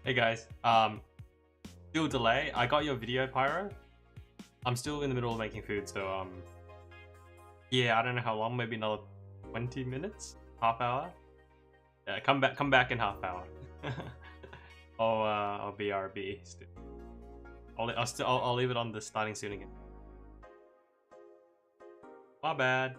Hey guys, still delay. I got your video, Pyro. I'm still in the middle of making food, so yeah, I don't know how long. Maybe another 20 minutes, half hour. Yeah, come back in half hour. I'll BRB. Still. I'll leave it on the starting soon again. My bad.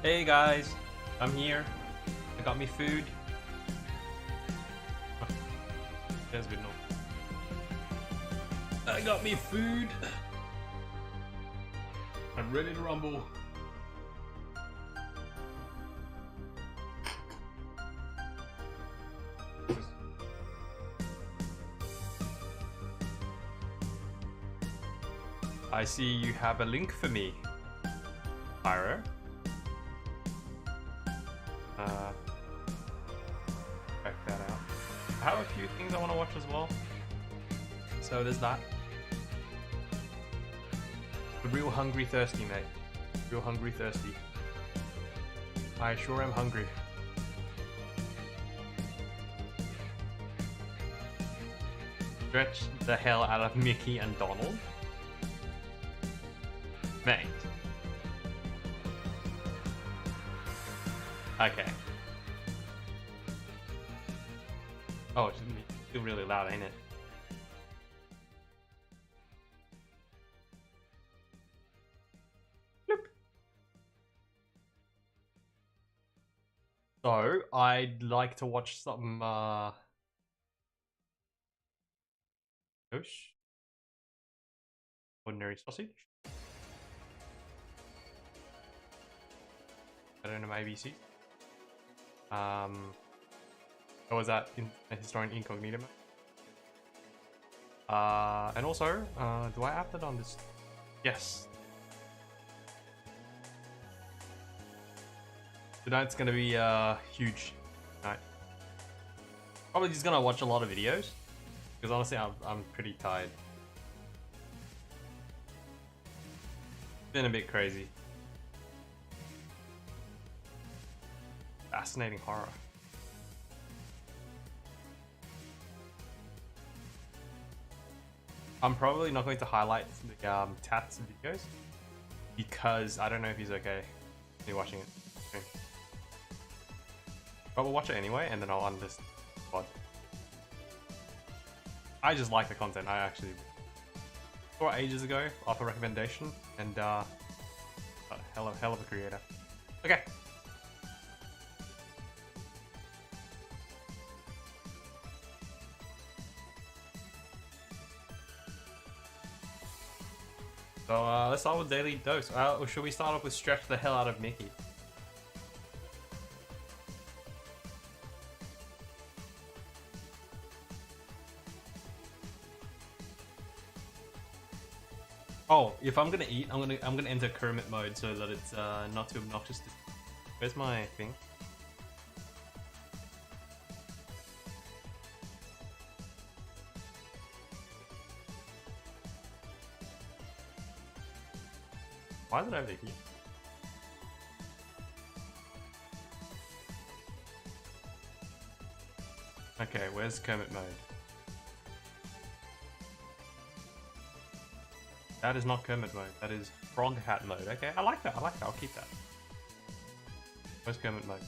Hey guys, I'm here. I got me food. Oh, there's a bit noise. I got me food. I'm ready to rumble. I see you have a link for me, Pyro. Check that out. I have a few things I want to watch as well. So there's that. The real hungry thirsty, mate. Real hungry thirsty. I sure am hungry. Stretch the hell out of Mickey and Donald. Mate. Okay. Oh, it's still really loud, ain't it? Bloop. So, I'd like to watch some, Fish. Ordinary sausage. I don't know my ABC. Or was that in a Historian Incognito mode? And also, do I have that on this? Yes. Tonight's gonna be huge night. Probably just gonna watch a lot of videos because honestly, I'm pretty tired. Been a bit crazy. Fascinating horror. I'm probably not going to highlight the Tats videos because I don't know if he's okay me watching it. But we'll watch it anyway, and then I'll end this pod. I just like the content. I actually saw it ages ago off a recommendation, and hell of a creator. Okay. So let's start with Daily Dose. Or should we start off with Stretch the hell out of Mickey? Oh, if I'm gonna eat, I'm gonna enter Kermit mode so that it's not too obnoxious. Where's my thing? Why is it over here? Okay, where's Kermit mode? That is not Kermit mode, that is Frog Hat mode. Okay, I like that, I'll keep that. Where's Kermit mode?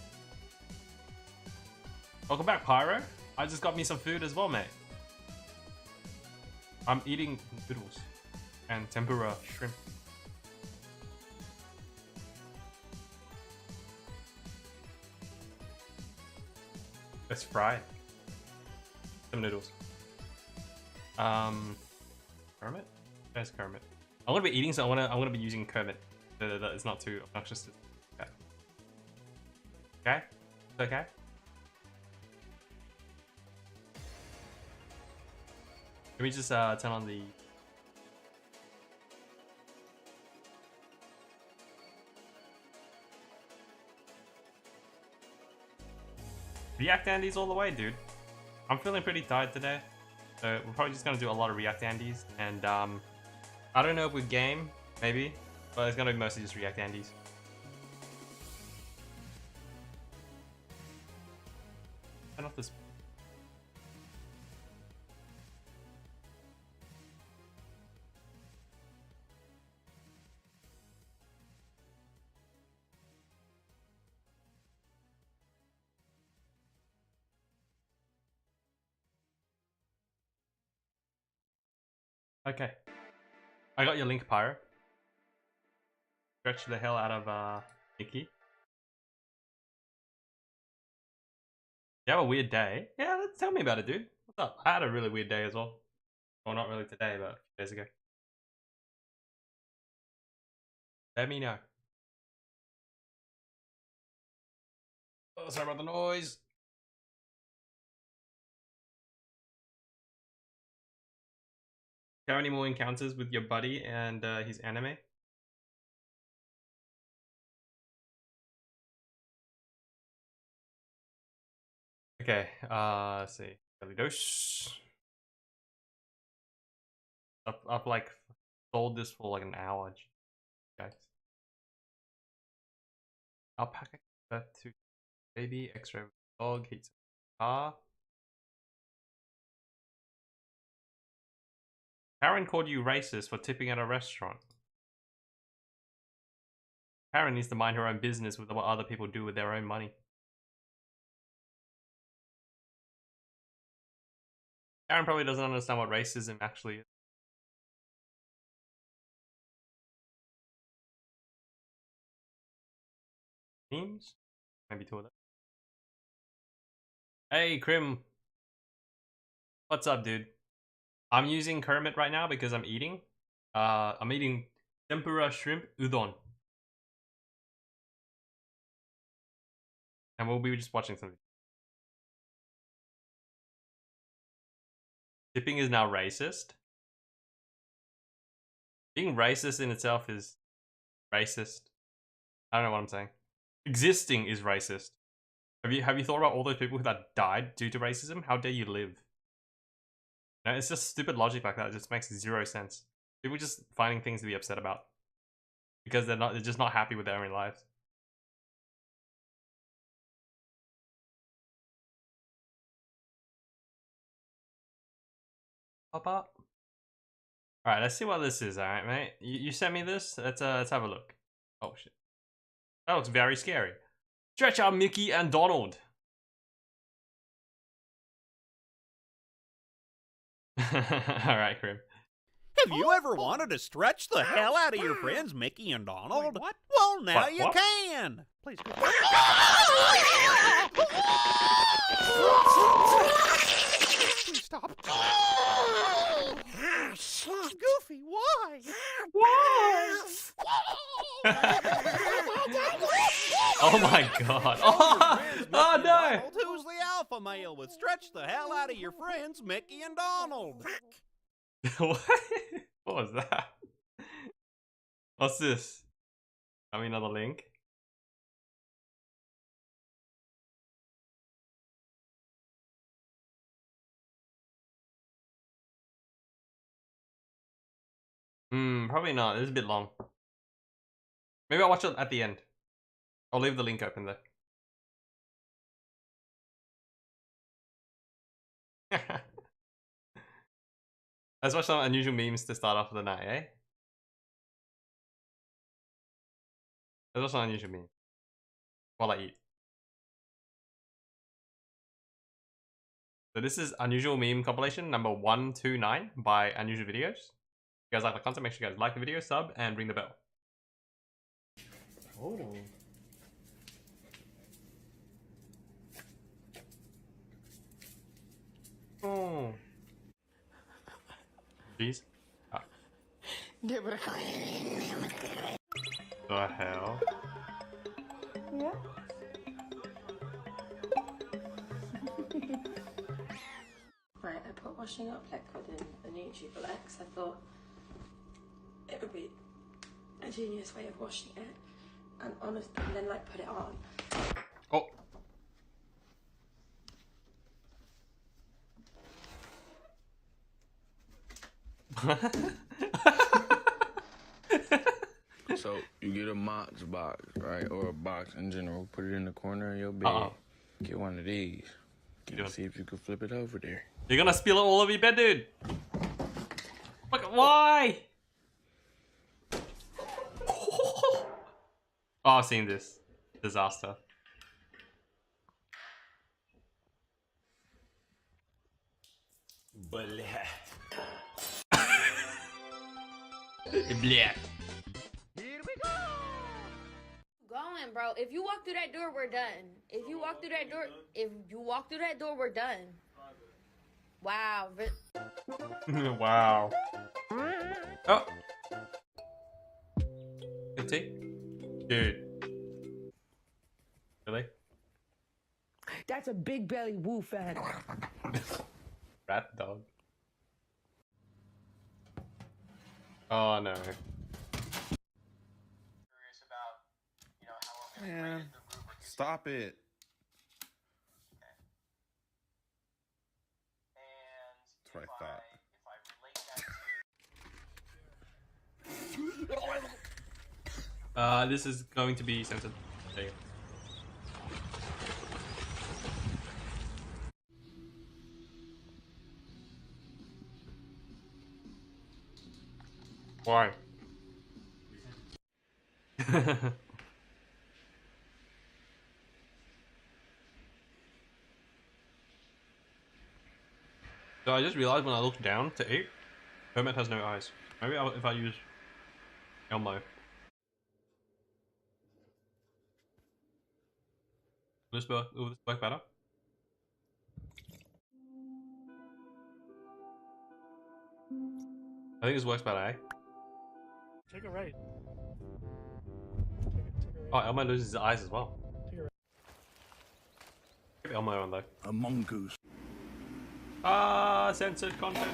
Welcome back, Pyro. I just got me some food as well, mate. I'm eating noodles and tempura shrimp. Let's fry some noodles. Kermit? Where's Kermit? I'm gonna be eating, so I'm gonna be using Kermit. So that it's not too obnoxious. Okay. Okay? It's okay? Can we just turn on the... React Andes all the way, dude. I'm feeling pretty tired today. So we're probably just gonna do a lot of React Andes, and I don't know with game, maybe, but it's gonna be mostly just React Andes. Turn off this. Okay. I got your link, Pyro. Stretch the hell out of Mickey. You have a weird day? Yeah, tell me about it, dude. What's up? I had a really weird day as well. Well, not really today, but a few days ago. Let me know. Oh, sorry about the noise. Have any more encounters with your buddy and his anime? Okay, let's see. Daily dose. I've like sold this for like an hour, guys. Alpaca to baby, X-ray dog, heats car. Karen called you racist for tipping at a restaurant. Karen needs to mind her own business with what other people do with their own money. Karen probably doesn't understand what racism actually is. Memes? Maybe two of them. Hey, Krim. What's up, dude? I'm using Kermit right now because I'm eating. I'm eating tempura shrimp udon. And we'll be just watching something. Tipping is now racist. Being racist in itself is racist. I don't know what I'm saying. Existing is racist. Have you thought about all those people that died due to racism? How dare you live? No, it's just stupid logic like that. It just makes zero sense. People just finding things to be upset about because they're just not happy with their own lives. Pop up. All right, let's see what this is. All right, mate. You sent me this. Let's have a look. Oh shit, that looks very scary. Stretch out Mickey and Donald. All right, Krim. Have you ever wanted to stretch the hell out of your friends Mickey and Donald? What? Well, now What? you What? can. Please go. Please stop. Goofy, why? Why? Oh my god. Oh, oh no. Donald, who's the alpha male would stretch the hell out of your friends Mickey and Donald? What? What was that? What's this? Have me another link. Probably not. This is a bit long. Maybe I'll watch it at the end. I'll leave the link open there. Let's watch some unusual memes to start off the night, eh? Let's watch some unusual memes while I eat. So this is Unusual Meme Compilation number 129 by Unusual Videos. If you guys like the content, make sure you guys like the video, sub, and ring the bell. Oh. Oh. Jeez. Ah. The hell? Yeah. Right, I put washing up liquid in the Nutriblex. I thought it would be a genius way of washing it, and honestly, and then like put it on. Oh. So you get a Mox box, right, or a box in general. Put it in the corner of your bed. Get one of these. See if you can flip it over there. You're gonna spill it all over your bed, dude. Look, why? Oh, I've seen this. Disaster. Blah. Blah. Going, bro. bro. If you walk through that door, we're done. If you walk through that door, we're done. Wow. Wow. Oh. Good tea? Dude. Really? That's a big belly woo fan. Rat dog. Oh no. Man, stop it. That's what I thought. This is going to be censored. There you go. Why? So I just realized when I looked down to eat, Hermit has no eyes. Maybe if I use Elmo. Will this work better? I think this works better, eh? Take it right. Oh, Elmo loses his eyes as well. Keep Elmo on though. A mongoose. Ah, censored content.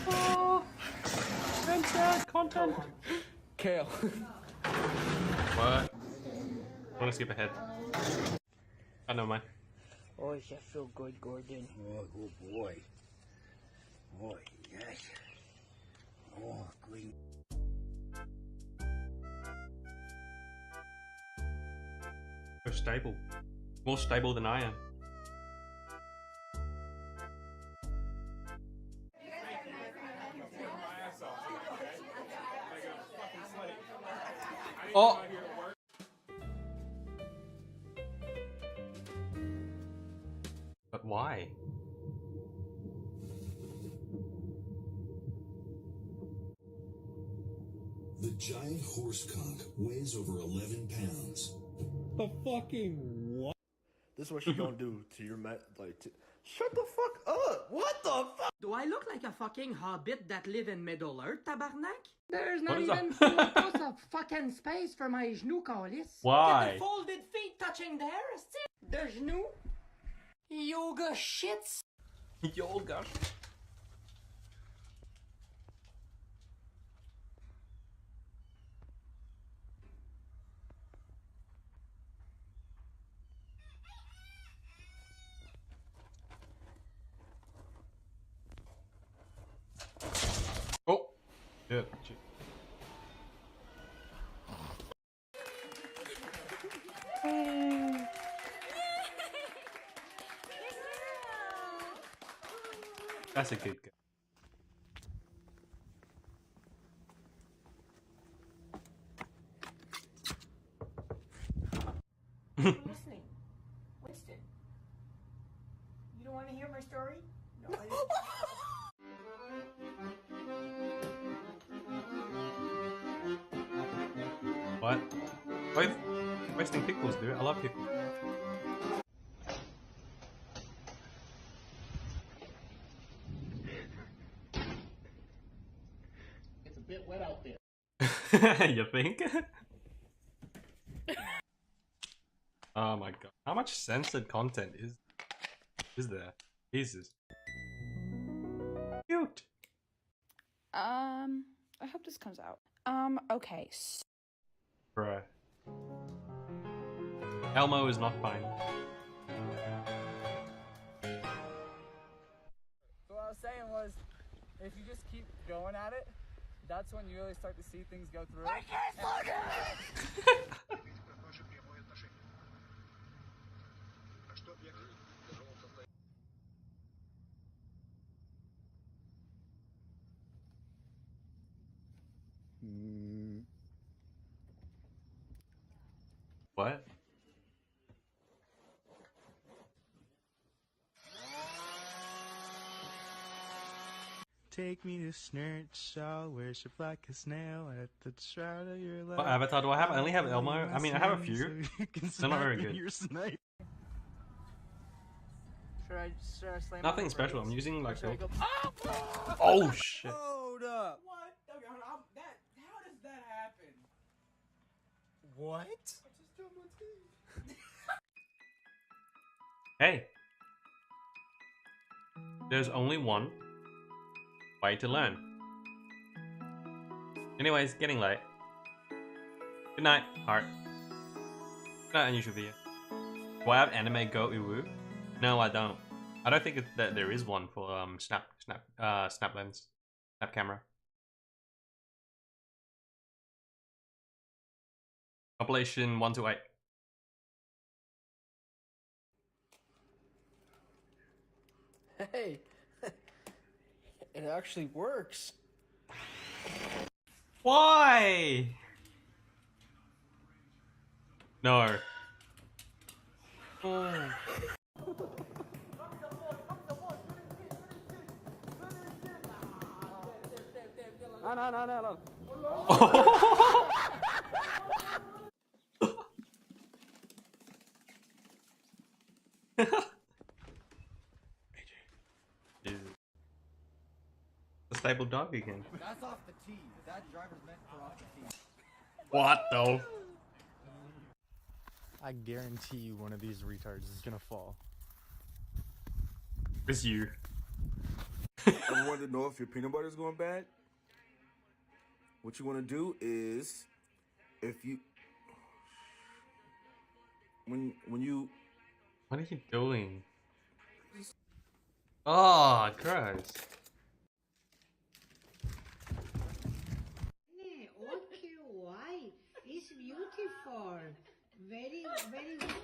Oh, censored content. Kale. What? I want to skip ahead. I know mine. Oh, does that feel good, Gordon? Oh, good boy. Boy, yes. Oh, green. You're stable. More stable than I am. Oh! But why? The giant horse conch weighs over 11 pounds. The fucking what? This is what she gonna do to your shut the fuck up! What the fuck? Do I look like a fucking hobbit that live in Middle Earth, tabarnak? There's What not is even that? 2 inches of fucking space for my genou, Callis. Why? Get the folded feet touching there, the genou. Yoga shits. Yoga. Oh! Yeah. That's a good guy. Listening. Winston. You don't want to hear my story? No, I didn't. What? Both wasting pickles, dude. I love pickles. It's a bit wet out there. You think? Oh my god. How much censored content is there? Jesus. Cute. I hope this comes out. Okay. Bruh. Elmo is not fine. So what I was saying was, if you just keep going at it, that's when you really start to see things go through. I can't look at it! What? take me to Snurch. I'll worship like a snail at the shroud of your love. What avatar do I have? I only have Elmo. I mean, I have a few. They're not very good. Should I slam Nothing special. I'm using like. Should I go? Oh shit! Hold up. What? Okay, hold on. How does that happen? What? I just dropped my teeth. Hey, there's only one way to learn. Anyways, getting late. Good night, heart. Good night, unusual video. Do I have anime go uwu? No, I don't. I don't think that there is one for snap lens, snap camera. Population 1 to 8. Hey, it actually works. Why? No. Oh. No. The stable dog again. That's off the tee. That driver's meant for off the tee. What though? I guarantee you one of these retards is gonna fall. It's you. I wanted to know if your peanut butter is going bad. What you want to do is, if you, when you. What are you doing? Oh, gross. Okay, why? It's beautiful. Very, very good.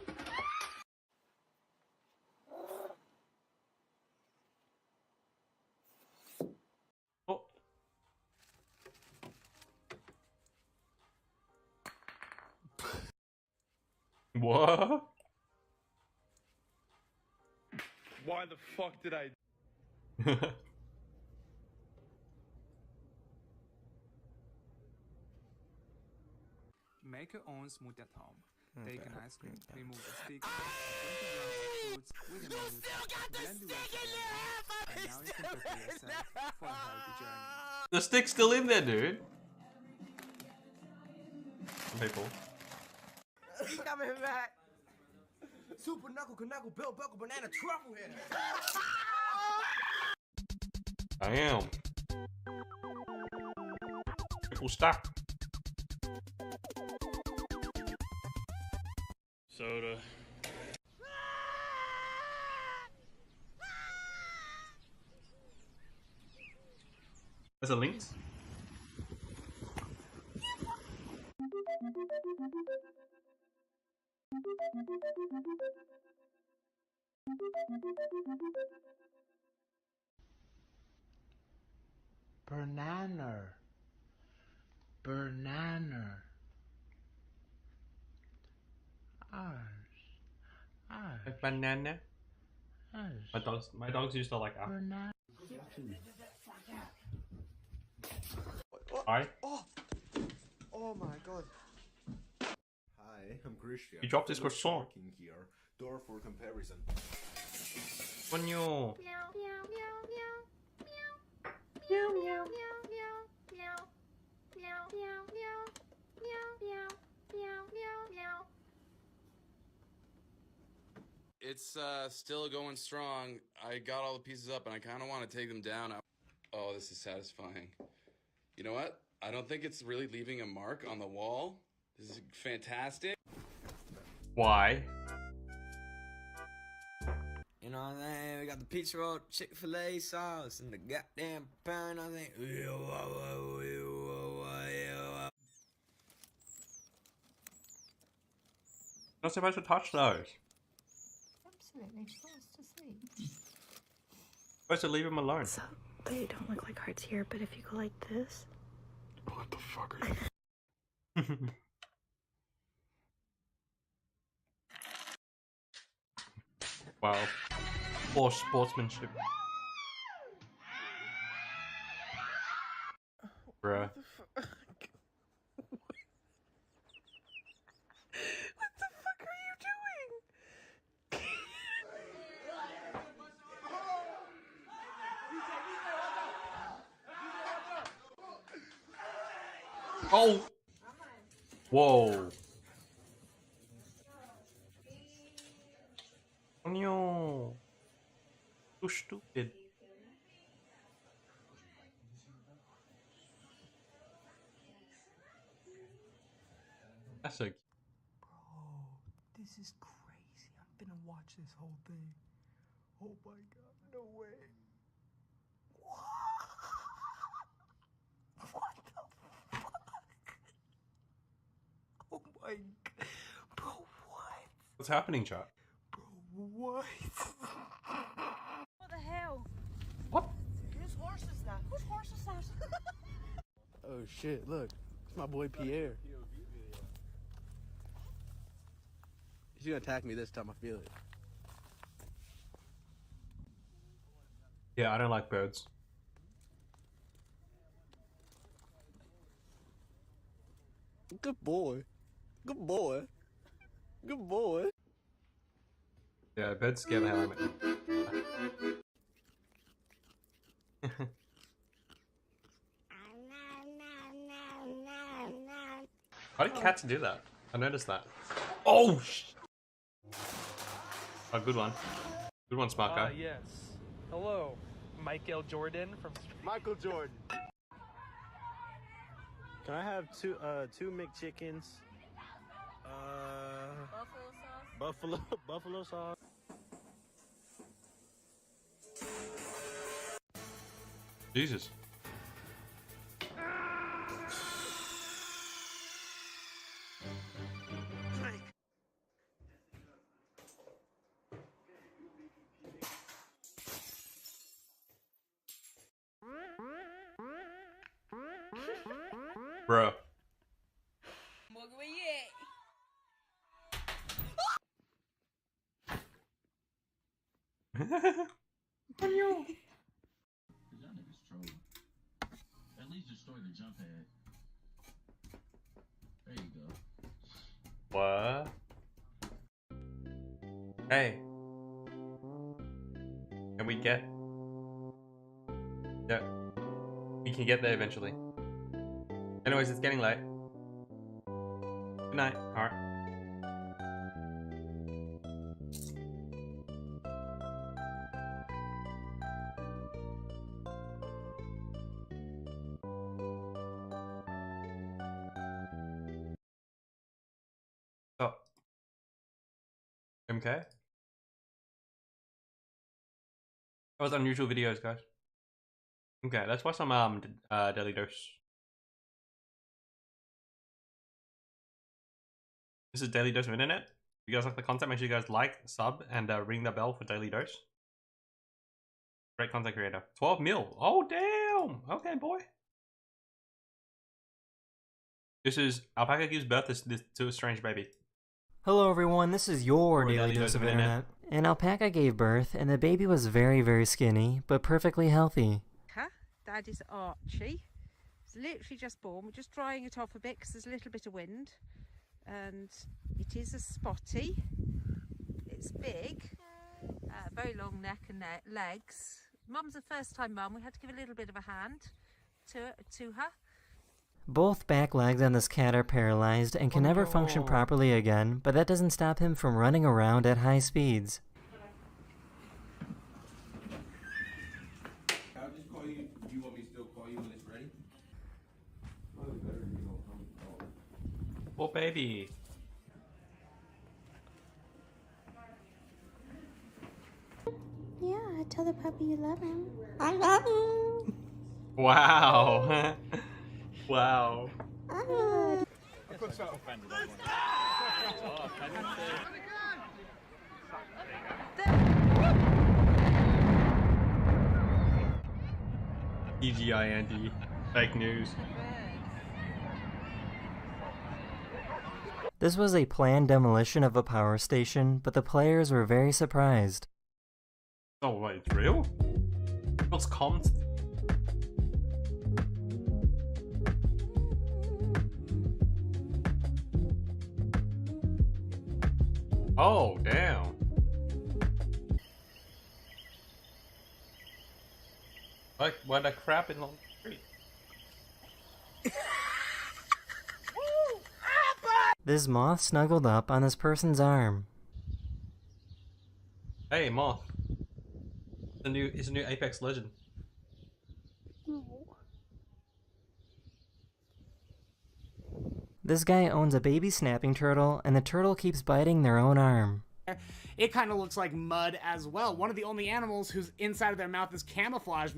Oh. What? Why the fuck did I? Make your own smoothie at home. Take an ice cream, remove the stick, with an blend the rest together, and now you can prepare yourself for a healthy journey. The stick's still in there, dude. People. He's coming back. Super knuckle, belt buckle, banana truffle hitter. Damn. People stack. Soda. There's a link. Banana. Like banana. My dogs used to like apple. Hi. Oh my god. Hi, I'm Christian. You dropped this croissant. Here. Door for comparison. When you. It's still going strong. I got all the pieces up and I kind of want to take them down. Oh, this is satisfying. You know what? I don't think it's really leaving a mark on the wall. This is fantastic. Why? You know what I'm saying? We got the pizza roll, Chick-fil-A sauce, and the goddamn pound. I think. Not supposed to touch those. Absolutely, she wants to sleep. Supposed to leave them alone. So they don't look like hearts here, but if you go like this. What the fuck are you? Wow. Poor sportsmanship. Bruh. What the fuck are you doing? Oh! Whoa. No. So stupid. That's so cute. This is crazy. I'm gonna watch this whole thing. Oh my god, no way. What the fuck? Oh my god. Bro, what? What's happening, chat? What? What the hell? What? Whose horse is that? Whose horse is that? Oh shit, look. It's my boy Pierre. He's gonna attack me this time, I feel it. Yeah, I don't like birds. Good boy. Good boy. Good boy. Yeah, birds scare the hell out of me. Why do cats do that? I noticed that. Oh, oh, good one. Good one, smart guy. Yes. Hello, Michael Jordan from Michael Jordan. Can I have two McChickens? Buffalo sauce. Jesus. Bro. At least destroy the jump pad. There you go. What? Hey. Can we get? Yeah. We can get there eventually. Anyways, it's getting late. Good night. Alright. Oh. MK? That was unusual videos, guys. Okay, let's watch some Daily Dose. This is Daily Dose of Internet. If you guys like the content, make sure you guys like, sub, and ring the bell for Daily Dose. Great content creator. 12 mil. Oh, damn. Okay, boy. This is Alpaca gives birth to a strange baby. Hello everyone, this is your Daily Dose of Internet. An alpaca gave birth, and the baby was very, very skinny, but perfectly healthy. That is Archie. It's literally just born. We're just drying it off a bit because there's a little bit of wind. And it is a spotty. It's big. Very long neck and legs. Mum's a first time mum. We had to give a little bit of a hand to her. Both back legs on this cat are paralyzed and can never function properly again, but that doesn't stop him from running around at high speeds. I'll just call you. Do you want me to still call you when it's ready? Oh, baby. Yeah, tell the puppy you love him. I love him. Wow. Wow. Oh. I got so offended. CGI Andy. Fake news. This was a planned demolition of a power station, but the players were very surprised. Oh, wait, it's real? What's comms? Oh, damn. Like, what the crap in the street? This moth snuggled up on this person's arm. Hey, moth. It's a new Apex Legend. This guy owns a baby snapping turtle, and the turtle keeps biting their own arm. It kind of looks like mud as well. One of the only animals whose inside of their mouth is camouflaged.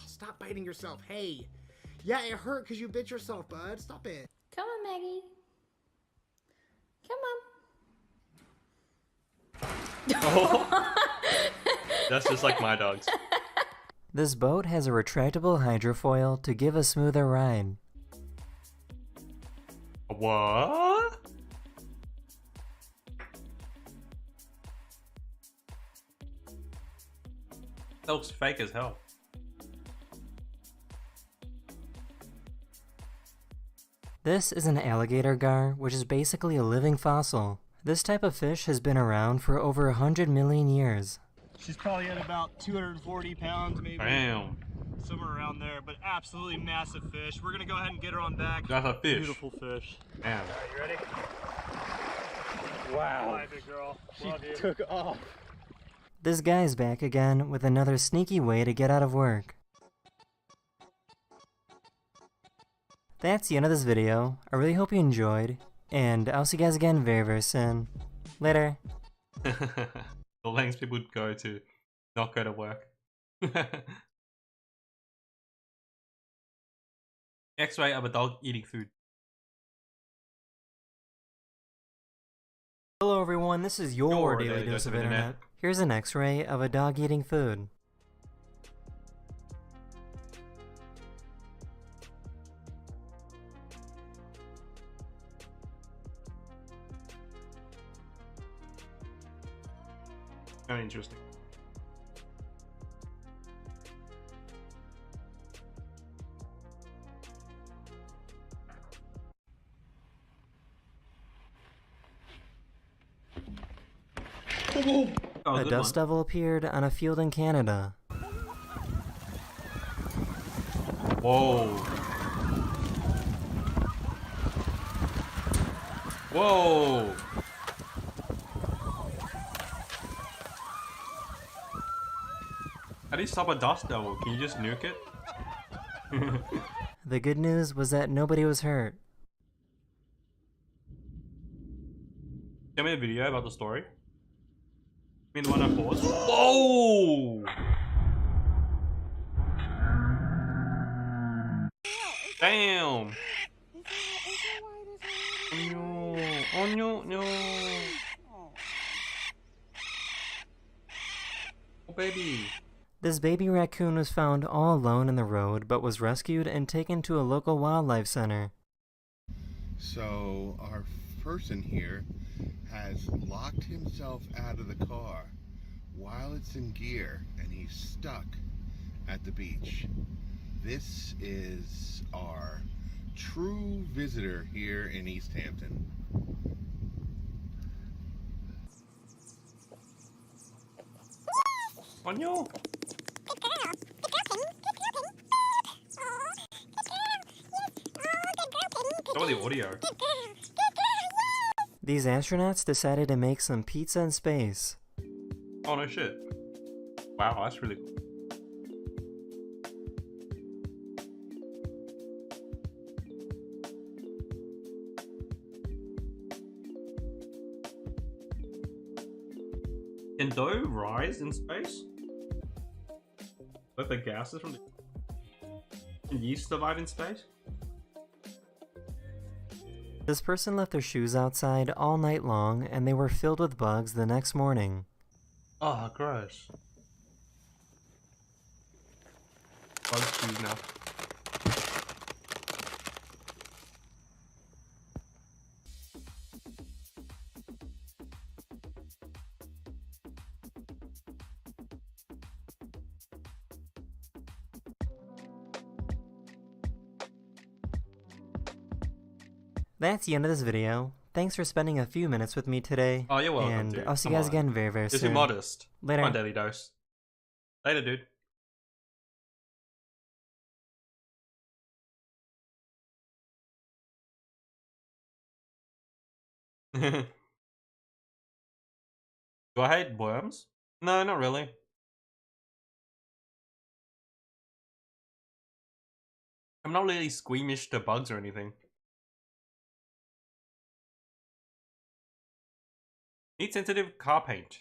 Stop biting yourself. Hey. Yeah, it hurt because you bit yourself, bud. Stop it. Come on, Maggie. Come on. Oh. That's just like my dogs. This boat has a retractable hydrofoil to give a smoother ride. What? That looks fake as hell. This is an alligator gar, which is basically a living fossil. This type of fish has been around for over 100 million years. She's probably at about 240 pounds, maybe. Damn. Somewhere around there, but absolutely massive fish. We're gonna go ahead and get her on back. That's a fish. Beautiful fish. Damn. Alright, you ready? Wow. Hi, big girl. She took off. This guy's back again with another sneaky way to get out of work. That's the end of this video. I really hope you enjoyed, and I'll see you guys again very, very soon. Later. The lengths people would go to not go to work. X-ray of a dog eating food. Hello everyone, this is your daily dose of internet. Here's an X-ray of a dog eating food. Very interesting. A dust devil appeared on a field in Canada. Whoa. Whoa. How do you stop a dust devil? Can you just nuke it? The good news was that nobody was hurt. Show me a video about the story. I mean the one I paused. Whoa! Damn! Oh no! Oh no! No! Oh baby! This baby raccoon was found all alone in the road, but was rescued and taken to a local wildlife center. So our person here has locked himself out of the car while it's in gear and he's stuck at the beach. This is our true visitor here in East Hampton. Oh no! Oh, the audio. These astronauts decided to make some pizza in space. Oh no shit. Wow, that's really cool. Can dough rise in space? Like the gases from the... Can yeast survive in space? This person left their shoes outside all night long and they were filled with bugs the next morning. Oh, gross. Bug shoes now. That's the end of this video. thanks for spending a few minutes with me today. Oh, you're welcome, and dude. I'll see you Come guys on. again very, very You're soon. too modest. Later. Come on, Daily Dose. Later, dude. Do I hate worms? No, not really. I'm not really squeamish to bugs or anything. Heat sensitive car paint.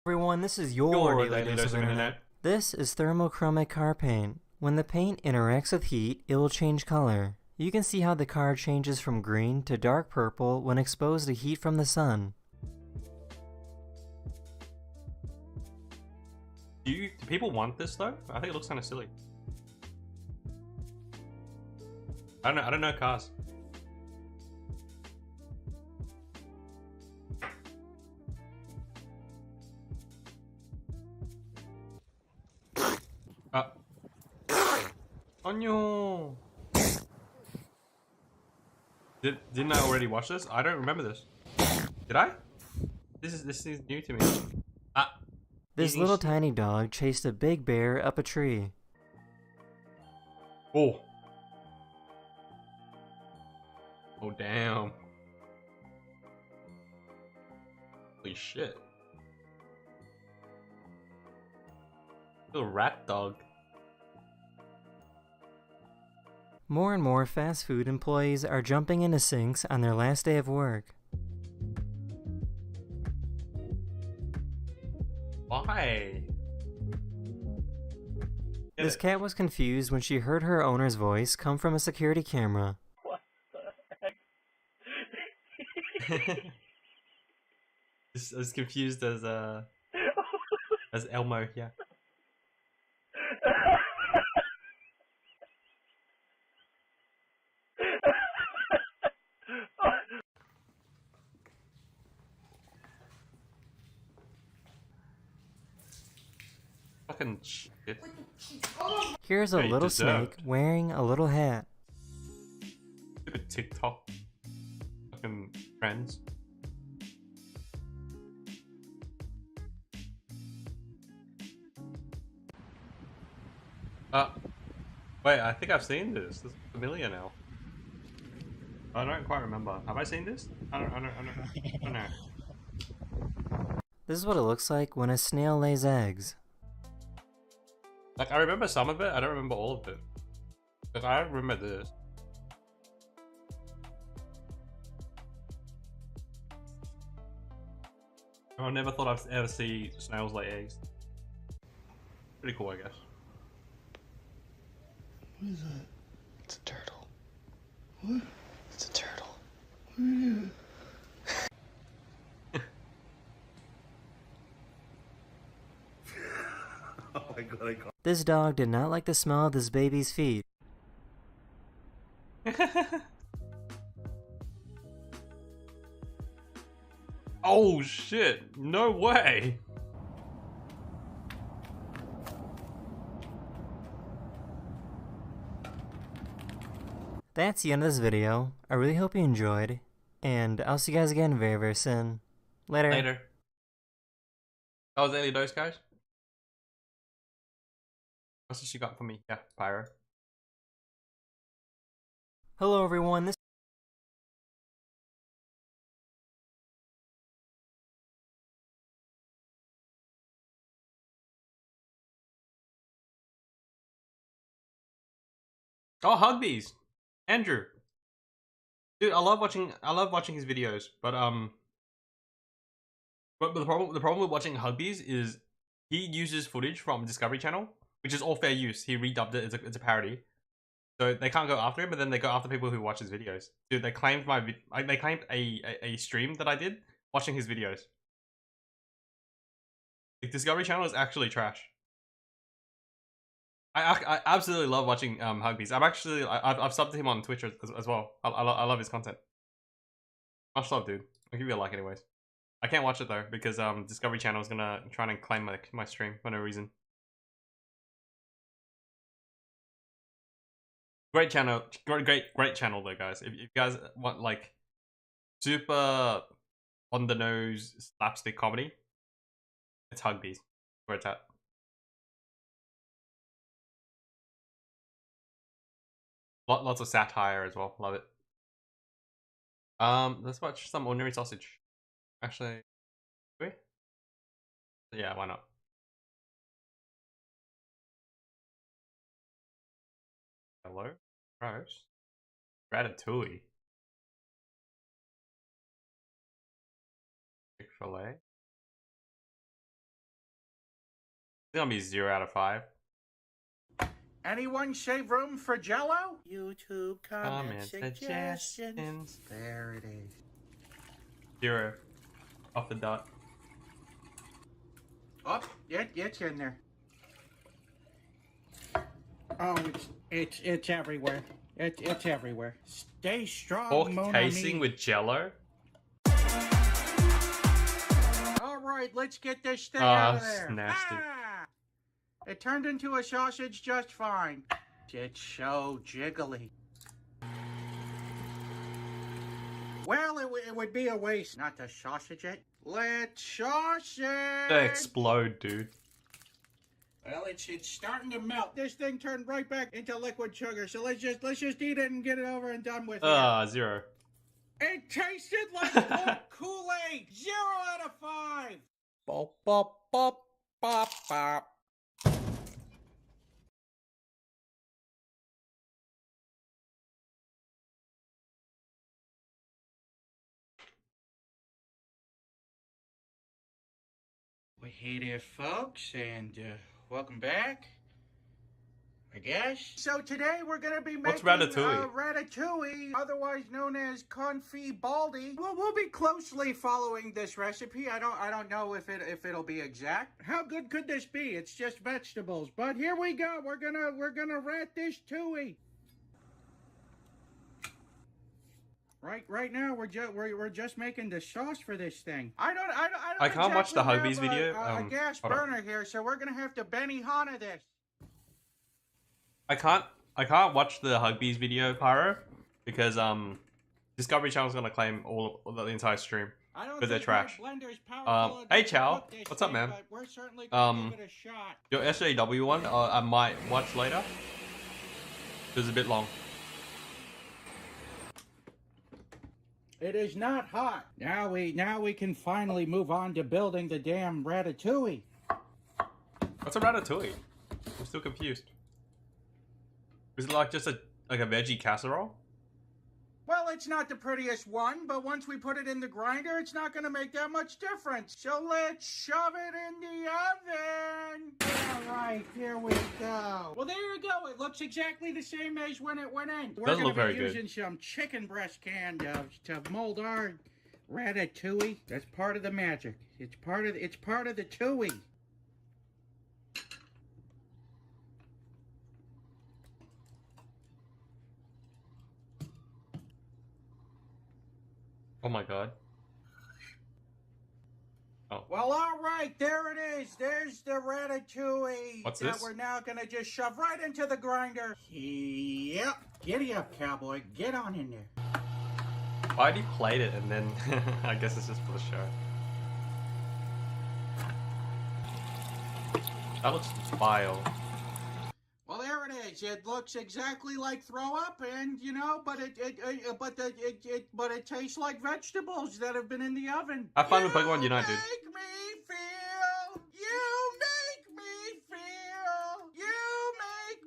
Everyone, this is your Your Daily Dose of Internet. This is thermochromic car paint. When the paint interacts with heat, it will change color. You can see how the car changes from green to dark purple when exposed to heat from the sun. Do people want this though? I think it looks kind of silly. I don't know cars. Oh no! Didn't I already watch this? I don't remember this. Did I? This is new to me. This little tiny dog chased a big bear up a tree. Oh. Oh damn. Holy shit. Little rat dog. More and more fast food employees are jumping into sinks on their last day of work. Why? This cat was confused when she heard her owner's voice come from a security camera. What the heck? As confused as Elmo, yeah. Fucking shit. Here's a Yeah, you little deserved. snake wearing a little hat. Stupid TikTok. Fucking trends. Wait, I think I've seen this. This is familiar now. I don't quite remember. Have I seen this? I don't know. This is what it looks like when a snail lays eggs. Like, I remember some of it, I don't remember all of it. Like, I remember this. I never thought I'd ever see snails lay eggs. Pretty cool, I guess. What is that? It's a turtle. What? It's a turtle. What are you? Oh my god, I can't. This dog did not like the smell of this baby's feet. Oh shit, no way! That's the end of this video. I really hope you enjoyed, and I'll see you guys again very, very soon. Later. Later. That was Daily Dose, guys. What's this you got for me? Yeah, Pyro. Hello everyone, this Oh, Hugbees! Andrew! Dude, I love watching his videos, but the problem with watching Hugbees is he uses footage from Discovery Channel, which is all fair use. He redubbed it, it's a parody. So they can't go after him, but then they go after people who watch his videos. Dude, they claimed they claimed a stream that I did watching his videos. Like, Discovery Channel is actually trash. I absolutely love watching Hugbees. I've subbed to him on Twitch as well. I love his content. Much love, dude. I'll give you a like anyways. I can't watch it though because Discovery Channel is gonna try and claim my stream for no reason. Great channel, great channel though, guys. If you guys want like super on the nose slapstick comedy, it's Hugbees where it's at. Lots of satire as well. Love it. Let's watch some Ordinary Sausage. Actually, do we? Yeah, why not? Hello, Rose. Ratatouille. Chick-fil-A. It's gonna be 0 out of 5. Anyone save room for Jello? YouTube comment suggestions. There it is. 0. Off the dot. Oh, it's in there. Oh, it's everywhere. It's everywhere. Stay strong, Pork Mon casing ami. with Jello. All right, let's get this thing out of that's there. nasty. Ah! It turned into a sausage just fine. It's so jiggly. Well, it would be a waste not to sausage it. Let's sausage. They explode, dude. Well, it's starting to melt. This thing turned right back into liquid sugar. So let's just eat it and get it over and done with. 0. It tasted like Kool-Aid. 0 out of 5. Bop bop bop bop bop. Well, hey there, folks, and welcome back, I guess. So today we're gonna be making What's ratatouille? Ratatouille, otherwise known as confit baldi. Well, we'll be closely following this recipe. I don't know if it'll be exact. How good could this be? It's just vegetables. But here we go. We're gonna rat this tooie. Right now we're just making the sauce for this thing. I can't watch the exactly Hugbees have video. A gas Hold on. burner here, so we're gonna have to Benihana this. I can't watch the Hugbees video, Pyro, because Discovery Channel's gonna claim all the entire stream because they're trash. Hey Chow, what's up, man? We're certainly gonna give it a shot. Your SJW one, I might watch later. It was a bit long. It is not hot. Now we can finally move on to building the damn ratatouille. What's a ratatouille? I'm still confused. Is it like just a veggie casserole? Well, it's not the prettiest one, but once we put it in the grinder, it's not going to make that much difference. So let's shove it in the oven. All right, here we go. Well, there you go. It looks exactly the same as when it went in. We're going to be using some chicken breast can to mold our ratatouille. That's part of the magic. It's part of the tooie. Oh my god. Oh. Well, all right, there it is. There's the ratatouille. What's that this? we're now gonna just shove right into the grinder. Yep. Giddy up, cowboy. Get on in there. Why you played it and then I guess it's just for the show. That looks vile. Well, there it is. It looks exactly like throw up, and but it tastes like vegetables that have been in the oven. Have fun with Pokemon Unite, dude. You make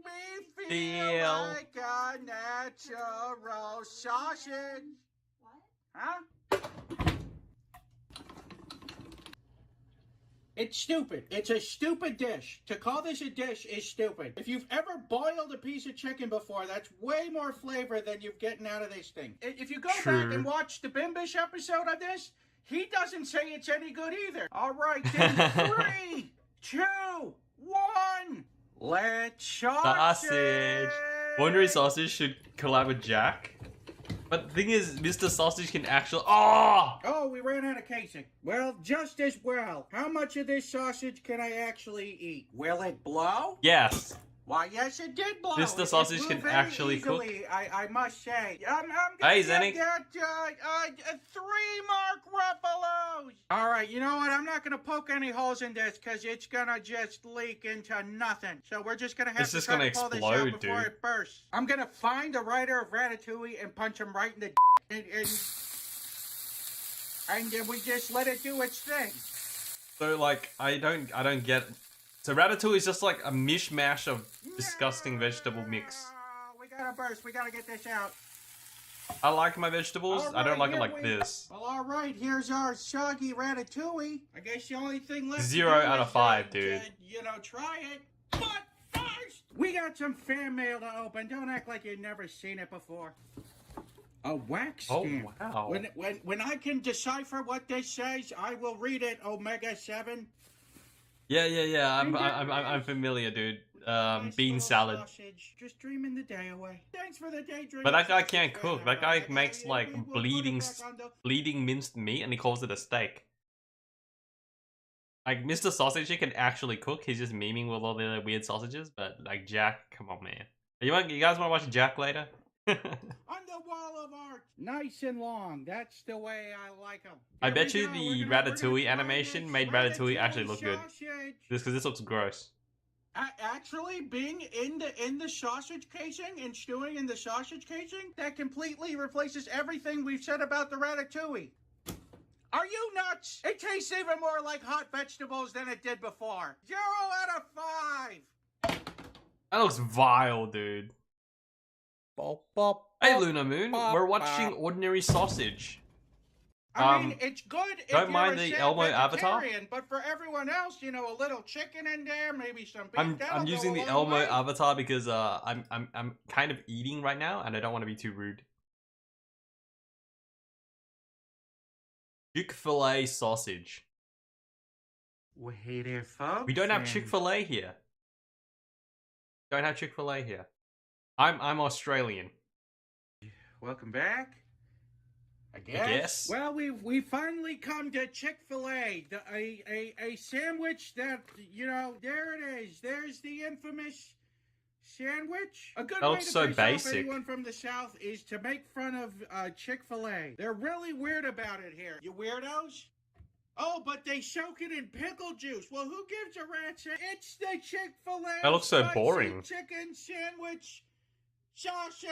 me feel like a natural sausage. What? Huh? It's stupid. It's a stupid dish. To call this a dish is stupid. If you've ever boiled a piece of chicken before, that's way more flavor than you're getting out of this thing. If you go back and watch the Bimbish episode of this, he doesn't say it's any good either. All right, then 3, 2, 1. Let's Sausage. Wondering Sausage should collab with Jack. But the thing is, Mr. Sausage can actually... Oh, we ran out of casing. Well, just as well. How much of this sausage can I actually eat? Will it blow? Yes. Why, yes, it did blow. Mr. It Sausage blew can very actually cook. easily, I must say. I'm Hey, gonna Zenny. get 3 Mark Ruffalos. All right, you know what? I'm not gonna poke any holes in this because it's gonna just leak into nothing. So we're just gonna have It's to just try gonna to pull this explode, out before dude. it bursts. I'm gonna find the writer of Ratatouille and punch him right in the and then we just let it do its thing. So like, I don't get. So Ratatouille is just like a mishmash of disgusting vegetable mix. We gotta burst. We gotta get this out. I like my vegetables. I don't like them here like we- this. Well, all right. Here's our soggy Ratatouille. I guess the only thing left. 0 to do out of is, 5, dude. Try it. But first, we got some fan mail to open. Don't act like you've never seen it before. A wax Oh, stamp. wow. When I can decipher what this says, I will read it. Omega 7. Yeah. I'm familiar, dude. Bean salad. Sausage. Just dreaming the day away. Thanks for the day dream. But that guy can't cook. That guy makes like bleeding minced meat, and he calls it a steak. Like Mr. Sausage, he can actually cook. He's just memeing with all the weird sausages. But like Jack, come on, man. You guys want to watch Jack later? On the wall of art. Nice and long. That's the way I like them. I bet you the Ratatouille animation made Ratatouille actually look good. Just because this looks gross. Actually, being in the sausage casing and stewing in the sausage casing, that completely replaces everything we've said about the Ratatouille. Are you nuts? It tastes even more like hot vegetables than it did before. 0 out of 5. That looks vile, dude. Hey, Lunar Moon, we're watching Ordinary Sausage. I mean, it's good if don't you're mind a the sad Elmo avatar? vegetarian, but for everyone else, a little chicken in there, maybe some beef. I'm using the Elmo avatar because I'm kind of eating right now, and I don't want to be too rude. Chick-fil-A sausage. Hey there, folks. We don't have Chick-fil-A here. Don't have Chick-fil-A here. I'm Australian. Welcome back. I guess. Well, we finally come to Chick-fil-A, a sandwich that there it is. There's the infamous sandwich. A good That way looks to so piss off basic. anyone from the South is to make fun of Chick-fil-A. They're really weird about it here. You weirdos. Oh, but they soak it in pickle juice. Well, who gives a rat's? It's the Chick-fil-A. That looks so spicy boring. Chicken sandwich. Sausage!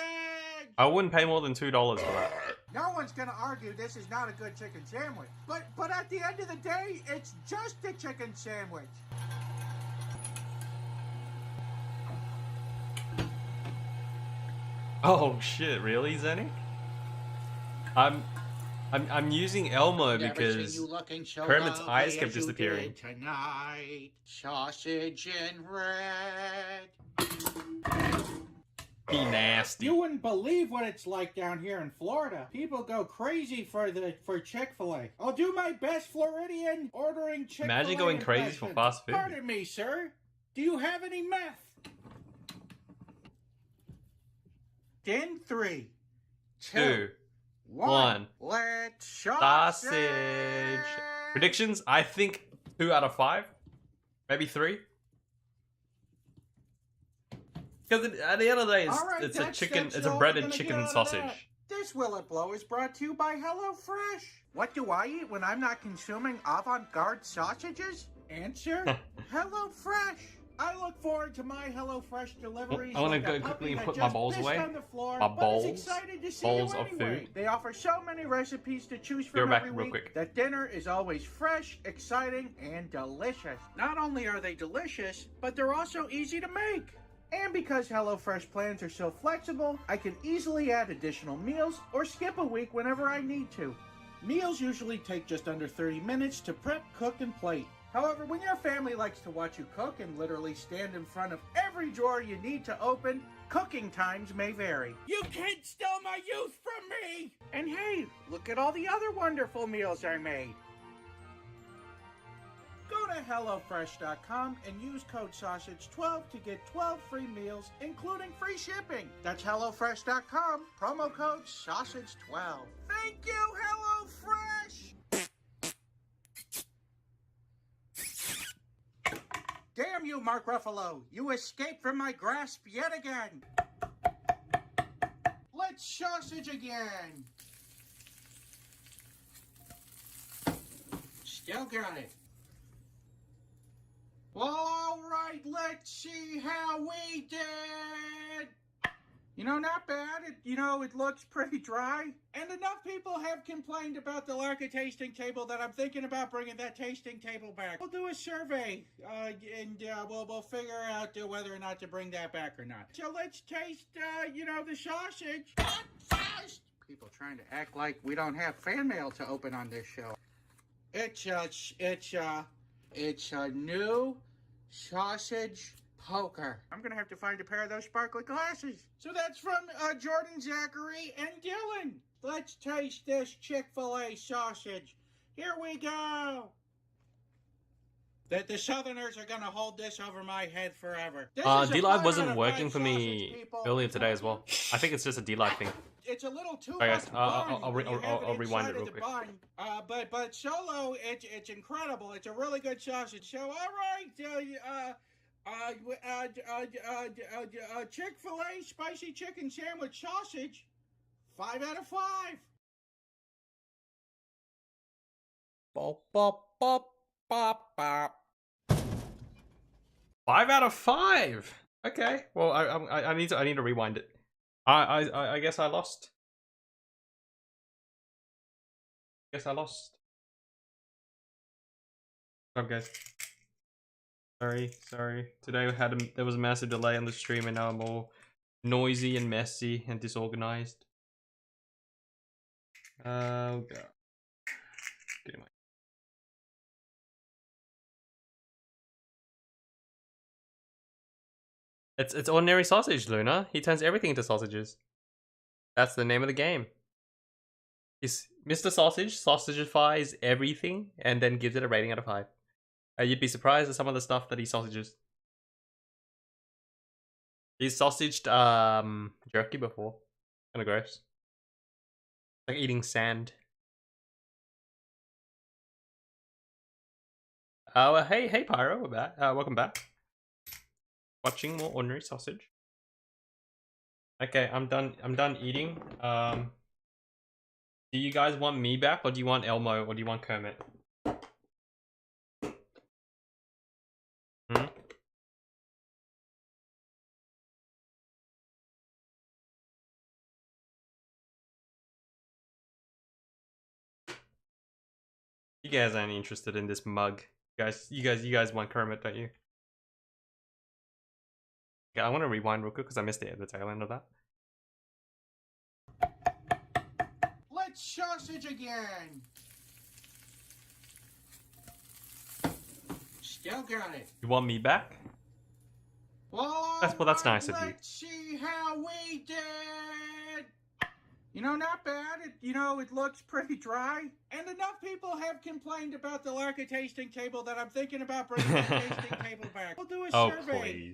I wouldn't pay more than $2 for that. No one's gonna argue this is not a good chicken sandwich. But at the end of the day, it's just a chicken sandwich. Oh shit! Really, Zenny? I'm using Elmo because Kermit's eyes kept disappearing. Tonight, sausage and red. Be nasty. You wouldn't believe what it's like down here in Florida. People go crazy for Chick-fil-A. I'll do my best Floridian ordering Chick-fil-A. Imagine going crazy for impression. fast food. Pardon me, sir. Do you have any meth? In 3, 2, 1. Let's Sausage. Predictions? I think 2 out of 5. Maybe 3. Because at the end of the day, it's a chicken. It's a breaded chicken sausage. This Will It Blow is brought to you by HelloFresh. What do I eat when I'm not consuming avant-garde sausages? Answer: HelloFresh. I look forward to my HelloFresh deliveries. I want to like go a puppy quickly and that put just my bowls pissed away. on the floor, My but is bowls. excited to see Bowls you of anyway. food. They offer so many recipes to choose Be from right back every real week quick. that dinner is always fresh, exciting, and delicious. Not only are they delicious, but they're also easy to make. And because HelloFresh plans are so flexible, I can easily add additional meals or skip a week whenever I need to. Meals usually take just under 30 minutes to prep, cook, and plate. However, when your family likes to watch you cook and literally stand in front of every drawer you need to open, cooking times may vary. You kids stole my youth from me! And hey, look at all the other wonderful meals I made. Go to HelloFresh.com and use code SAUSAGE12 to get 12 free meals, including free shipping. That's HelloFresh.com, promo code SAUSAGE12. Thank you, HelloFresh! Damn Damn you, Mark Ruffalo! You escaped from my grasp yet again! Let's sausage again! Still got it. Well, alright, let's see how we did! You know, not bad. It looks pretty dry. And enough people have complained about the lack of tasting table that I'm thinking about bringing that tasting table back. We'll do a survey, and we'll figure out whether or not to bring that back or not. So let's taste, the sausage. People trying to act like we don't have fan mail to open on this show. It's a new sausage poker. I'm gonna have to find a pair of those sparkly glasses. So that's from Jordan, Zachary, and Dylan. Let's taste this Chick-fil-A sausage. Here we go. That the Southerners are gonna hold this over my head forever. D-Live wasn't working for me earlier today as well. I think it's just a D-Live thing. It's a little too Sorry, much guys. bun I'll when you have it rewind it inside real of the quick. bun. But solo, it's incredible. It's a really good sausage. So, all right, Chick-fil-A spicy chicken sandwich sausage, 5 out of 5. Bop, bop, bop, bop, bop. 5 out of 5. Okay. Well, I need to rewind it. I guess I lost. What's up, guys? Sorry. Today there was a massive delay on the stream, and now I'm all noisy and messy and disorganized. Oh god. Get my. It's ordinary sausage, Luna. He turns everything into sausages. That's the name of the game. He's Mr. Sausage sausagifies everything and then gives it a rating out of 5. You'd be surprised at some of the stuff that he sausages. He's sausaged jerky before. Kinda gross. Like eating sand. Oh, hey Pyro, we're back. Welcome back. Watching more ordinary sausage. Okay, I'm done eating. Do you guys want me back, or do you want Elmo, or do you want Kermit? You guys aren't interested in this mug. You guys want Kermit, don't you? Okay, I want to rewind real quick because I missed it at the tail end of that. Let's sausage again. Still got it. You want me back? Well, that's nice of you. Let's see how we did. You know, not bad. It looks pretty dry. And enough people have complained about the lack of tasting table that I'm thinking about bringing the tasting table back. We'll do a survey,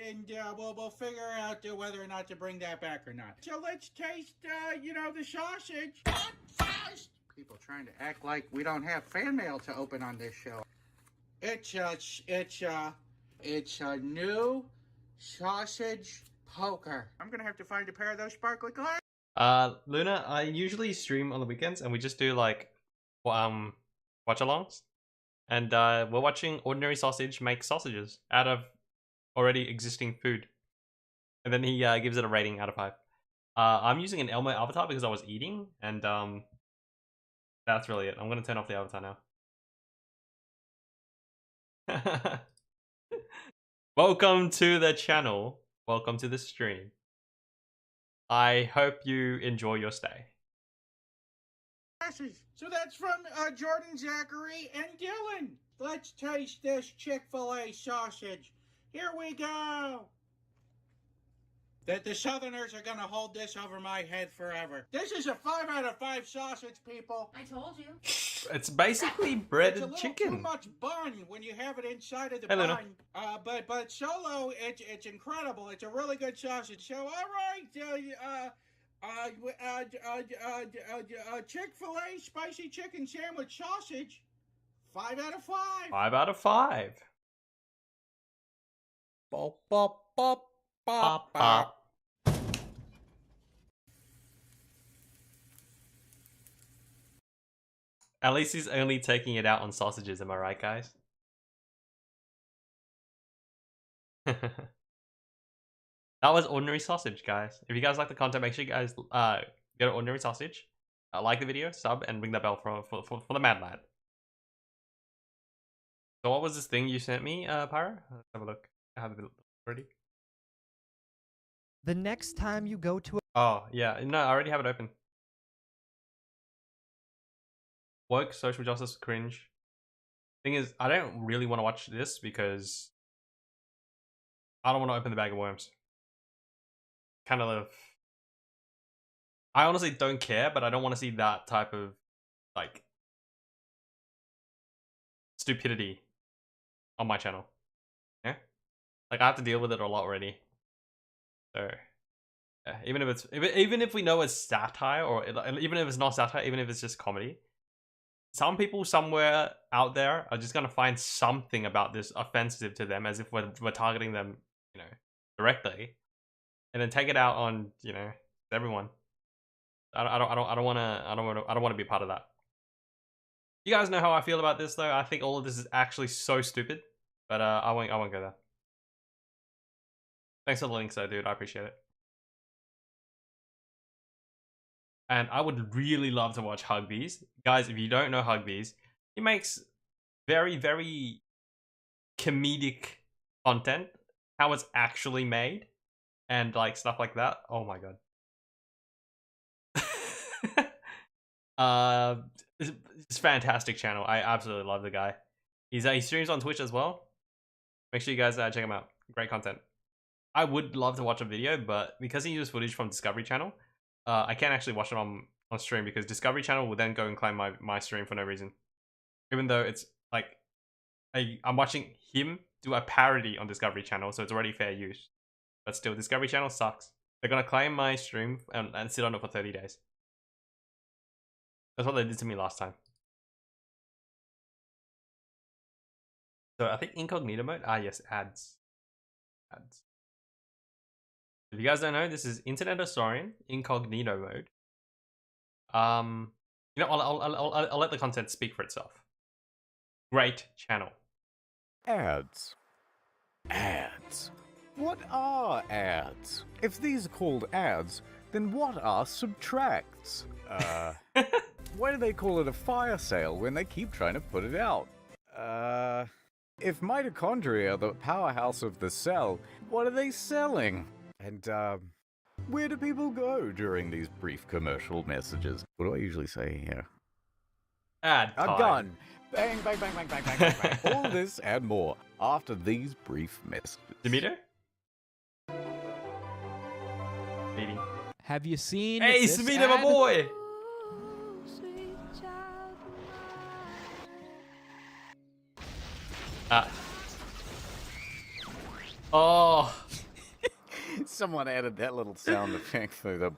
and we'll figure out whether or not to bring that back or not. So let's taste, the sausage. People trying to act like we don't have fan mail to open on this show. It's a new sausage poker. I'm gonna have to find a pair of those sparkly glasses. Luna, I usually stream on the weekends and we just do like watch-alongs. And we're watching Ordinary Sausage make sausages out of already existing food. And then he gives it a rating out of 5. I'm using an Elmo avatar because I was eating, and that's really it. I'm gonna turn off the avatar now. Welcome to the channel. Welcome to the stream. I hope you enjoy your stay. So that's from Jordan, Zachary, and Dylan. Let's taste this Chick-fil-A sausage. Here we go. That the Southerners are gonna hold this over my head forever. This is a 5 out of 5 sausage, people. I told you. It's basically breaded chicken. It's a little too much bun when you have it inside of the Hey, Luna. bun. But solo, it's incredible. It's a really good sausage. So all right, Chick-fil-A spicy chicken sandwich sausage, 5 out of 5. 5 out of 5. Bop, bop, bop, bop, Pop, pop. At least he's only taking it out on sausages, am I right, guys? That was ordinary sausage, guys. If you guys like the content, make sure you guys get an ordinary sausage, like the video, sub, and ring that bell for the Mad Lad. So what was this thing you sent me, Pyro? Let's have a look. I have it already. The next time you go to a Oh, yeah. No, I already have it open. Woke, social justice, cringe. Thing is, I don't really want to watch this because I don't want to open the bag of worms. Kind of. I honestly don't care, but I don't want to see that type of, like, stupidity on my channel. Yeah? Like, I have to deal with it a lot already. So, yeah, even if we know it's satire, or even if it's not satire, even if it's just comedy, some people somewhere out there are just gonna find something about this offensive to them, as if we're targeting them, you know, directly, and then take it out on, you know, everyone. I don't want to be a part of that. You guys know how I feel about this, though. I think all of this is actually so stupid, but I won't go there. Thanks for the links, though, dude. I appreciate it. And I would really love to watch Hugbees. Guys, if you don't know Hugbees, he makes very, very comedic content. How it's actually made. And, like, stuff like that. Oh my god. It's a fantastic channel. I absolutely love the guy. He streams on Twitch as well. Make sure you guys check him out. Great content. I would love to watch a video, but because he uses footage from Discovery Channel, I can't actually watch it on stream, because Discovery Channel will then go and claim my stream for no reason. Even though it's like I'm watching him do a parody on Discovery Channel, so it's already fair use. But still, Discovery Channel sucks. They're gonna claim my stream and sit on it for 30 days. That's what they did to me last time. So I think incognito mode. Ah, yes, ads. Ads. If you guys don't know, this is Internet Historian incognito mode. You know, I'll let the content speak for itself. Great channel. Ads. Ads. What are ads? If these are called ads, then what are subtracts? Why do they call it a fire sale when they keep trying to put it out? If mitochondria are the powerhouse of the cell, what are they selling? And, where do people go during these brief commercial messages? What do I usually say here? Ad I'm time. done. Bang, bang, bang, bang, bang, bang, bang, bang. All this and more after these brief messages. Demeter? Meeting. Have you seen? Hey, this Smita, my ad? boy! Oh. Someone added that little sound effect through the...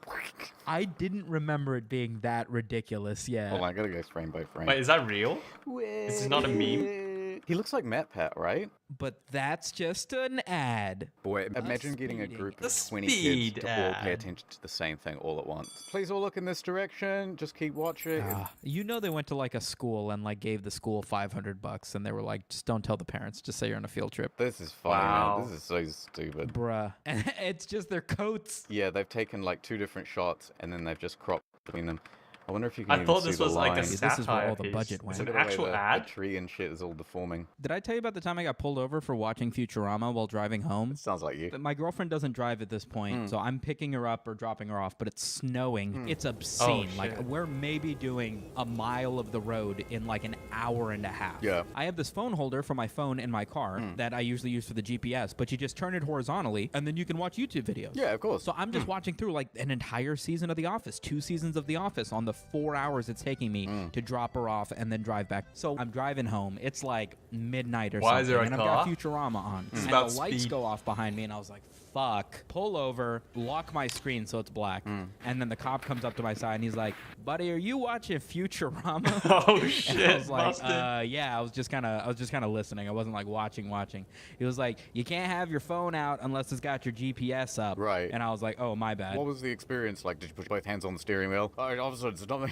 I didn't remember it being that ridiculous. Yeah. Hold on, I gotta go frame by frame. Wait, is that real? This is not a meme? He looks like MatPat, right? But that's just an ad. Boy, imagine getting a group of 20 speed kids to all pay ad. attention to the same thing all at once. Please all look in this direction. Just keep watching. You know they went to like a school and like gave the school $500 and they were like, just don't tell the parents. Just say you're on a field trip. This is funny, Wow. man. This is so stupid. Bruh. And it's just their coats. Yeah, they've taken like 2 different shots and then they've just cropped between them. I wonder if you can I even thought see this the was like a line. satire This is where all the piece. budget went. It's an Look at the way actual ad? The tree and shit is all deforming. Did I tell you about the time I got pulled over for watching Futurama while driving home? Sounds like you. But my girlfriend doesn't drive at this point, so I'm picking her up or dropping her off, but it's snowing. It's obscene. Oh, like, shit. we're maybe doing a mile of the road in like an hour and a half. Yeah. I have this phone holder for my phone in my car that I usually use for the GPS, but you just turn it horizontally, and then you can watch YouTube videos. Yeah, of course. So I'm just watching through like an entire season of The Office, 2 seasons of The Office on the the 4 hours it's taking me to drop her off and then drive back. So I'm driving home. It's like midnight or Why is something, there a and car? I've got Futurama on. It's And about the lights speed. go off behind me, and I was like, fuck. Pull over, lock my screen so it's black, and then the cop comes up to my side and he's like, buddy, are you watching Futurama? Oh And shit, I was like, busted. yeah, I was just kind of listening. I wasn't like watching. He was like, you can't have your phone out unless it's got your GPS up. Right. And I was like, oh, my bad. What was the experience like? Did you put both hands on the steering wheel? All right, officer, it's not me.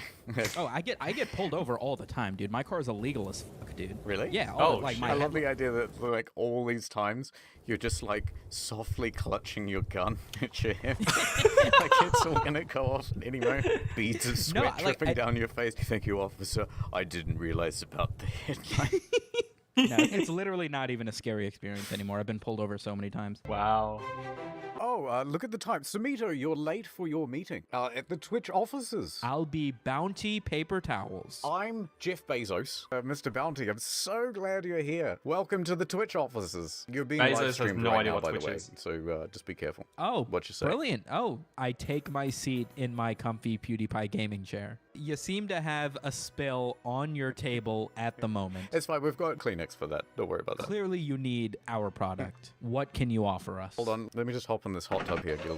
Oh, I get pulled over all the time, dude. My car is illegal as fuck, dude. Really? Yeah. I love the idea that like all these times you're just like softly clutching your gun at your hip. Like it's all gonna go off at any moment. Beads of sweat dripping down your face. Thank you, officer. I didn't realize about the headlight. No, it's literally not even a scary experience anymore. I've been pulled over so many times. Wow. Oh, look at the time. Samito, you're late for your meeting at the Twitch offices. I'll be Bounty Paper Towels. I'm Jeff Bezos. Mr. Bounty, I'm so glad you're here. Welcome to the Twitch offices. You're being Bezos live has streamed no right idea now, what by Twitch the way. is. So just be careful. Oh, what you say? Brilliant. Oh, I take my seat in my comfy PewDiePie gaming chair. You seem to have a spill on your table at the moment. It's fine. We've got Kleenex for that. Don't worry about that. Clearly, you need our product. What can you offer us? Hold on. Let me just hop in this hot tub here. Get a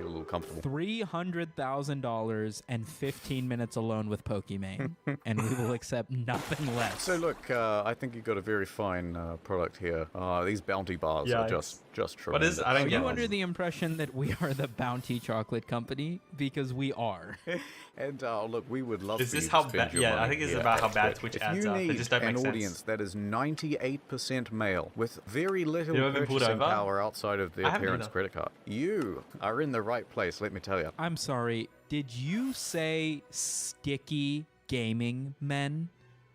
little comfortable. $300,000 and 15 minutes alone with Pokimane, and we will accept nothing less. So look, I think you got a very fine product here. These Bounty bars are just tremendous. What is? I don't Are get you it. under the impression that we are the Bounty Chocolate Company? Because we are. And look, we would love Is for this you how to spend bad? your Yeah, I money think it's here about at how bad Twitch If ads you are. They need just don't an make sense. audience that is 98% male with very little You ever been pulled purchasing over? power outside of their I haven't parents' either. credit card, you are in the right place. Let me tell you. I'm sorry, did you say sticky gaming men?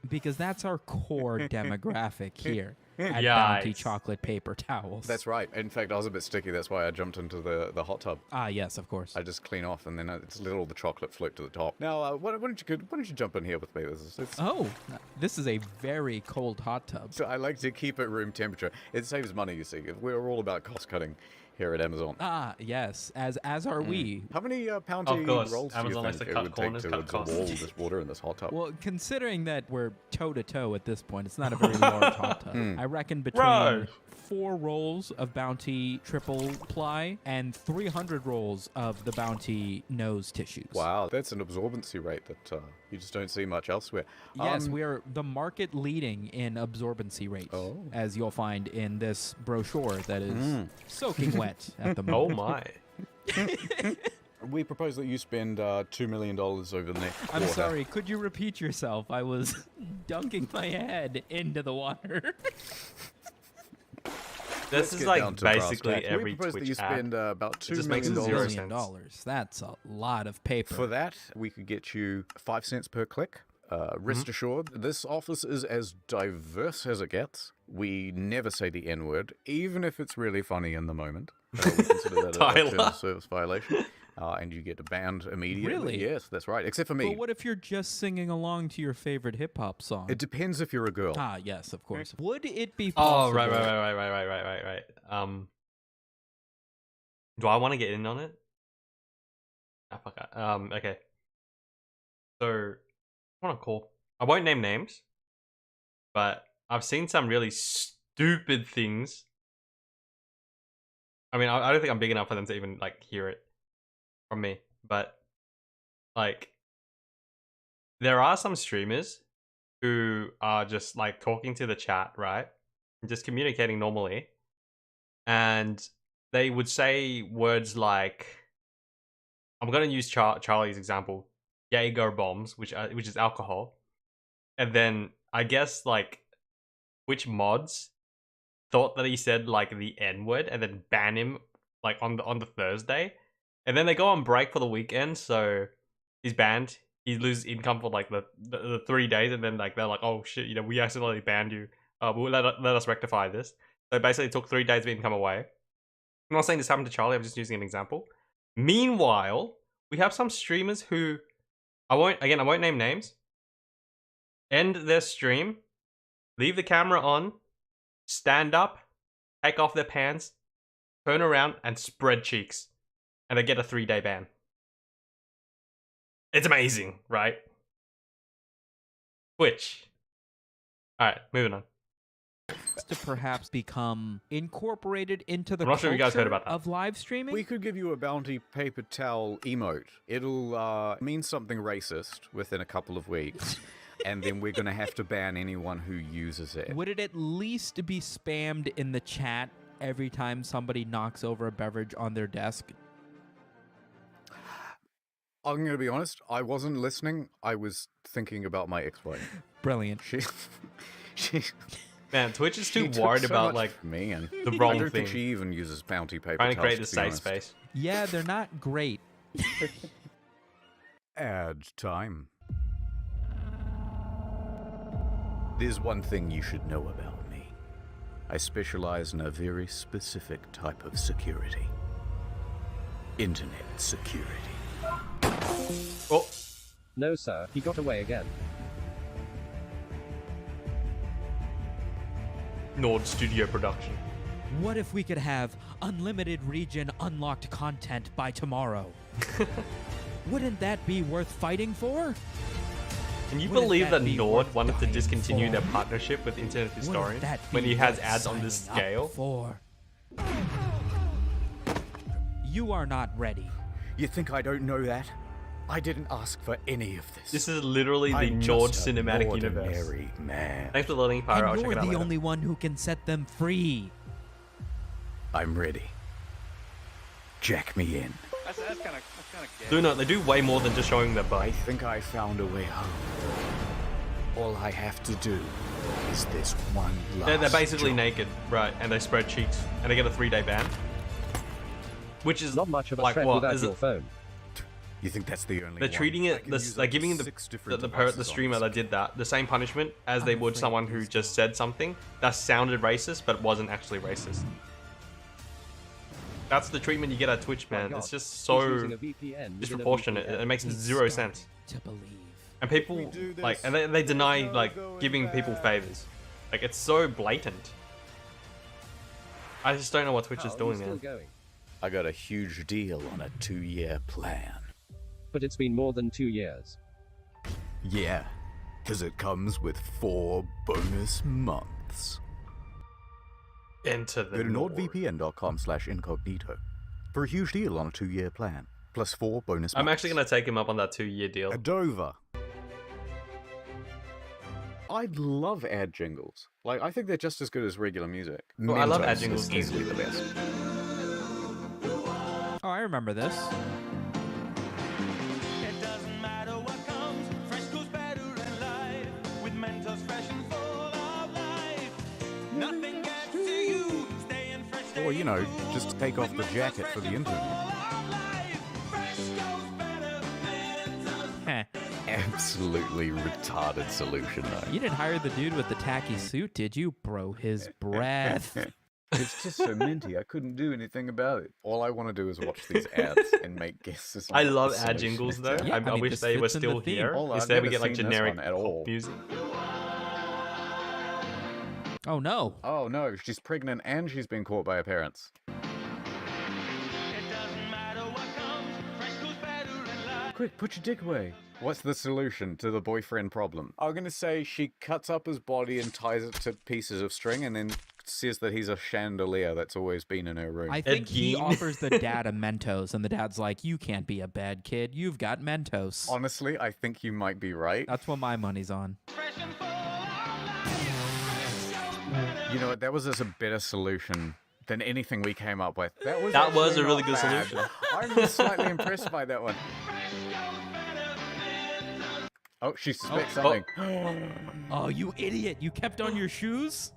Because that's our core demographic here at Bounty Chocolate Paper Towels. That's right. In fact, I was a bit sticky. That's why I jumped into the hot tub. Ah, yes, of course. I just clean off, and then it's let all the chocolate float to the top. Now, why don't you jump in here with me? This is a very cold hot tub. So I like to keep it room temperature. It saves money, you see. We're all about cost cutting here at Amazon. Ah, yes, as are we. How many poundy Of course, rolls do Amazon you likes think to it cut would corners, take cut to absorb all costs. this water in this hot tub? Well, considering that we're toe-to-toe at this point, it's not a very large hot tub. I reckon between Bro. 4 rolls of Bounty triple ply and 300 rolls of the Bounty nose tissues. Wow, that's an absorbency rate that you just don't see much elsewhere. Yes, we are the market leading in absorbency rate, as you'll find in this brochure that is soaking wet at the Oh moment. my. We propose that you spend $2 million over the next quarter. I'm sorry, could you repeat yourself? I was dunking my head into the water. This is like basically every we propose that Twitch you spend ad. about It just $2 makes million. zero $1 million. sense. That's a lot of paper. For that, we could get you 5 cents per click. Rest assured, this office is as diverse as it gets. We never say the N-word, even if it's really funny in the moment. We consider that a Tyler. term of service violation. And you get banned immediately. Really? Yes, that's right. Except for me. But what if you're just singing along to your favorite hip hop song? It depends if you're a girl. Ah, yes, of course. Would it be Oh, possible? right. Do I want to get in on it? Ah, fuck it. Okay. So, I want to call. I won't name names, but I've seen some really stupid things. I mean, I don't think I'm big enough for them to even like hear it from me, but like, there are some streamers who are just like talking to the chat, right? And just communicating normally, and they would say words like, I'm gonna use Charlie's example, Jaeger bombs, which is alcohol, and then I guess like which mods thought that he said like the N word and then ban him like on the Thursday, and then they go on break for the weekend, so he's banned. He loses income for like the 3 days, and then like they're like, oh shit, we accidentally banned you. We'll let us rectify this. So basically, it took 3 days of income away. I'm not saying this happened to Charlie. I'm just using an example. Meanwhile, we have some streamers who I won't name names. End their stream, leave the camera on, stand up, take off their pants, turn around, and spread cheeks, and they get a 3-day ban. It's amazing, right? Twitch. Alright, moving on. To perhaps become incorporated into the I'm not sure if you guys heard culture about that. of live streaming. We could give you a bounty paper towel emote. It'll mean something racist within a couple of weeks, and then we're going to have to ban anyone who uses it. Would it at least be spammed in the chat every time somebody knocks over a beverage on their desk? I'm going to be honest, I wasn't listening. I was thinking about my ex-wife. Brilliant. She Man, Twitch is too took worried so about, much like, from me, and the wrong I don't thing. think she even uses bounty paper Trying to towels, create a be safe honest. space. Yeah, they're not great. Ad time. There's one thing you should know about me. I specialize in a very specific type of security. Internet security. Oh. No, sir, he got away again. Nord Studio production. What if we could have unlimited region unlocked content by tomorrow? Wouldn't that be worth fighting for? Can you Wouldn't believe that be Nord worth wanted to dying discontinue for? their partnership with Internet Historian that when be he has worth ads on this signing up scale? for? You are not ready. You think I don't know that? I didn't ask for any of this. This is literally the I'm Nord just a cinematic universe. ordinary man. Thanks for loading, Pyro. I'll And check you're it out the later. only one who can set them free. I'm ready. Jack me in. That's kind of gay. Do not. They do way more than just showing their butt. I think I found a way home. All I have to do is this one last They're basically job. naked, right? And they spread cheeks, and they get a 3-day ban, which is Not much of a like threat what? without Is your it? phone. You think that's the only They're one? treating I it. can This, use they're up giving to the 6 different the devices streamer on that this. did that the same punishment as they would someone who just said something that sounded racist but wasn't actually racist. That's the treatment you get at Twitch, man. God. It's just He's so using a VPN within a disproportionate. VPN. It makes zero sense. To believe. And people like, and they deny like giving people favors. Like it's so blatant. I just don't know what Twitch is doing, still man. going. I got a huge deal on a 2-year plan. But it's been more than 2 years. Yeah, because it comes with 4 bonus months. Enter the Go to Nord. nordvpn.com/incognito for a huge deal on a 2-year plan, plus 4 bonus months. I'm actually gonna take him up on that 2-year deal. Adova. I love ad jingles. Like, I think they're just as good as regular music. Oh, I love Mentos ad is jingles too. easily the best. Oh, I remember this. It doesn't matter what comes, Fresco's better in life. With Mentos fresh and full of life. Nothing gets to you, staying fresh. Or, you know, just take off the jacket for the interview. Heh. Absolutely retarded solution, though. You didn't hire the dude with the tacky suit, did you? Bro, his breath. It's just so minty, I couldn't do anything about it. All I want to do is watch these ads and make guesses. on I what love the ad solution jingles is. though. Yeah, I I mean, wish this they were fits in the still theme. here. Oh, I've Instead, we never get like seen this generic one at all. music. Oh no. Oh no, she's pregnant and she's been caught by her parents. Quick, put your dick away. What's the solution to the boyfriend problem? I'm gonna say she cuts up his body and ties it to pieces of string and then says that he's a chandelier that's always been in her room. I think he offers the dad a Mentos, and the dad's like, "You can't be a bad kid. You've got Mentos." Honestly, I think you might be right. That's what my money's on. You know what? That was just a better solution than anything we came up with. That was That was actually a really not good bad. solution. I'm just slightly impressed by that one. Oh, she suspects something. Oh, you idiot! You kept on your shoes?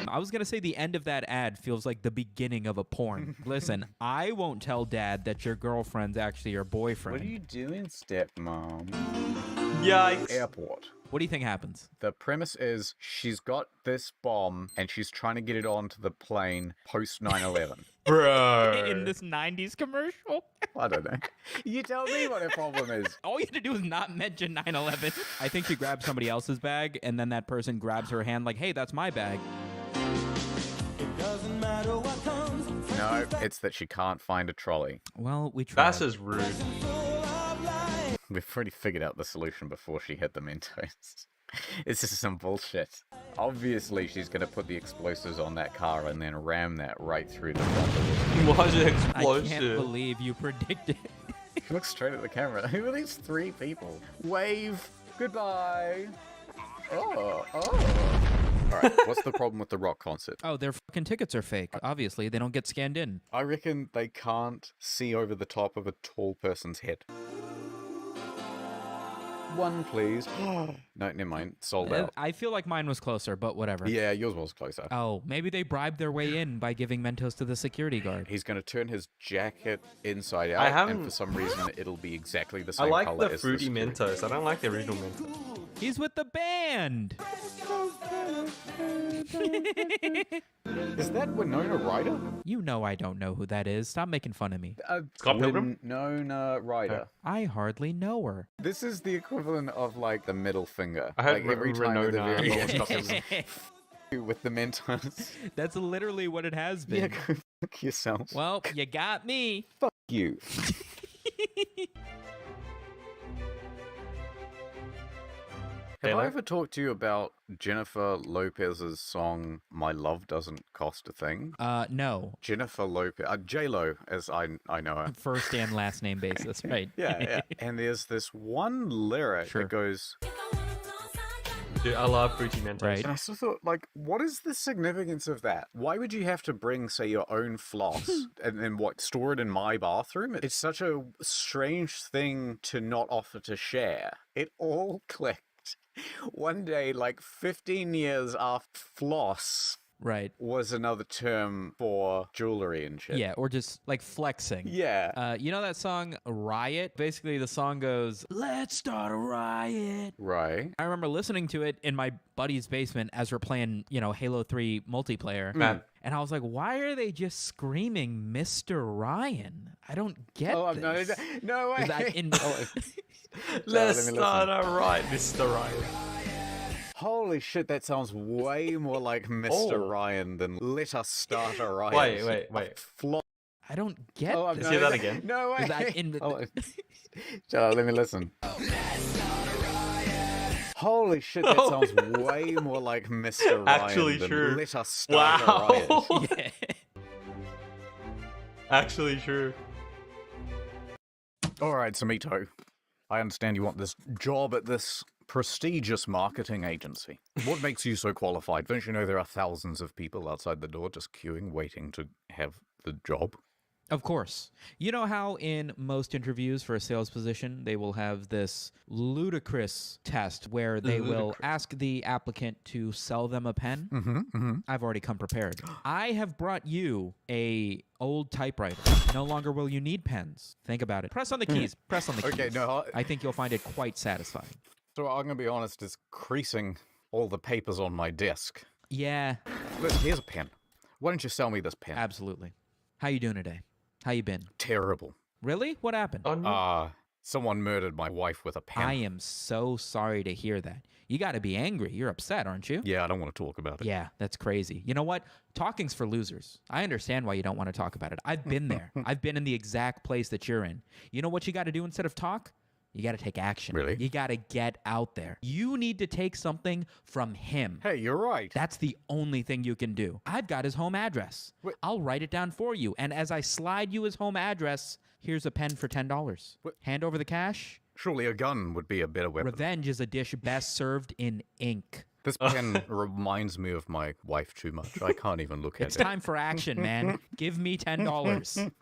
I was gonna say the end of that ad feels like the beginning of a porn. Listen, I won't tell Dad that your girlfriend's actually your boyfriend. What are you doing, stepmom? Yikes. Airport. What do you think happens? The premise is she's got this bomb and she's trying to get it onto the plane post 9/11. Bro. In this 90s commercial? I don't know. You tell me what her problem is. All you have to do is not mention 9/11. I think she grabs somebody else's bag, and then that person grabs her hand like, "Hey, that's my bag." No, No, it's that she can't find a trolley. Well, we tried. That's just rude. We've already figured out the solution before she hit the Mentos. It's just some bullshit. Obviously, she's gonna put the explosives on that car and then ram that right through the front of it. Why's it I explosive? can't believe you predicted. Look straight at the camera. Who are these three people? Wave. Goodbye. Oh. Alright, what's the problem with the rock concert? Oh, their fucking tickets are fake. Obviously, they don't get scanned in. I reckon they can't see over the top of a tall person's head. One, please. No, never mind. Sold out. I feel like mine was closer, but whatever. Yeah, yours was closer. Oh, maybe they bribed their way in by giving Mentos to the security guard. He's going to turn his jacket inside out, and for some reason it'll be exactly the same color I like as the fruity the Mentos. I don't like the original Mentos. He's with the band! Is that Winona Ryder? You know I don't know who that is. Stop making fun of me. Scott Pilgrim? Winona Ryder. I hardly know her. This is the equivalent of like the middle finger. I heard like every time at the Winona. very Yeah. end with the Mentos. That's literally what it has Yeah, been. go fuck yourself. Well, you got me. Fuck you. Have I ever talked to you about Jennifer Lopez's song "My Love Doesn't Cost a Thing"? No. Jennifer Lopez, J-Lo, as I know her. First and last name basis, right? Yeah. And there's this one lyric Sure. that goes, Dude, I love fruity Mentos. Right. and I sort of thought, like, what is the significance of that? Why would you have to bring, say, your own floss and then store it in my bathroom? It's such a strange thing to not offer to share. It all clicked. One day, like 15 years after floss Right. was another term for jewelry and shit. Yeah, or just like flexing. Yeah. You know that song Riot? Basically, the song goes, "Let's start a riot." Right. I remember listening to it in my buddy's basement as we're playing, Halo 3 multiplayer. Man. And I was like, why are they just screaming Mr. Ryan? I don't get this. No way. Is that in... Let's let me start listen. a right, Mr. Ryan. Holy shit, that sounds way more like Mr. Ryan than "Let Us Start a Riot." Wait. I don't get Oh, this. Say that again. No way. Is that in the... Oh, shut up, let me listen. Holy shit, that sounds way more like Mr. Ryan Actually than true. "Let Us Start a Wow. Riot." Yeah. Actually true. Alright, Samito. I understand you want this job at this prestigious marketing agency. What makes you so qualified? Don't you know there are thousands of people outside the door just queuing, waiting to have the job? Of course. You know how in most interviews for a sales position, they will have this ludicrous test where they will ask the applicant to sell them a pen? Mm-hmm. I've already come prepared. I have brought you a old typewriter. No longer will you need pens. Think about it. Press on the keys. Press on the keys. Okay, no, I think you'll find it quite satisfying. So I'm gonna be honest, it's creasing all the papers on my desk. Yeah. Listen, here's a pen. Why don't you sell me this pen? Absolutely. How you doing today? How you been? Terrible. Really? What happened? Someone murdered my wife with a pen. I am so sorry to hear that. You got to be angry. You're upset, aren't you? Yeah, I don't want to talk about it. Yeah, that's crazy. You know what? Talking's for losers. I understand why you don't want to talk about it. I've been there. I've been in the exact place that you're in. You know what you got to do instead of talk? You got to take action. Really? You got to get out there. You need to take something from him. Hey, you're right. That's the only thing you can do. I've got his home address. Wait. I'll write it down for you. And as I slide you his home address, here's a pen for $10. Hand over the cash. Surely a gun would be a better weapon. Revenge is a dish best served in ink. This pen reminds me of my wife too much. I can't even look at It's it. time for action, man. Give me $10.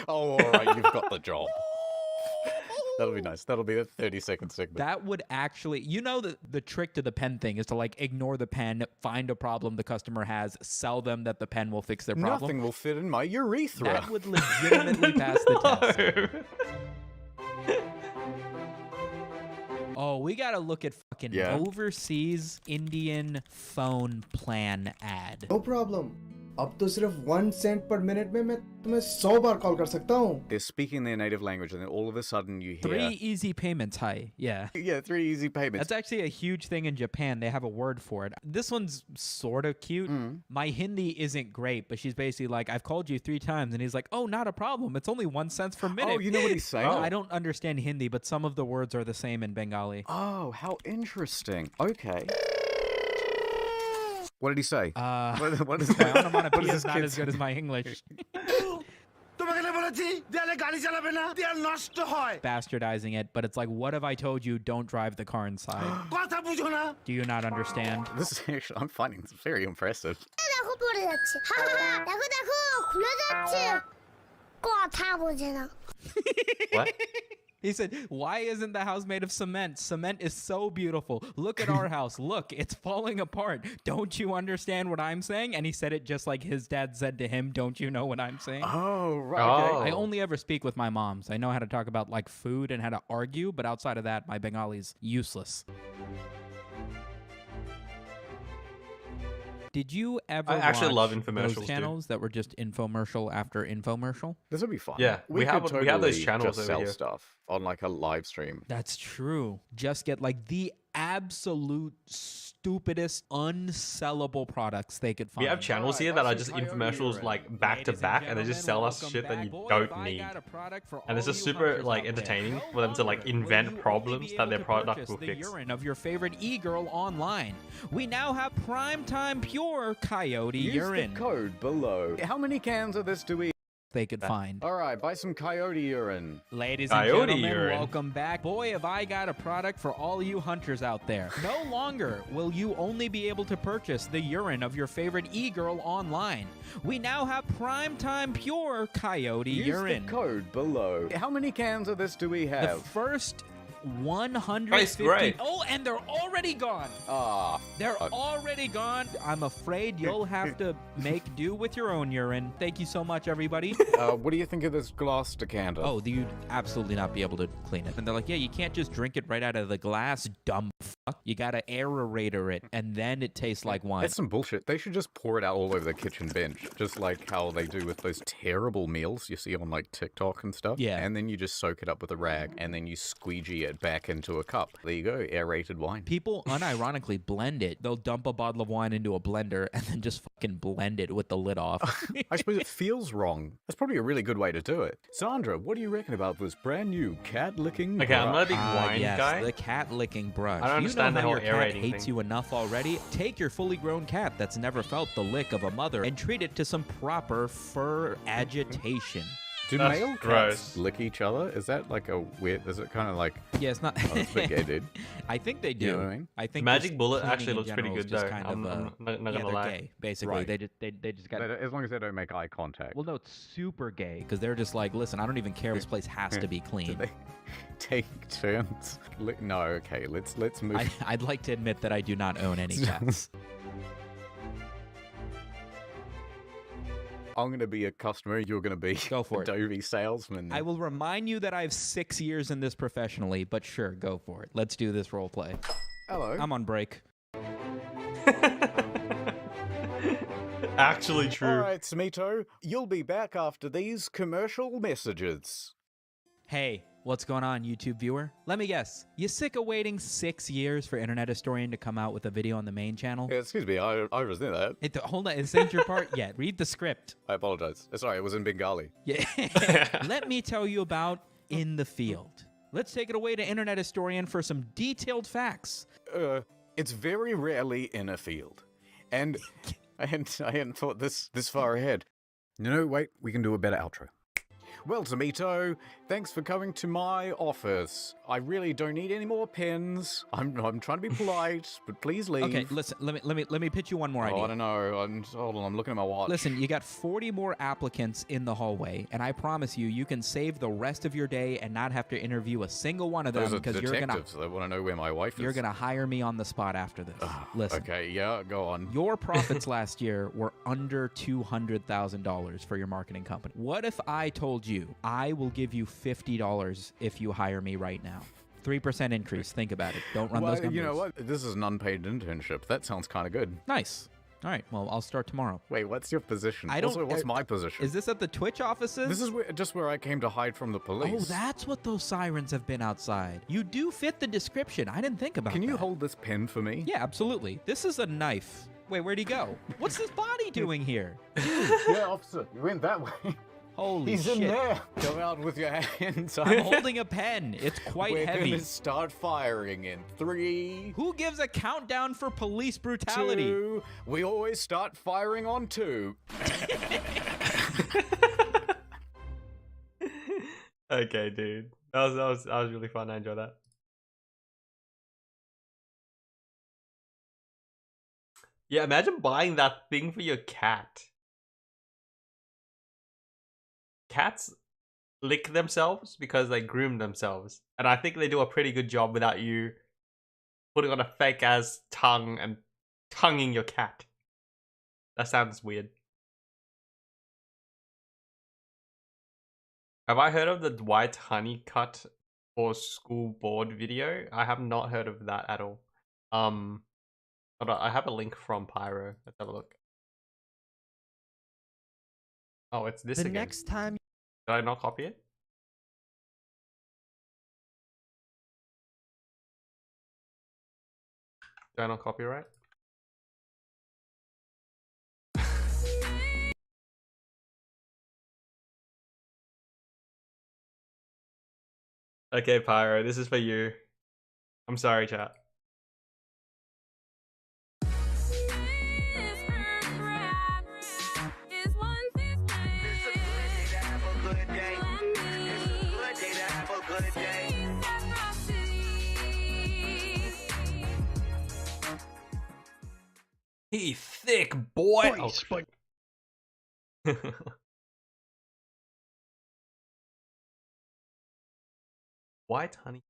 Oh, all right, you've got the job. That'll be nice. That'll be a 30-second segment. That would actually, the trick to the pen thing is to ignore the pen, find a problem the customer has, sell them that the pen will fix their problem. Nothing will fit in my urethra. That would legitimately pass the test. Oh, we gotta look at fucking overseas Indian phone plan ad. No problem. अब तो सिर्फ 1 cent per minute में मैं तुम्हें 100 बार call कर सकता हूँ. They're speaking their native language, and then all of a sudden you hear 3 easy payments, hi. Yeah. Yeah, 3 easy payments. That's actually a huge thing in Japan. They have a word for it. This one's sort of cute. My Hindi isn't great, but she's basically like, I've called you 3 times. And he's like, oh, not a problem. It's only 1 cent per minute. Oh, you know what he's saying? I don't understand Hindi, but some of the words are the same in Bengali. Oh, how interesting. Okay. What did he say? What is my onomatopoeia what is is this not kid as good as my English. Bastardizing it, but it's like, what have I told you? Don't drive the car inside. Do you not understand? This is actually, I'm finding this very impressive. What? He said, why isn't the house made of cement? Cement is so beautiful. Look at our house. Look, it's falling apart. Don't you understand what I'm saying? And he said it just like his dad said to him, don't you know what I'm saying? Oh, right. Okay. I only ever speak with my moms. I know how to talk about like food and how to argue, but outside of that, my Bengali's useless. Did you ever I actually love watch infomercials, those channels that were just infomercial after infomercial? This would be fun. Yeah, we have could those totally channels just over sell here. stuff on like a live stream. That's true. Just get like the absolute stupidest, unsellable products they could find. We have channels here that are just infomercials like back to back, and they just sell us shit that you don't need. And it's just super like entertaining for them to like invent problems that their product will the fix. urine of your favorite e-girl online. We now have Primetime Pure Coyote Use urine. the code below. How many cans of this do we they could find? All right, buy some coyote urine. Ladies and Coyote gentlemen, urine. welcome back. Boy, have I got a product for all you hunters out there. No longer will you only be able to purchase the urine of your favorite e-girl online. We now have Primetime Pure Coyote Use urine. the code below. How many cans of this do we The have? first 150. Tastes great. Oh, and they're already gone. They're already gone. I'm afraid you'll have to make do with your own urine. Thank you so much, everybody. What do you think of this glass decanter? Oh, you'd absolutely not be able to clean it. And they're like, yeah, you can't just drink it right out of the glass, dumb fuck. You gotta aerator it, and then it tastes like wine. That's some bullshit. They should just pour it out all over the kitchen bench, just like how they do with those terrible meals you see on like TikTok and stuff. Yeah. And then you just soak it up with a rag, and then you squeegee it back into a cup. There you go, aerated wine. People unironically blend it. They'll dump a bottle of wine into a blender and then just fucking blend it with the lid off. I suppose it feels wrong. That's probably a really good way to do it. Sandra, what do you reckon about this brand new cat licking Okay, I'm not a big Ah, wine yes, guy. the cat licking brush. I don't understand you the know whole how your cat aerating hates thing. you enough already? Take your fully grown cat that's never felt the lick of a mother and treat it to some proper fur agitation. Do That's male gross. cats lick each other? Is that like a weird? Is it kind of like? Yeah, it's not. Oh, it's a bit gay, dude. I think they do. You know what I mean? I think Magic just Bullet cleaning actually in looks pretty general is good just though. kind I'm of, not yeah, gonna they're lie. gay, basically. Right. They just got. As long as they don't make eye contact. Well, no, it's super gay because they're just like, listen, I don't even care. This place has to be Do clean. they take turns? No, okay. Let's move. I'd like to admit that I do not own any cats. I'm gonna be a customer. You're gonna be Go for it. Adobe salesman. I will remind you that I have 6 years in this professionally, but sure, go for it. Let's do this role play. Hello. I'm on break. Actually true. All right, Smito. You'll be back after these commercial messages. Hey, what's going on, YouTube viewer? Let me guess. You sick of waiting 6 years for Internet Historian to come out with a video on the main channel? Yeah, excuse me. I was in that. Hold on, this ain't your part yet. Read the script. I apologize. Sorry, it was in Bengali. Yeah. Let me tell you about In the Field. Let's take it away to Internet Historian for some detailed facts. It's very rarely in a field, and I hadn't thought this far ahead. No, wait, we can do a better outro. Well, Tomito, thanks for coming to my office. I really don't need any more pens. I'm trying to be polite, but please leave. Okay, listen, let me pitch you one more idea. Oh, I don't know. Hold on, I'm looking at my watch. Listen, you got 40 more applicants in the hallway, and I promise you, you can save the rest of your day and not have to interview a single one of them Those are because you're gonna detectives. They want to know where my wife is. you're gonna hire me on the spot after this. Listen. Okay, yeah, go on. Your profits last year were under $200,000 for your marketing company. What if I told you I will give you $50 if you hire me right now? 3% increase. Think about it. Don't run those numbers. You know what? This is an unpaid internship. That sounds kind of good. Nice. All right, well, I'll start tomorrow. Wait, what's your position? I don't. Also, what's my position? Is this at the Twitch offices? This is just where I came to hide from the police. Oh, that's what those sirens have been outside. You do fit the description. I didn't think about Can you that. hold this pin for me? Yeah, absolutely. This is a knife. Wait, where'd he go? What's this body doing here? Yeah, officer, you went that way. Holy He's shit. in there. Go out with your hands. I'm holding a pen. It's quite We're heavy. gonna start firing in 3. Who gives a countdown for police brutality? 2. We always start firing on 2. Okay, dude. That was really fun. I enjoyed that. Yeah, imagine buying that thing for your cat. Cats lick themselves because they groom themselves. And I think they do a pretty good job without you putting on a fake ass tongue and tonguing your cat. That sounds weird. Have I heard of the Dwight Honeycutt for school board video? I have not heard of that at all. Hold on, I have a link from Pyro. Let's have a look. Oh, it's this again. Next time. Did I not copy it? Did I not copyright? Okay, Pyro, this is for you. I'm sorry, chat. He thick boy. Oh, shit. White honey.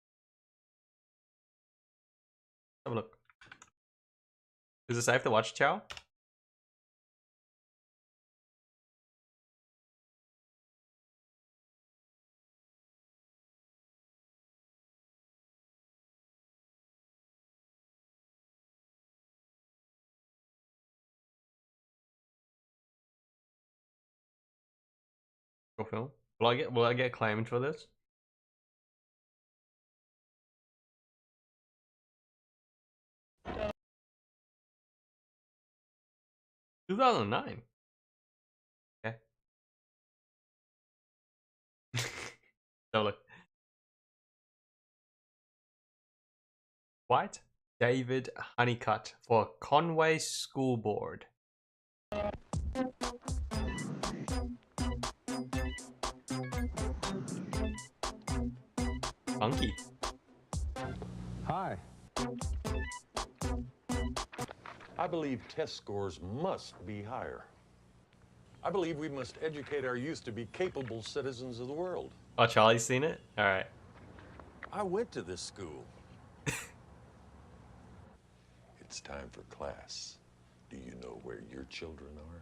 Have a look. Is it safe to watch, Chow? Film. Will I get claimed for this? Uh, 2009. Okay. So look. White David Honeycutt for Conway School Board. Funky. Hi. I believe test scores must be higher. I believe we must educate our youth to be capable citizens of the world. Oh, Charlie's seen it? Alright. I went to this school. It's time for class. Do you know where your children are?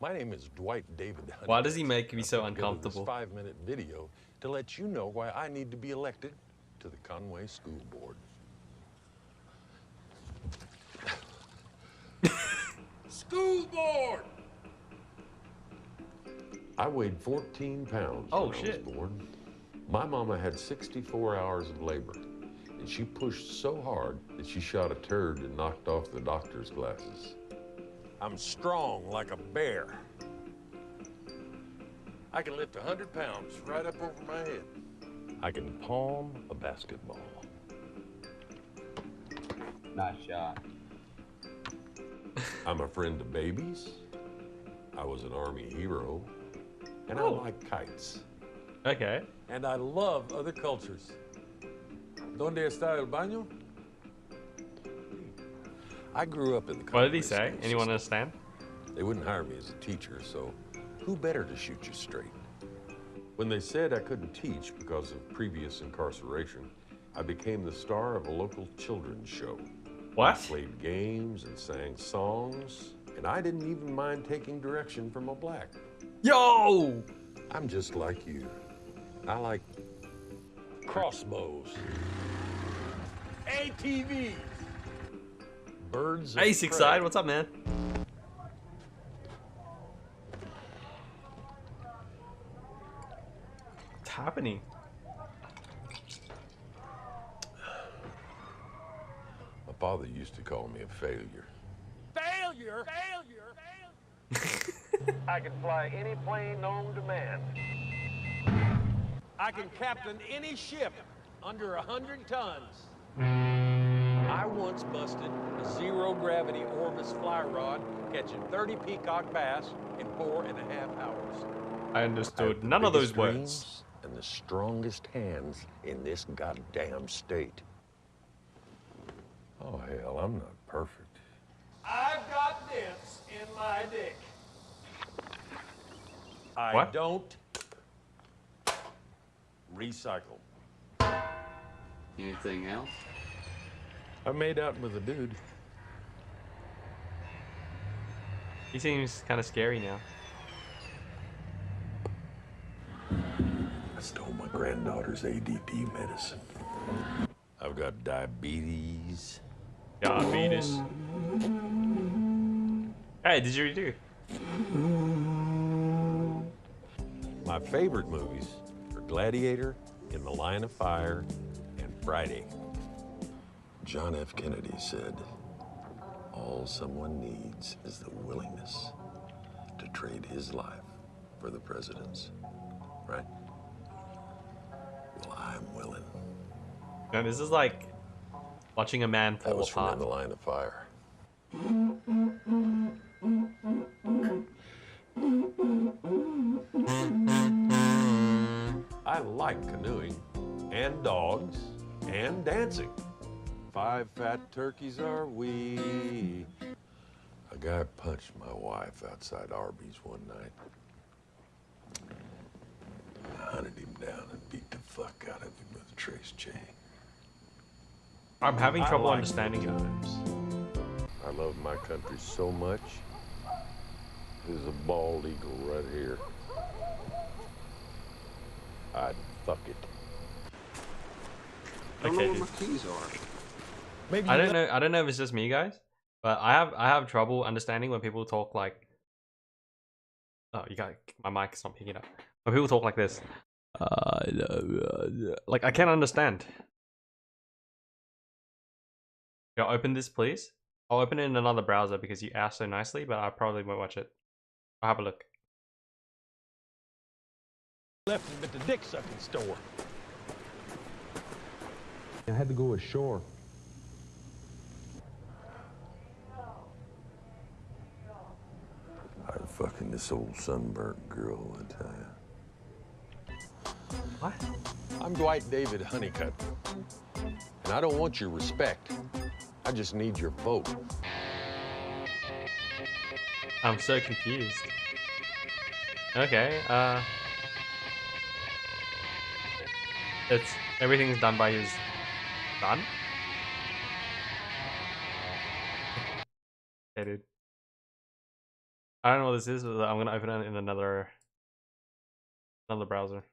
My name is Dwight David Honeycutt. Why does he make me so uncomfortable? This 5-minute video to let you know why I need to be elected to the Conway School Board. School Board! I weighed 14 pounds when I was born. My mama had 64 hours of labor, and she pushed so hard that she shot a turd and knocked off the doctor's glasses. I'm strong like a bear. I can lift 100 pounds right up over my head. I can palm a basketball. Nice shot. I'm a friend of babies. I was an Army hero. And I like kites. Okay. And I love other cultures. ¿Dónde está el baño? I grew up in the What did he say? Anyone understand? They wouldn't hire me as a teacher, so who better to shoot you straight? When they said I couldn't teach because of previous incarceration, I became the star of a local children's show. What? I played games and sang songs, and I didn't even mind taking direction from a black. Yo! I'm just like you. I like crossbows, ATVs, Birds of Hey, prey. Six Side, what's up, man? What's happening? My father used to call me a failure. Failure! I can fly any plane known to man. I can captain any ship under 100 tons. I once busted a zero-gravity Orvis fly rod catching 30 peacock bass in 4.5 hours. I understood none of those words. And the strongest hands in this goddamn state. Oh, hell, I'm not perfect. I've got dents in my dick. I What? don't recycle. Anything else? I made out with a dude. He seems kind of scary now. I stole my granddaughter's ADD medicine. I've got diabetes. Diabetes. Hey, did you do? My favorite movies are Gladiator, In the Line of Fire, and Friday. John F. Kennedy said, all someone needs is the willingness to trade his life for the president's. Right? Well, I'm willing. Man, this is like watching a man That fall was from apart. In the Line of Fire. I like canoeing, and dogs, and dancing. 5 fat turkeys are we. A guy punched my wife outside Arby's one night. I hunted him down and beat the fuck out of him with a trace chain. I'm having trouble I like understanding good it. times. I love my country so much. There's a bald eagle right here. I'd fuck it. Okay, dude. keys are. Maybe I don't know if it's just me, guys, but I have trouble understanding when people talk like. Oh, you got my mic's not picking it up. When people talk like this, like I can't understand. Yo, open this, please. I'll open it in another browser because you asked so nicely, but I probably won't watch it. I'll have a look. Left him at the dick sucking store. I had to go ashore. I'm fucking this old sunburnt girl, I tell ya. What? I'm Dwight David Honeycutt. And I don't want your respect. I just need your vote. I'm so confused. Okay, it's everything's done by his son. Okay, dude. I don't know what this is, but I'm gonna open it in another browser.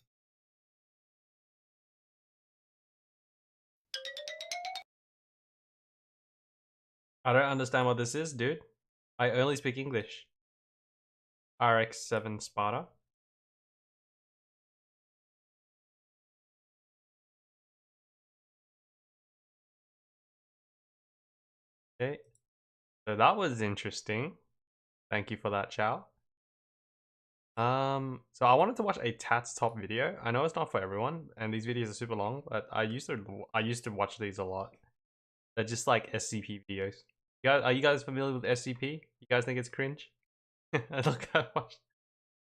I don't understand what this is, dude. I only speak English. RX-7 Sparta. Okay. So that was interesting. Thank you for that, Chow. So I wanted to watch a Tats Top video. I know it's not for everyone, and these videos are super long, but I used to watch these a lot. They're just like SCP videos. Are you guys familiar with SCP? You guys think it's cringe? Look, I watched.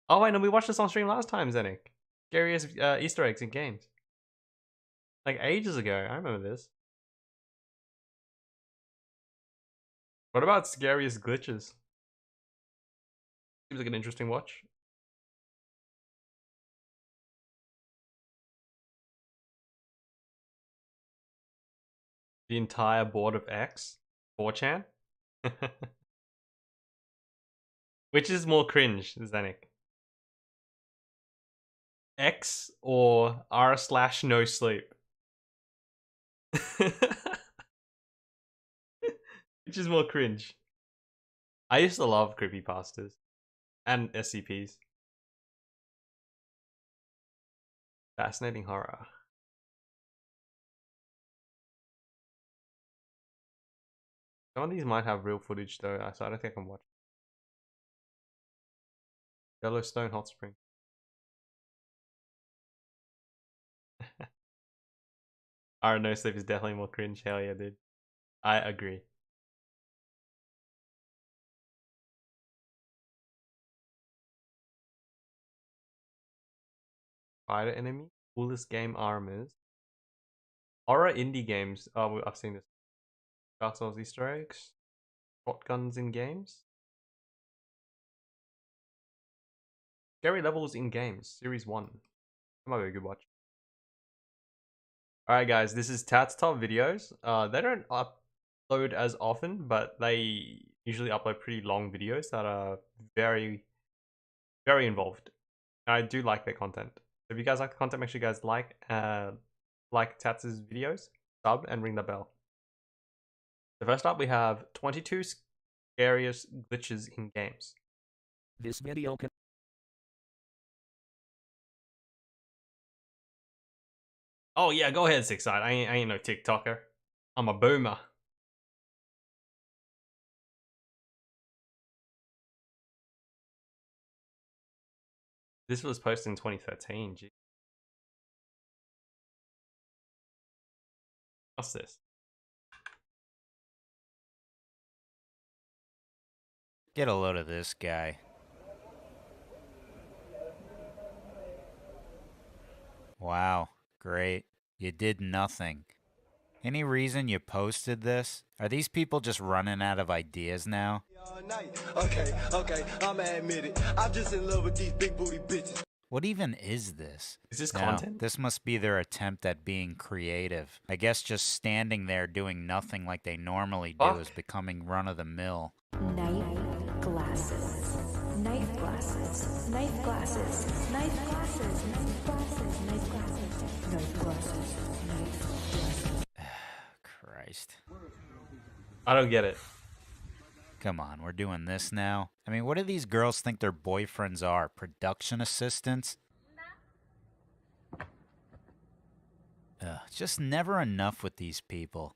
Oh wait, no, we watched this on stream last time, Zenik. Scariest Easter eggs in games. Like ages ago, I remember this. What about scariest glitches? Seems like an interesting watch. The entire board of X? 4chan? Which is more cringe, Zenik? X or r/no sleep? Which is more cringe? I used to love creepypastas and SCPs. Fascinating horror. Some of these might have real footage though, so I don't think I can watch. Yellowstone Hot Spring. Alright, No Sleep is definitely more cringe. Hell yeah, dude. I agree. Spider Enemy, coolest game armors. Horror indie games. Oh, I've seen this. Dark Souls Easter eggs. Shotguns in games. Scary levels in games. Series 1. That might be a good watch. Alright guys, this is Tat's top videos. They don't upload as often, but they usually upload pretty long videos that are very, very involved. And I do like their content. If you guys like the content, make sure you guys like Tats' videos, sub, and ring the bell. So first up, we have 22 scariest glitches in games. This video can... Oh yeah, go ahead, Six Side. I ain't no TikToker. I'm a boomer. This was posted in 2013. Gee. What's this? Get a load of this guy. Wow, great. You did nothing. Any reason you posted this? Are these people just running out of ideas now? Okay, I'ma admit it. I'm just in love with these big booty bitches. What even is this? Is this Now, content? This must be their attempt at being creative. I guess just standing there doing nothing like they normally do is becoming run-of-the-mill. Knife glasses. Knife glasses. Knife glasses. Knife glasses. Knife glasses. Knife glasses. Knife glasses. Knife glasses. Christ. I don't get it. Come on, we're doing this now? I mean, what do these girls think their boyfriends are? Production assistants? Just never enough with these people.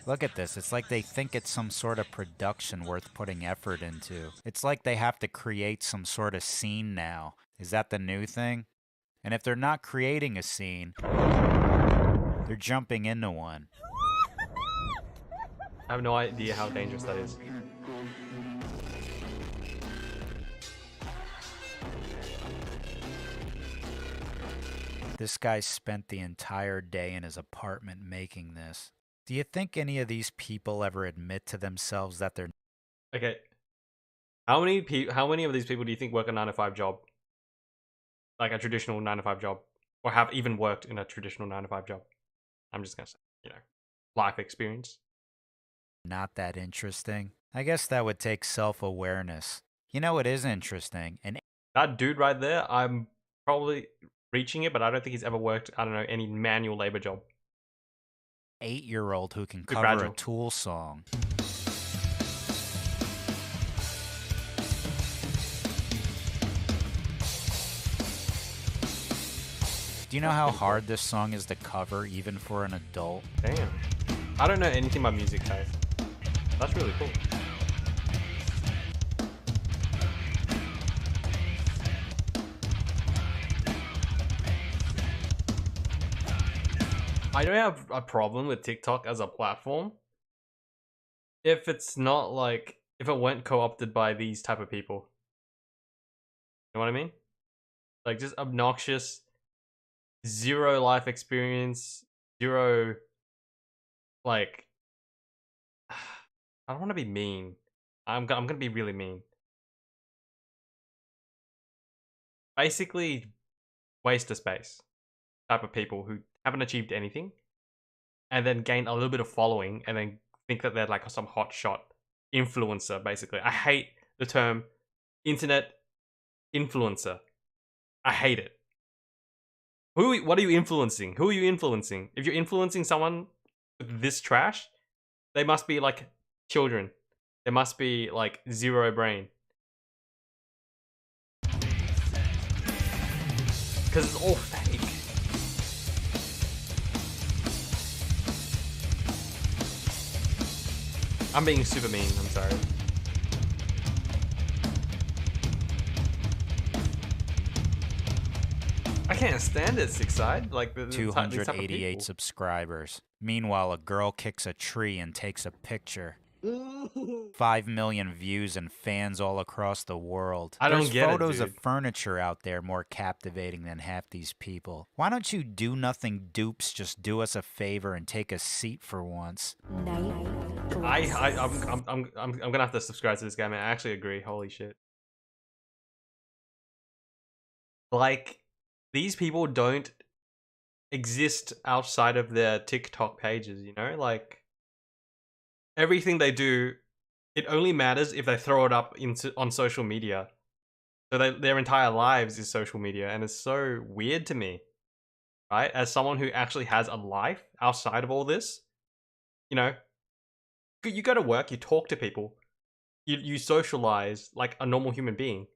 Look at this. It's like they think it's some sort of production worth putting effort into. It's like they have to create some sort of scene now. Is that the new thing? And if they're not creating a scene, they're jumping into one. I have no idea how dangerous that is. This guy spent the entire day in his apartment making this. Do you think any of these people ever admit to themselves that they're... Okay. How many of these people do you think work a 9-to-5 job? Like a traditional 9-to-5 job? Or have even worked in a traditional 9-to-5 job? I'm just gonna say, you know, life experience. not that interesting? I guess that would take self-awareness. You know what is interesting? That dude right there, I'm probably reaching it, but I don't think he's ever worked, I don't know, any manual labor job. 8-year-old who can Too cover fragile. a Tool song. Do you know how hard this song is to cover, even for an adult? Damn. I don't know anything about music, guys. That's really cool. I don't have a problem with TikTok as a platform if it's not like, if it weren't co-opted by these type of people. You know what I mean? Like, just obnoxious, zero life experience, zero, like, I don't want to be mean. I'm gonna be really mean. Basically, waste of space type of people who haven't achieved anything and then gain a little bit of following and then think that they're like some hot shot influencer, basically. I hate the term internet influencer. I hate it. What are you influencing? Who are you influencing? If you're influencing someone with this trash, They must be like children. They must be like zero brain. Because it's all fake. I'm being super mean, I'm sorry. I can't stand it, Six Side. Like the 288 subscribers. Meanwhile, a girl kicks a tree and takes a picture. 5 million views and fans all across the world. I don't There's get it, photos of dude. furniture out there more captivating than half these people. Why don't you do nothing dupes just do us a favor and take a seat for once? I'm gonna have to subscribe to this guy, man. I actually agree. Holy shit. Like, these people don't exist outside of their TikTok pages, you know? Like, everything they do, it only matters if they throw it up on social media. So their entire lives is social media, and it's so weird to me, right? As someone who actually has a life outside of all this, you know, you go to work, you talk to people, you socialize like a normal human being.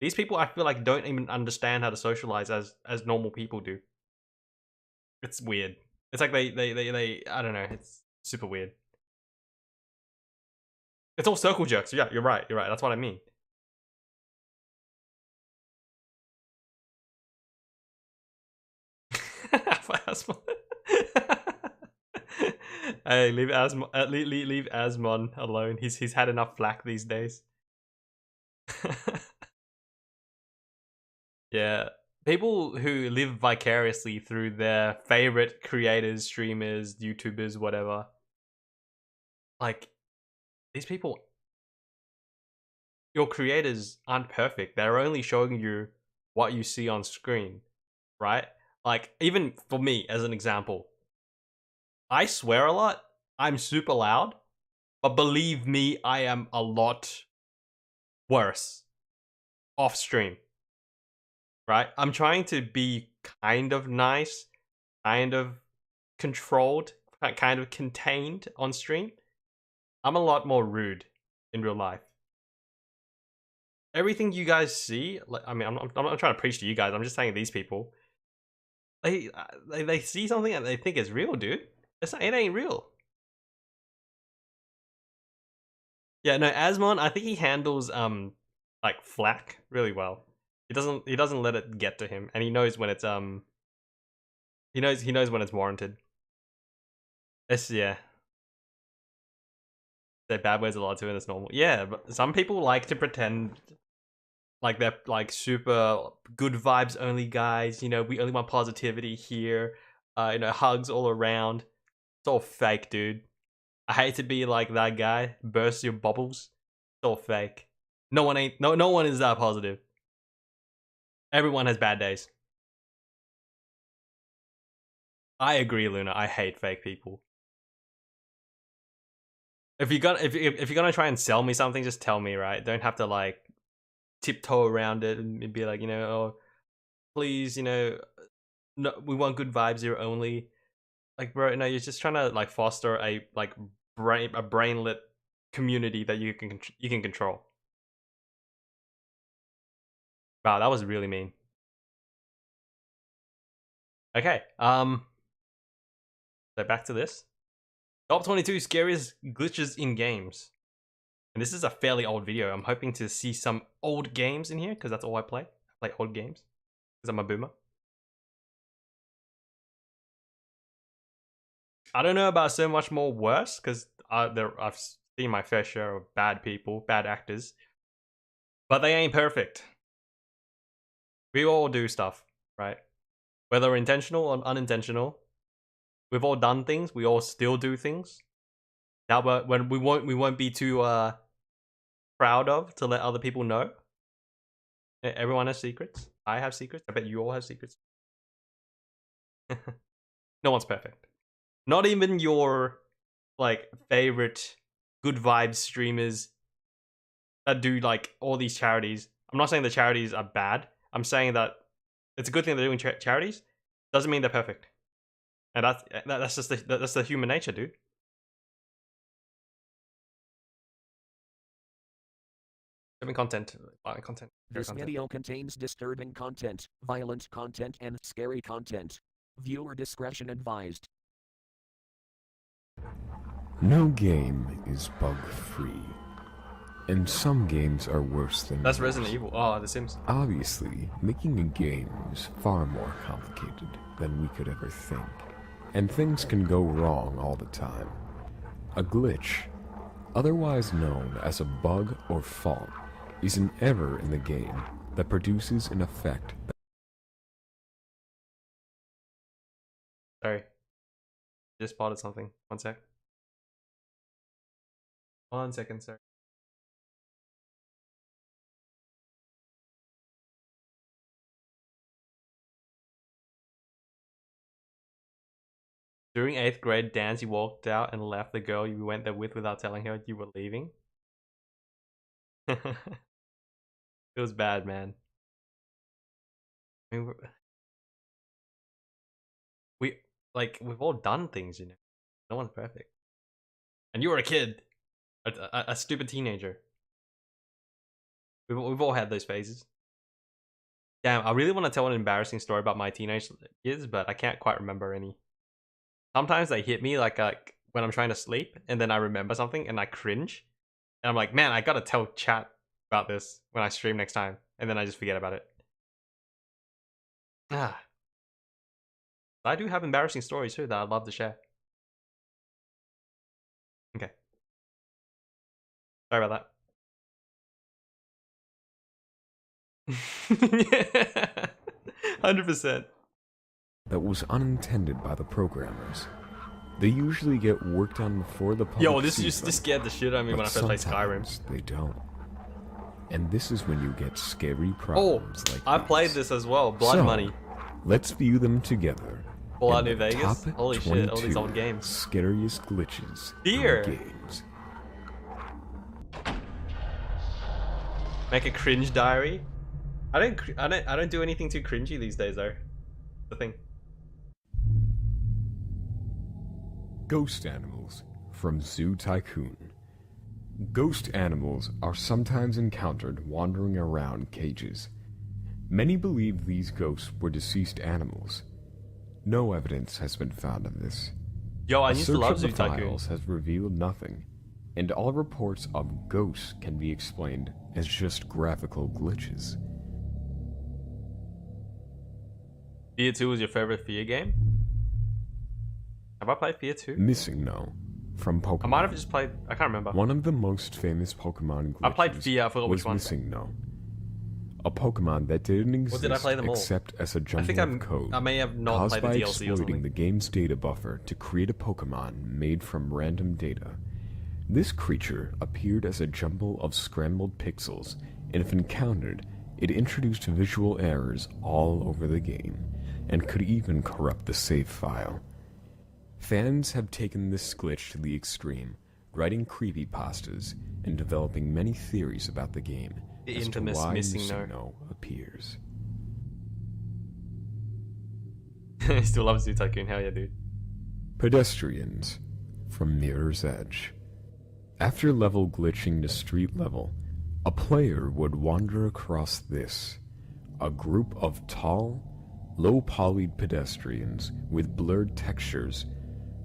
These people, I feel like, don't even understand how to socialize as normal people do. It's weird. It's like they I don't know. It's super weird. It's all circle jerks. Yeah, you're right. You're right. That's what I mean. Hey, leave Asmon alone. He's had enough flack these days. Yeah, people who live vicariously through their favorite creators, streamers, YouTubers, whatever. Like, these people, your creators aren't perfect. They're only showing you what you see on screen, right? Like, even for me, as an example, I swear a lot. I'm super loud, but believe me, I am a lot worse off stream, right? I'm trying to be kind of nice, kind of controlled, kind of contained on stream. I'm a lot more rude in real life. Everything you guys see, like, I mean, I'm not trying to preach to you guys. I'm just saying these people, they see something and they think it's real, dude. It ain't real. Yeah, no, Asmon, I think he handles like flack really well. He doesn't let it get to him, and he knows when it's he knows when it's warranted. It's, yeah. Say bad words a lot too, and it's normal. Yeah, but some people like to pretend like they're like super good vibes only guys. You know, we only want positivity here. You know, hugs all around. It's all fake, dude. I hate to be like that guy. Burst your bubbles. It's all fake. No one is that positive. Everyone has bad days. I agree, Luna. I hate fake people. If you're gonna try and sell me something, just tell me, right? Don't have to like tiptoe around it and be like, you know, oh, please, you know, no, we want good vibes here only. Like, bro, no, you're just trying to like foster a like brainlit community that you can control. Wow, that was really mean. Okay, so back to this. Top 22 scariest glitches in games. And this is a fairly old video. I'm hoping to see some old games in here, because that's all I play. I play old games, because I'm a boomer. I don't know about so much more worse, because I've seen my fair share of bad people, bad actors. But they ain't perfect. We all do stuff, right? Whether intentional or unintentional. We've all done things. We all still do things. Now, but when we won't be too proud of to let other people know. Everyone has secrets. I have secrets. I bet you all have secrets. No one's perfect. Not even your like favorite good vibes streamers that do like all these charities. I'm not saying the charities are bad. I'm saying that it's a good thing they're doing charities. Doesn't mean they're perfect. And that's just the human nature, dude. Disturbing content. Violent content. This content. video contains disturbing content, violent content, and scary content. Viewer discretion advised. No game is bug-free. And some games are worse than That's others. Resident Evil. Oh, The Sims. Obviously, making a game is far more complicated than we could ever think. And things can go wrong all the time. A glitch, otherwise known as a bug or fault, is an error in the game that produces an effect that... Sorry. Just spotted something. 1 sec. 1 second, sir. During 8th grade dance, you walked out and left the girl you went there with without telling her you were leaving. It was bad, man. I mean, we've all done things, you know. No one's perfect. And you were a kid, a stupid teenager. We've all had those phases. Damn, I really want to tell an embarrassing story about my teenage years, but I can't quite remember any. Sometimes they hit me like when I'm trying to sleep, and then I remember something and I cringe, and I'm like, man, I gotta tell chat about this when I stream next time, and then I just forget about it. I do have embarrassing stories too that I'd love to share. Okay. Sorry about that. 100%. that was unintended by the programmers. They usually get worked on before the public Yo, this sees just them, scared the shit out of me when I but first played Skyrim. sometimes they don't. And this is when you get scary problems like I these. played this as well. Blood So, Money. Let's view them together. Fallout in New the Vegas? top Holy shit, all these 22 old games. Scariest glitches Fear. in games. Make a cringe diary. I don't do anything too cringy these days though. The thing. Ghost animals from Zoo Tycoon. Ghost animals are sometimes encountered wandering around cages. Many believe these ghosts were deceased animals. No evidence has been found of this. Yo, I A used to search love of the Zoo Tycoon. files has revealed nothing, and all reports of ghosts can be explained as just graphical glitches. Fear 2 was your favorite Fear game? Have I played Fear 2? Missing No, from Pokemon. I might have just played. I can't remember. One of the most famous Pokemon glitches I played Fear, I forgot was which one. Missing No. A Pokemon that didn't exist did I play them all? except as a jumble think of code I may have not caused played by the DLC or exploiting something. the game's data buffer to create a Pokemon made from random data. This creature appeared as a jumble of scrambled pixels, and if encountered, it introduced visual errors all over the game, and could even corrupt the save file. Fans have taken this glitch to the extreme, writing creepypastas and developing many theories about the game The as to infamous why Missing No. No appears. I still love Zoo Tycoon, hell yeah, dude. Pedestrians from Mirror's Edge. After level glitching to street level, a player would wander across this, a group of tall, low-polyed pedestrians with blurred textures.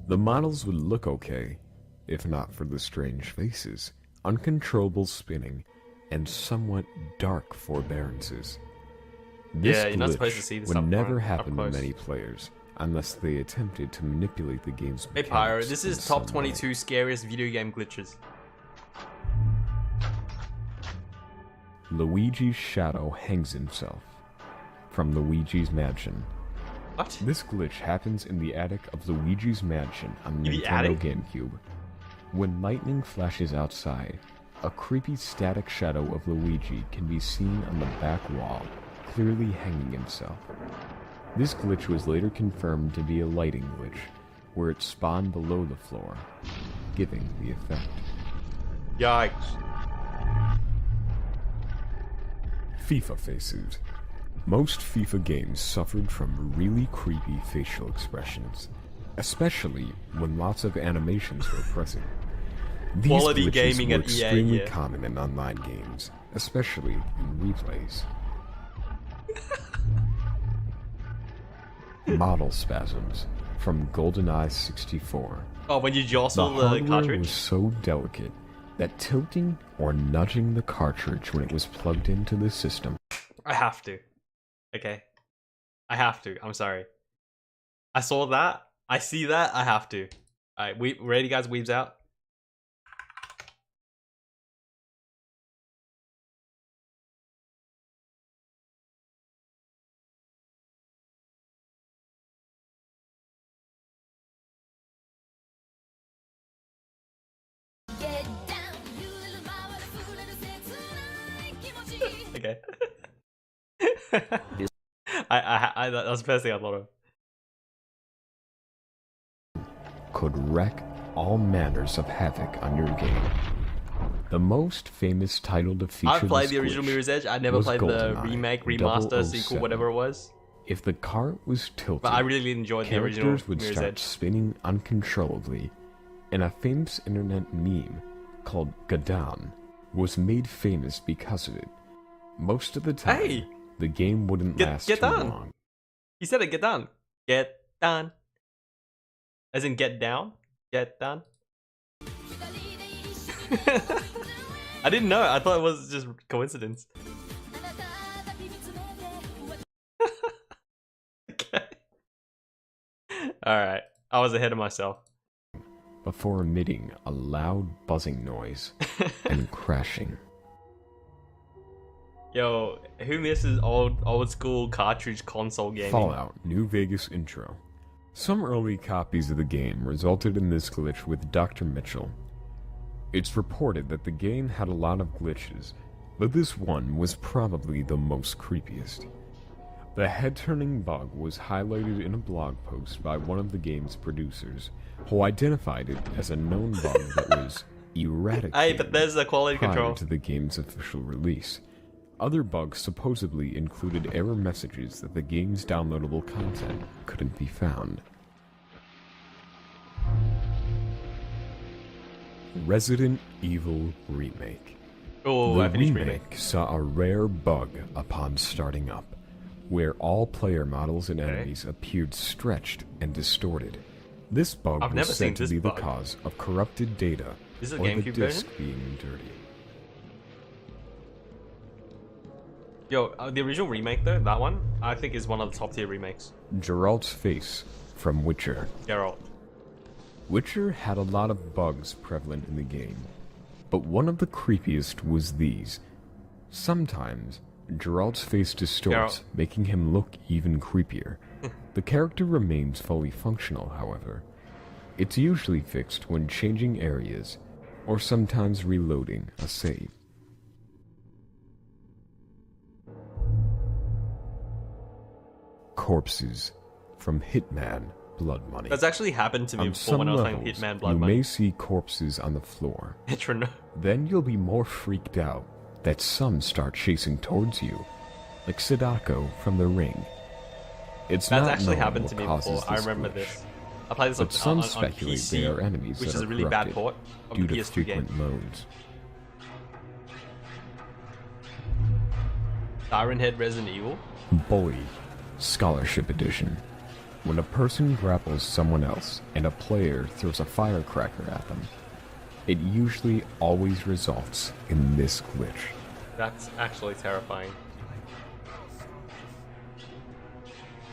The models would look okay, if not for the strange faces, uncontrollable spinning, and somewhat dark forbearances. This Yeah, you're not supposed to glitch see this would up never front, up happen to close. many players, unless they attempted to manipulate the game's Hey Pyro, mechanics this in is top some way. 22 scariest video game glitches. Luigi's shadow hangs himself. From Luigi's Mansion. What? This glitch happens in the attic of Luigi's Mansion on the In the Nintendo attic? GameCube. When lightning flashes outside, a creepy static shadow of Luigi can be seen on the back wall, clearly hanging himself. This glitch was later confirmed to be a lighting glitch, where it spawned below the floor, giving the effect. Yikes. FIFA faces. Most FIFA games suffered from really creepy facial expressions, especially when lots of animations were present. These Quality glitches gaming were at EA, extremely yeah. common in online games, especially in replays. Model spasms from GoldenEye 64. Oh, when you jostle The the hardware cartridge? was so delicate that tilting or nudging the cartridge when it was plugged into the system. I have to. Okay. I have to. I'm sorry. I saw that. I see that. I have to. Alright, we ready, guys? Weaves out. Okay. I that was the first thing I thought of. Could wreak all manners of havoc on your game. The most famous title to feature I've played this the original glitch Mirror's Edge. I never was played the GoldenEye remake, remaster, 007. sequel, whatever it was. If the cart was tilted, But I really enjoyed the original characters would Mirror's start Edge. spinning uncontrollably, and a famous internet meme called Gadan was made famous because of it. Most of the time, Hey! the game wouldn't last Get too done. long. He said it. Get done. Get done. As in get down. Get done. I didn't know. I thought it was just coincidence. Okay. Alright. I was ahead of myself. Before emitting a loud buzzing noise and crashing. Yo, who misses old school cartridge console gaming? Fallout New Vegas intro. Some early copies of the game resulted in this glitch with Dr. Mitchell. It's reported that the game had a lot of glitches, but this one was probably the most creepiest. The head-turning bug was highlighted in a blog post by one of the game's producers, who identified it as a known bug that was eradicated Hey, but there's the quality prior control. to the game's official release. Other bugs supposedly included error messages that the game's downloadable content couldn't be found. Resident Evil Remake. Oh, the I finished remake saw a rare bug upon starting up, where all player models and enemies appeared stretched and distorted. This bug I've was never seen said to this be the bug. cause of corrupted data This is a or the GameCube disc version? being dirty. Yo, the original remake though, that one, I think is one of the top tier remakes. Geralt's face from Witcher. Geralt. Witcher had a lot of bugs prevalent in the game, but one of the creepiest was these. Sometimes, Geralt's face distorts, making him look even creepier. The character remains fully functional, however. It's usually fixed when changing areas, or sometimes reloading a save. Corpses from Hitman Blood Money. That's actually happened to me On before some when I was playing levels, Hitman Blood you Money. may see corpses on the floor. Metronome. Then you'll be more freaked out that some start chasing towards you, like Sadako from The Ring. It's That's not actually known happened what to me causes before. I this remember glitch, this. I played this but some on speculate PC, they are enemies which that is are a really bad corrupted port of due the to PS2 frequent game. moans. Siren Head Resident Evil. Bully Scholarship Edition. When a person grapples someone else and a player throws a firecracker at them, it usually always results in this glitch. That's actually terrifying.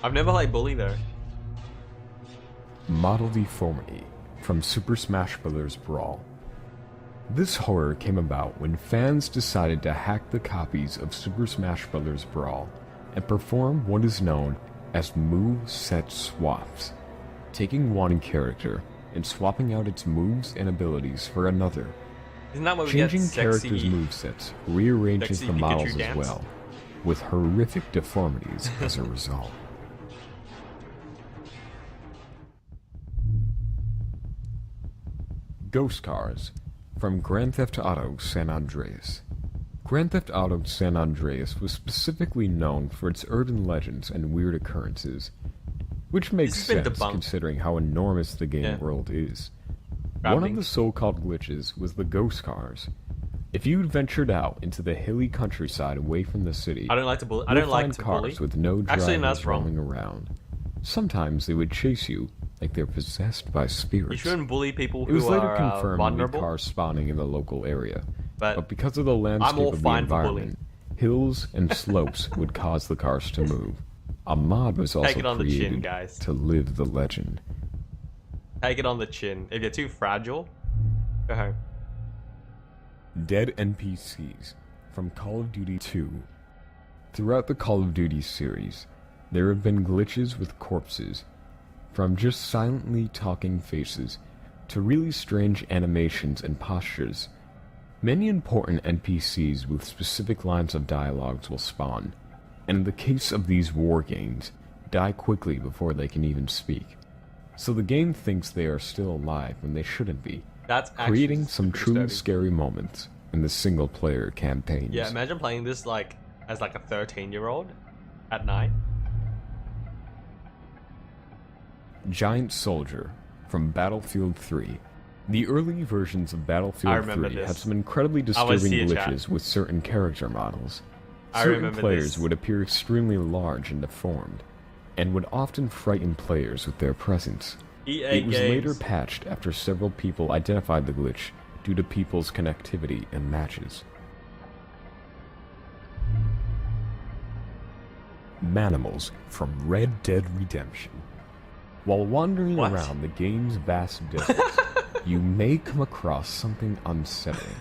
I've never played Bully though. Model Deformity from Super Smash Bros. Brawl. This horror came about when fans decided to hack the copies of Super Smash Bros. Brawl and perform what is known as move set swaps, taking one character and swapping out its moves and abilities for another. Isn't that what we Changing get characters' sexy, movesets rearranges sexy the Pikachu models as dance? well, with horrific deformities as a result. Ghost Cars from Grand Theft Auto San Andreas. Grand Theft Auto San Andreas was specifically known for its urban legends and weird occurrences, which makes This has been sense debunked. considering how enormous the game Yeah. world is. One of the so-called glitches was the ghost cars. If you ventured out into the hilly countryside away from the city, I don't like to bully. I you'd don't like find to cars bully. with no drivers Actually, no, that's wrong. rolling around. Sometimes they would chase you like they're possessed by spirits. You shouldn't bully people It was who later are confirmed with vulnerable. cars spawning in the local area, But because of the I'm landscape all of the fine for environment, hills and slopes would cause the cars to move. A mod was also Take it on the chin, created guys. to live the legend. Take it on the chin. If you're too fragile, go home. Dead NPCs from Call of Duty 2. Throughout the Call of Duty series, there have been glitches with corpses, from just silently talking faces to really strange animations and postures. Many important NPCs with specific lines of dialogues will spawn, and in the case of these war games, die quickly before they can even speak. So the game thinks they are still alive when they shouldn't be, That's actually creating some super truly disturbing. scary moments in the single-player campaigns. Yeah, imagine playing this like as like a 13-year-old at night. Giant Soldier from Battlefield 3. The early versions of Battlefield remember 3 this. had some incredibly I wanna disturbing see a chat. glitches with certain character models. I Certain remember players this. would appear extremely large and deformed, and would often frighten players with their presence. EA It was later Games. patched after several people identified the glitch due to people's connectivity in matches. Manimals from Red Dead Redemption. While wandering What? around the game's vast deserts, you may come across something unsettling.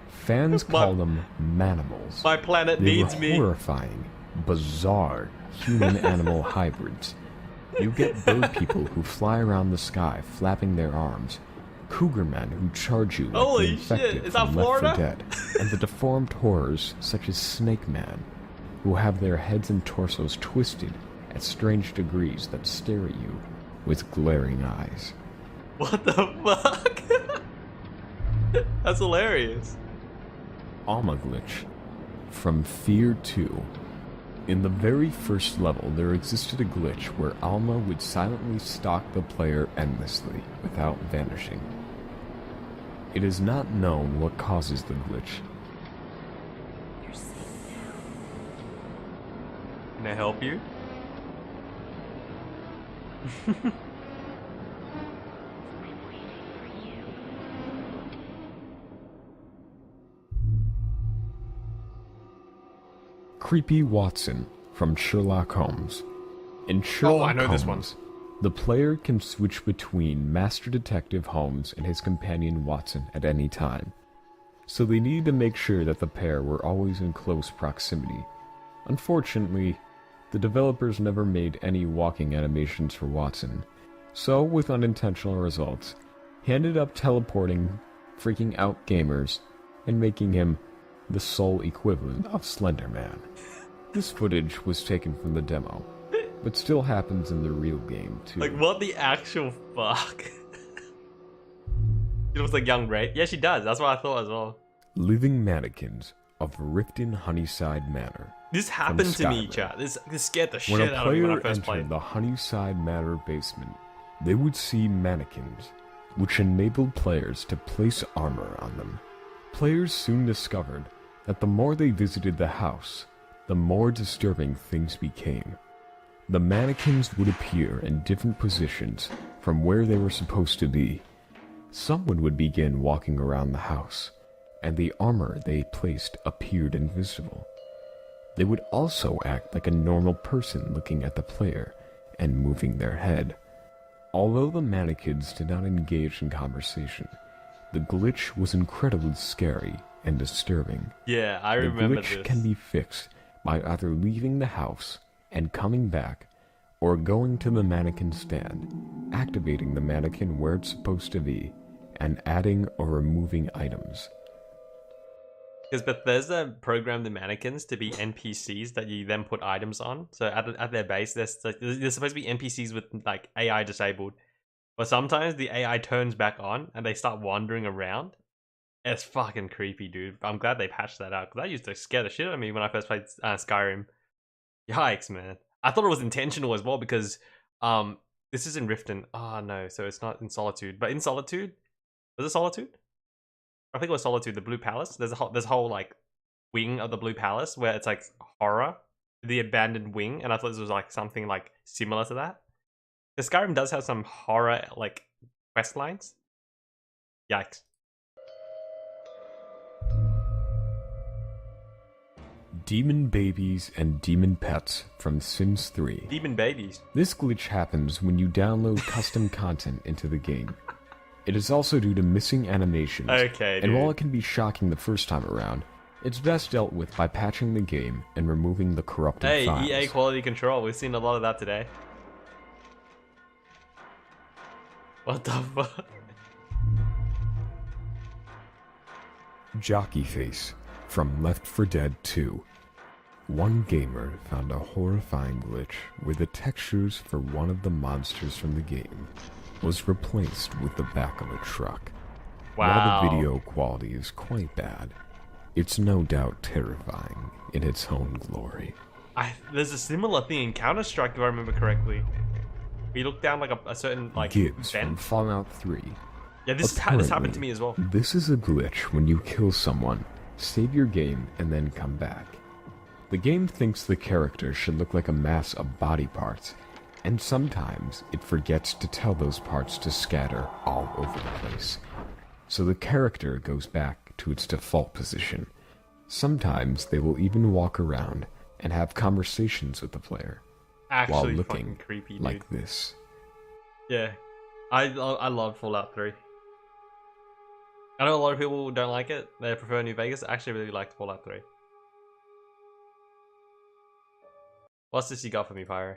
Fans call them manimals. My planet They needs were me. horrifying, bizarre human-animal hybrids. You get bird people who fly around the sky flapping their arms, cougar men who charge you like Holy the infected shit, is that from Left Florida? 4 Dead, and the deformed horrors such as Snake Man, who have their heads and torsos twisted at strange degrees that stare at you with glaring eyes. What the fuck? That's hilarious. Alma Glitch from Fear 2. In the very first level, there existed a glitch where Alma would silently stalk the player endlessly without vanishing. It is not known what causes the glitch. Can I help you? Creepy Watson from Sherlock Holmes. In Sherlock I know this one. Holmes, the player can switch between Master Detective Holmes and his companion Watson at any time, so they needed to make sure that the pair were always in close proximity. Unfortunately, the developers never made any walking animations for Watson, so with unintentional results, he ended up teleporting, freaking out gamers, and making him the sole equivalent of Slender Man. This footage was taken from the demo, but still happens in the real game too. Like, what the actual fuck? She looks like young Ray. Yeah, she does. That's what I thought as well. Living mannequins of Riften Honeyside Manor. This from happened to me, Skyrim. chat. This scared the When shit a out of me when I player first entered played. the Honeyside Manor basement, they would see mannequins, which enabled players to place armor on them. Players soon discovered that the more they visited the house, the more disturbing things became. The mannequins would appear in different positions from where they were supposed to be. Someone would begin walking around the house, and the armor they placed appeared invisible. They would also act like a normal person looking at the player and moving their head. Although the mannequins did not engage in conversation, the glitch was incredibly scary and disturbing. Yeah, I remember The glitch this. can be fixed by either leaving the house and coming back, or going to the mannequin stand, activating the mannequin where it's supposed to be, and adding or removing items. Because Bethesda programmed the mannequins to be NPCs that you then put items on. So at their base, they're supposed to be NPCs with like AI disabled. But sometimes the AI turns back on and they start wandering around. It's fucking creepy, dude. I'm glad they patched that out, because that used to scare the shit out of me when I first played Skyrim. Yikes, man. I thought it was intentional as well, because this is in Riften. Oh no, so it's not in Solitude. But in Solitude, Was it Solitude? I think it was Solitude, the Blue Palace. There's a whole like wing of the Blue Palace where it's like horror, the abandoned wing, and I thought this was like something like similar to that. Because Skyrim does have some horror like quest lines. Yikes. Demon babies and demon pets from Sims 3. Demon babies. This glitch happens when you download custom content into the game. It is also due to missing animations, Okay, and while dude. it can be shocking the first time around, it's best dealt with by patching the game and removing the corrupted Hey, files. EA quality control. We've seen a lot of that today. What the fuck? Jockey Face from Left 4 Dead 2. One gamer found a horrifying glitch where the textures for one of the monsters from the game was replaced with the back of a truck. Wow. While the video quality is quite bad, it's no doubt terrifying in its own glory. There's a similar thing in Counter-Strike, if I remember correctly. We look down like a certain like Gibbs vent. from Fallout 3. Yeah, this happened to me as well. This is a glitch when you kill someone, save your game, and then come back. The game thinks the character should look like a mass of body parts, and sometimes it forgets to tell those parts to scatter all over the place. So the character goes back to its default position. Sometimes they will even walk around and have conversations with the player, Actually while fucking looking creepy, dude. like this. Yeah, I love Fallout 3. I know a lot of people don't like it. They prefer New Vegas. I actually really liked Fallout 3. What's this you got for me, Pyro?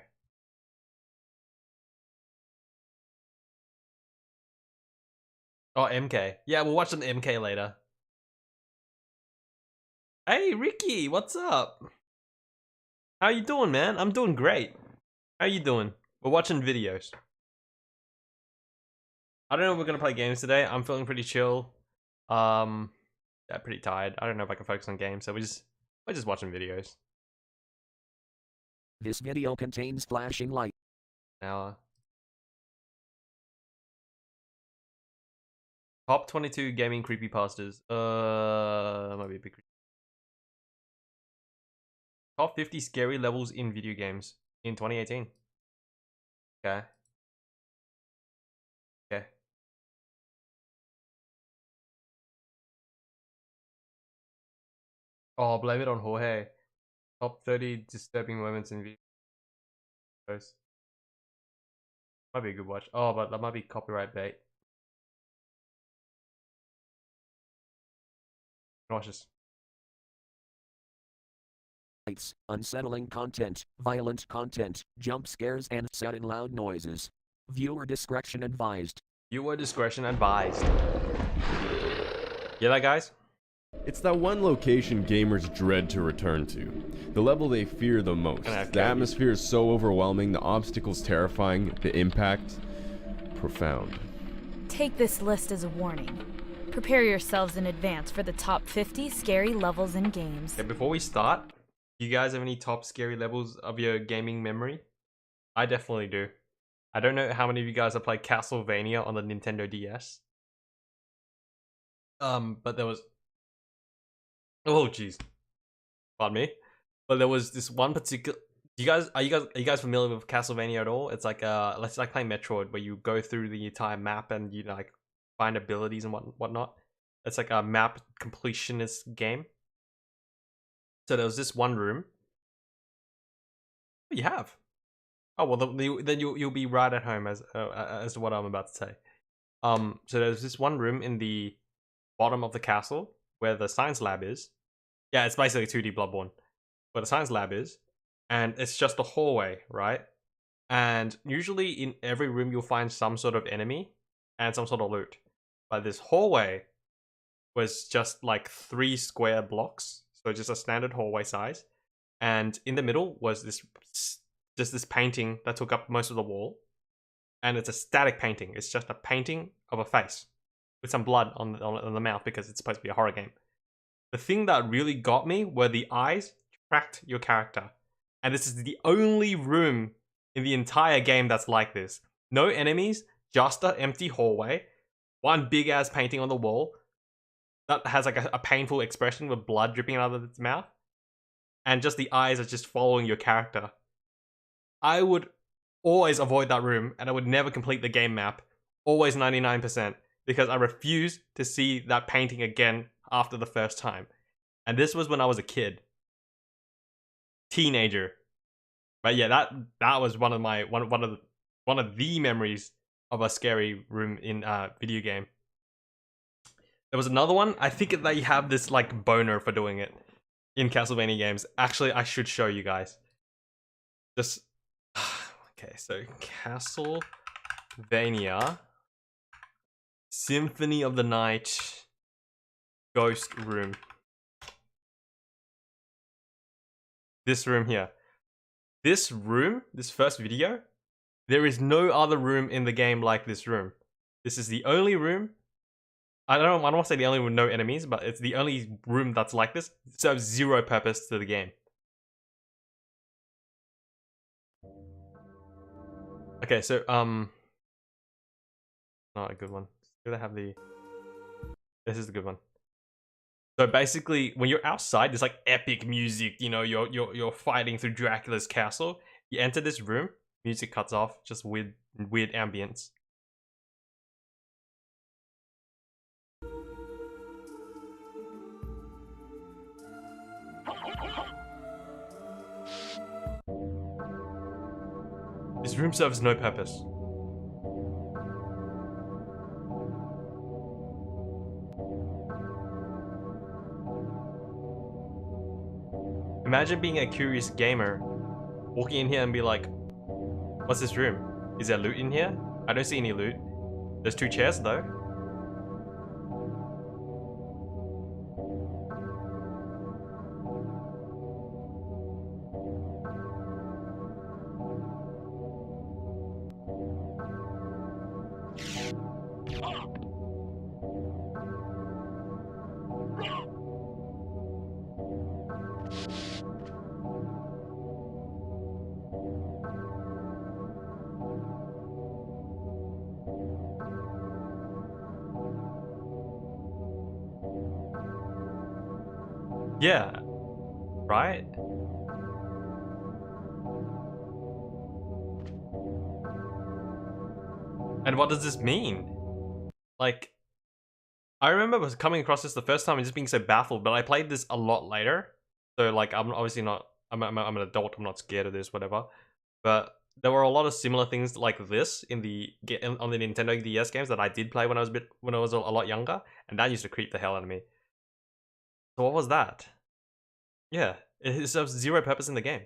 Oh, MK. Yeah, we'll watch an MK later. Hey, Ricky, what's up? How you doing, man? I'm doing great. How you doing? We're watching videos. I don't know if we're gonna play games today. I'm feeling pretty chill. Yeah, pretty tired. I don't know if I can focus on games, so we're just watching videos. This video contains flashing light. Now, top 22 gaming creepypastas. Might be a big. Top 50 scary levels in video games in 2018. Okay. Okay. Oh, blame it on Jorge. Top 30 disturbing moments in videos. Might be a good watch. Oh, but that might be copyright bait. Watch this. Unsettling content, violent content, jump scares, and sudden loud noises. Viewer discretion advised. Viewer discretion advised. Yeah, that guys? It's that one location gamers dread to return to. The level they fear the most. The atmosphere is so overwhelming, the obstacles terrifying, the impact profound. Take this list as a warning. Prepare yourselves in advance for the top 50 scary levels in games. Okay, before we start, you guys have any top scary levels of your gaming memory? I definitely do. I don't know how many of you guys have played Castlevania on the Nintendo DS. But there was... Oh, jeez. Pardon me. But there was this one particular... Are you guys familiar with Castlevania at all? It's like let's like playing Metroid, where you go through the entire map and you like find abilities and whatnot. It's like a map completionist game. So there was this one room. What do you have? Oh well, then you'll be right at home as to what I'm about to say. So there's this one room in the bottom of the castle where the science lab is. Yeah, it's basically 2D Bloodborne, where the science lab is, and it's just a hallway, right? And usually in every room you'll find some sort of enemy and some sort of loot. But this hallway was just like 3 square blocks, so just a standard hallway size. And in the middle was this painting that took up most of the wall, and it's a static painting. It's just a painting of a face with some blood on the mouth because it's supposed to be a horror game. The thing that really got me were the eyes tracked your character, and this is the only room in the entire game that's like this. No enemies, just an empty hallway. one big ass painting on the wall that has like a painful expression with blood dripping out of its mouth, and just the eyes are just following your character. I would always avoid that room, and I would never complete the game map, always 99%, because I refuse to see that painting again after the first time. And this was when I was a kid. Teenager. But yeah, that was one of the memories of a scary room in video game. There was another one. I think they have this like boner for doing it in Castlevania games. Actually, I should show you guys. Just okay, so Castlevania Symphony of the Night Ghost Room. This room here. This room, this first video, there is no other room in the game like this room. This is the only room. I don't want to say the only room with no enemies, but it's the only room that's like this. It serves zero purpose to the game. Okay, so not a good one. Do they have the? This is the good one. So basically, when you're outside, there's like epic music. You know, you're fighting through Dracula's castle. You enter this room, music cuts off, just weird ambience. This room serves no purpose. Imagine being a curious gamer, walking in here and be like, what's this room? Is there loot in here? I don't see any loot. There's 2 chairs though. Yeah, right? And what does this mean? Like, I remember coming across this the first time and just being so baffled, but I played this a lot later. So like, I'm obviously not, I'm an adult, I'm not scared of this, whatever. But there were a lot of similar things like this on the Nintendo DS games that I did play when I was a lot younger, and that used to creep the hell out of me. So what was that? Yeah, it serves zero purpose in the game.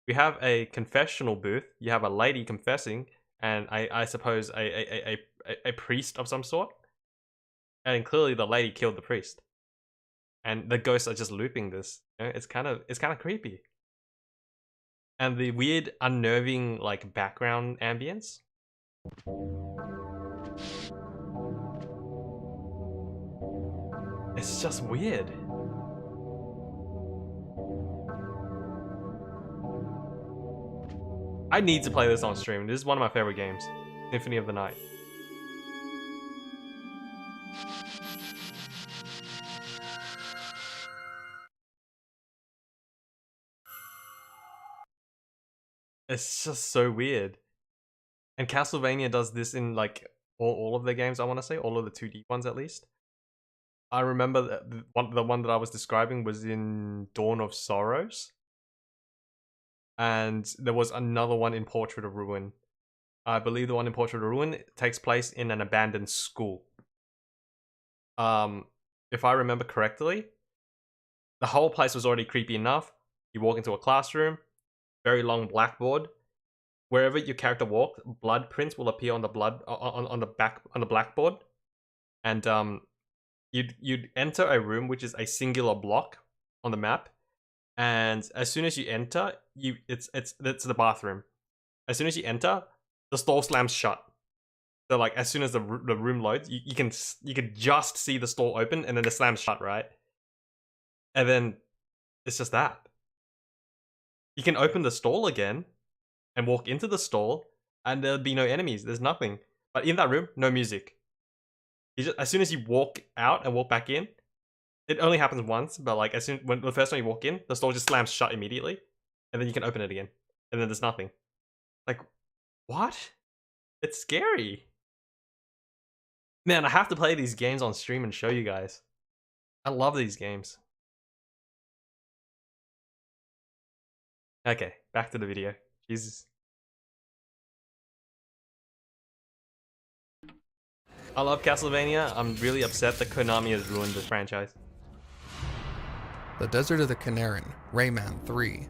We have a confessional booth. You have a lady confessing, and I suppose a priest of some sort. And clearly the lady killed the priest. And the ghosts are just looping this. You know, it's kind of creepy. And the weird, unnerving like background ambience. It's just weird. I need to play this on stream. This is one of my favorite games. Symphony of the Night. It's just so weird. And Castlevania does this in like all of their games, I want to say. All of the 2D ones at least. I remember the one that I was describing was in Dawn of Sorrows. And there was another one in Portrait of Ruin. I believe the one in Portrait of Ruin takes place in an abandoned school. If I remember correctly, the whole place was already creepy enough. You walk into a classroom, very long blackboard. Wherever your character walks, blood prints will appear on the on the blackboard, and you'd enter a room which is a singular block on the map. And as soon as you enter, it's the bathroom. As soon as you enter, the store slams shut. So like as soon as the room loads, you can just see the store open and then the slams shut, right? And then it's just that. You can open the stall again and walk into the stall and there'll be no enemies. There's nothing. But in that room, no music. as soon as you walk out and walk back in, it only happens once, but like when the first time you walk in, the store just slams shut immediately, and then you can open it again, and then there's nothing. Like, what? It's scary. Man, I have to play these games on stream and show you guys. I love these games. Okay, back to the video. Jesus. I love Castlevania. I'm really upset that Konami has ruined the franchise. The Desert of the Canarin, Rayman 3.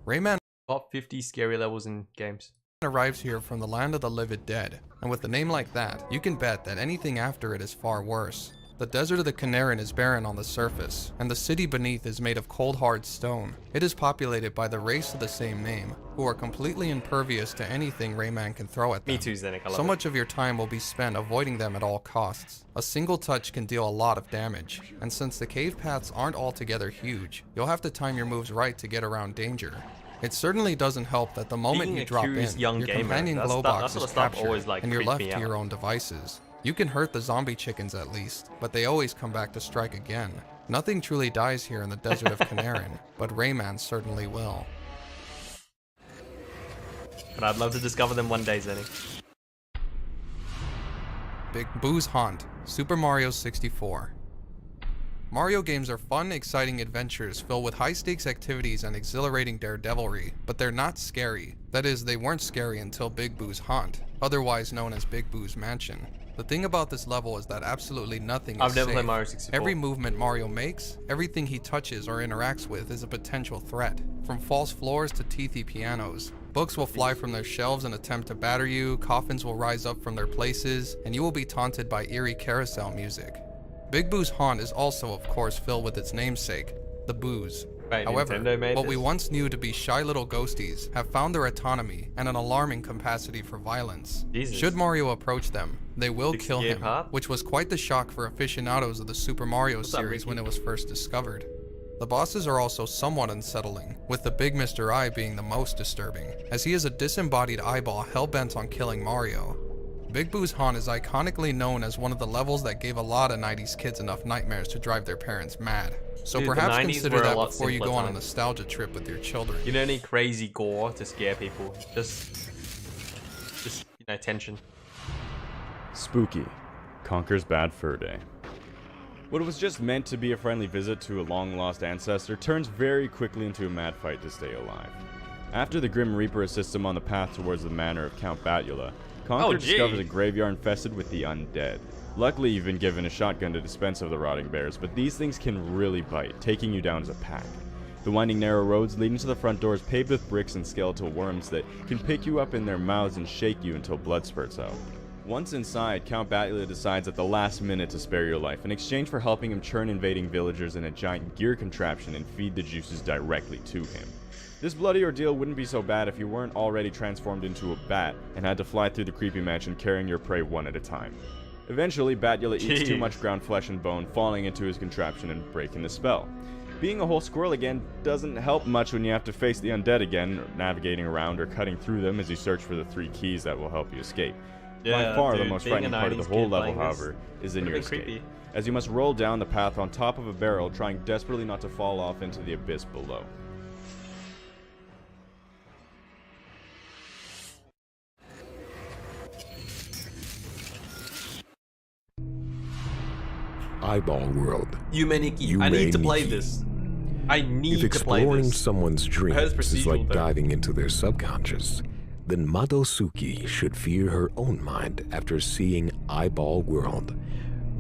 Rayman Top 50 scary levels in games. Arrives here from the land of the living dead, and with a name like that, you can bet that anything after it is far worse. The Desert of the Canarin is barren on the surface, and the city beneath is made of cold hard stone. It is populated by the race of the same name, who are completely impervious to anything Rayman can throw at them. Me too, Zenik. I love So it. much of your time will be spent avoiding them at all costs. A single touch can deal a lot of damage, and since the cave paths aren't altogether huge, you'll have to time your moves right to get around danger. It certainly doesn't help that the moment Being you a drop in, curious young your gamer, companion that glow stuff- box that sort is of stuff captured, always, like, and you're creeps left me to your out. own devices. You can hurt the zombie chickens at least, but they always come back to strike again. Nothing truly dies here in the Desert of Canarin, but Rayman certainly will. But I'd love to discover them one day, Zenik. Big Boo's Haunt, Super Mario 64. Mario games are fun, exciting adventures filled with high-stakes activities and exhilarating daredevilry, but they're not scary. That is, they weren't scary until Big Boo's Haunt, otherwise known as Big Boo's Mansion. The thing about this level is that absolutely nothing is I've never safe. played Mario 64. Every movement Mario makes, everything he touches or interacts with is a potential threat. From false floors to teethy pianos. Books will fly from their shelves and attempt to batter you, coffins will rise up from their places, and you will be taunted by eerie carousel music. Big Boo's Haunt is also, of course, filled with its namesake, the Boos. Right, However, Nintendo made what we this. once knew to be shy little ghosties have found their autonomy and an alarming capacity for violence. Jesus. Should Mario approach them, they will kill 68 him, path? which was quite the shock for aficionados of the Super Mario What's up, series Ricky? when it was first discovered. The bosses are also somewhat unsettling, with the Big Mr. Eye being the most disturbing, as he is a disembodied eyeball hell-bent on killing Mario. Big Boo's Haunt is iconically known as one of the levels that gave a lot of 90s kids enough nightmares to drive their parents mad. So Dude, the perhaps 90s consider were a that lot before you simpler go on a time. nostalgia trip with your children. You don't need crazy gore to scare people. Just tension. Spooky conquers Bad Fur Day. What was just meant to be a friendly visit to a long-lost ancestor turns very quickly into a mad fight to stay alive. After the Grim Reaper assists him on the path towards the manor of Count Batula, Conker gee. discovers a graveyard infested with the undead. Luckily, you've been given a shotgun to dispense of the rotting bears, but these things can really bite, taking you down as a pack. The winding narrow roads leading to the front door is paved with bricks and skeletal worms that can pick you up in their mouths and shake you until blood spurts out. Once inside, Count Batula decides at the last minute to spare your life, in exchange for helping him churn invading villagers in a giant gear contraption and feed the juices directly to him. This bloody ordeal wouldn't be so bad if you weren't already transformed into a bat and had to fly through the creepy mansion carrying your prey one at a time. Eventually, Batula eats too Jeez. much ground flesh and bone, falling into his contraption and breaking the spell. Being a whole squirrel again doesn't help much when you have to face the undead again, navigating around or cutting through them as you search for the 3 keys that will help you escape. By Yeah, far the dude, most being a frightening part of the 90s whole kid level, playing this however, is in would've your been escape, creepy. as you must roll down the path on top of a barrel, trying desperately not to fall off into the abyss below. Eyeball World. Yumeniki. I need to play this. I need If to play exploring this. someone's dreams is procedural, like though. diving into their subconscious, then Madosuke should fear her own mind after seeing Eyeball World.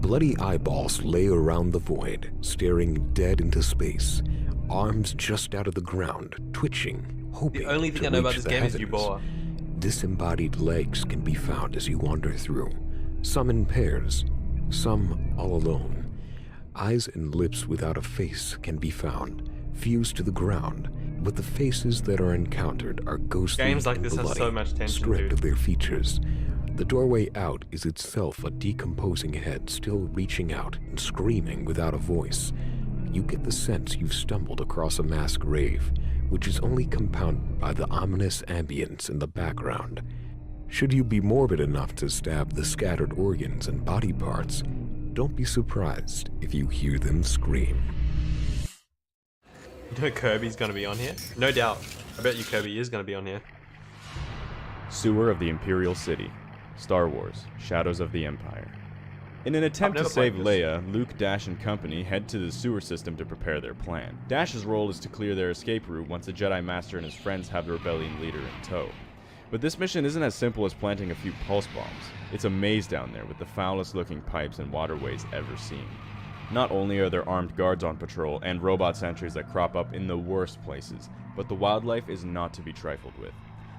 Bloody eyeballs lay around the void, staring dead into space, arms just out of the ground, twitching, hoping The only thing to I know about reach this the game is heavens. Yubora. Disembodied legs can be found as you wander through, some in pairs, some all alone. Eyes and lips without a face can be found, fused to the ground, but the faces that are encountered are ghostly Games like and this have bloody, so much tension, stripped dude. of their features. The doorway out is itself a decomposing head still reaching out and screaming without a voice. You get the sense you've stumbled across a mass grave, which is only compounded by the ominous ambience in the background. Should you be morbid enough to stab the scattered organs and body parts, don't be surprised if you hear them scream. You know Kirby's gonna be on here? No doubt. I bet you Kirby is gonna be on here. Sewer of the Imperial City. Star Wars, Shadows of the Empire. In an attempt to save Leia, Luke, Dash, and company head to the sewer system to prepare their plan. Dash's role is to clear their escape route once the Jedi Master and his friends have the rebellion leader in tow. But this mission isn't as simple as planting a few pulse bombs. It's a maze down there with the foulest looking pipes and waterways ever seen. Not only are there armed guards on patrol and robot sentries that crop up in the worst places, but the wildlife is not to be trifled with.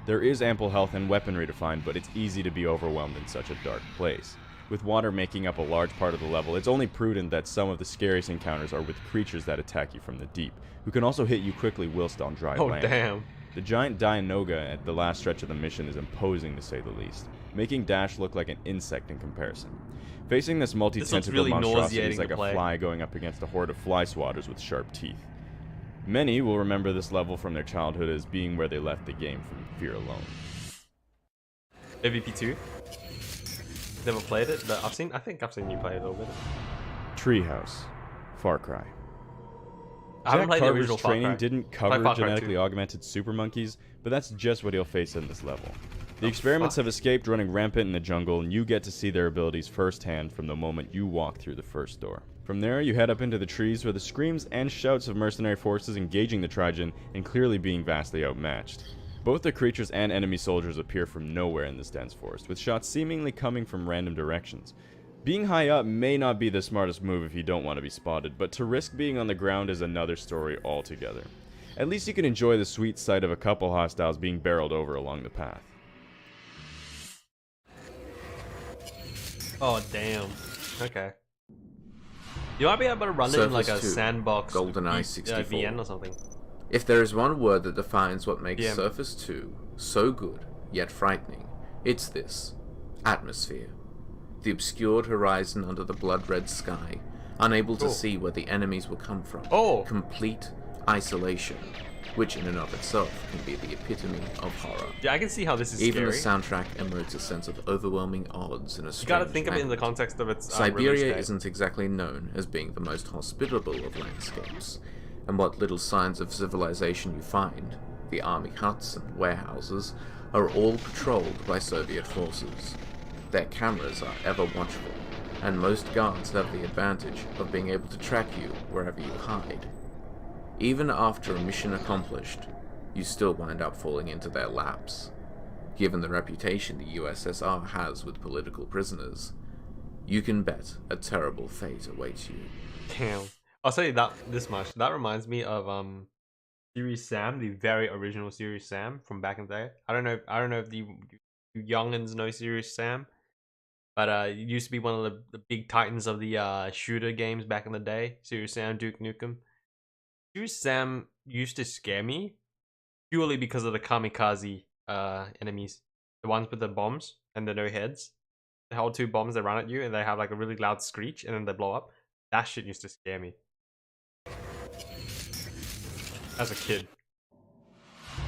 There is ample health and weaponry to find, but it's easy to be overwhelmed in such a dark place. With water making up a large part of the level, it's only prudent that some of the scariest encounters are with creatures that attack you from the deep, who can also hit you quickly whilst on dry land. Oh damn. The giant Dianoga at the last stretch of the mission is imposing to say the least, making Dash look like an insect in comparison. Facing this multi-tentacled monstrosity is like a fly going up against a horde of fly swatters with sharp teeth. Many will remember this level from their childhood as being where they left the game from fear alone. AVP2? Never played it, but I think I've seen you play it a little bit. Treehouse. Far Cry. I haven't played the Carver's original Far training Cry. didn't Far cover Cry genetically 2. augmented super monkeys, but that's just what he'll face in this level. The experiments have escaped running rampant in the jungle, and you get to see their abilities firsthand from the moment you walk through the first door. From there, you head up into the trees where the screams and shouts of mercenary forces engaging the Trigen and clearly being vastly outmatched. Both the creatures and enemy soldiers appear from nowhere in this dense forest, with shots seemingly coming from random directions. Being high up may not be the smartest move if you don't want to be spotted, but to risk being on the ground is another story altogether. At least you can enjoy the sweet sight of a couple hostiles being barreled over along the path. Oh damn. Okay. You might be able to run it in like a Surface 2, sandbox GoldenEye 64. VN or something. If there is one word that defines what makes Yeah. Surface 2 so good, yet frightening, it's this: atmosphere. The obscured horizon under the blood-red sky, unable to see where the enemies will come from. Complete isolation, which in and of itself can be the epitome of horror. Yeah, I can see how this is Even scary. the soundtrack emotes a sense of overwhelming odds in a You gotta strange think of it in the language. context of its release Siberia date. isn't exactly known as being the most hospitable of landscapes, and what little signs of civilization you find, the army huts and warehouses, are all patrolled by Soviet forces. Their cameras are ever watchful, and most guards have the advantage of being able to track you wherever you hide. Even after a mission accomplished, you still wind up falling into their laps. Given the reputation the USSR has with political prisoners, you can bet a terrible fate awaits you. Damn. I'll say that this much. That reminds me of Serious Sam, the very original Serious Sam from back in the day. I don't know if the youngins know Serious Sam, but it used to be one of the big titans of the shooter games back in the day. Serious Sam, Duke Nukem. Serious Sam used to scare me purely because of the kamikaze enemies, the ones with the bombs and the no heads. They hold two bombs, they run at you, and they have like a really loud screech, and then they blow up. That shit used to scare me as a kid.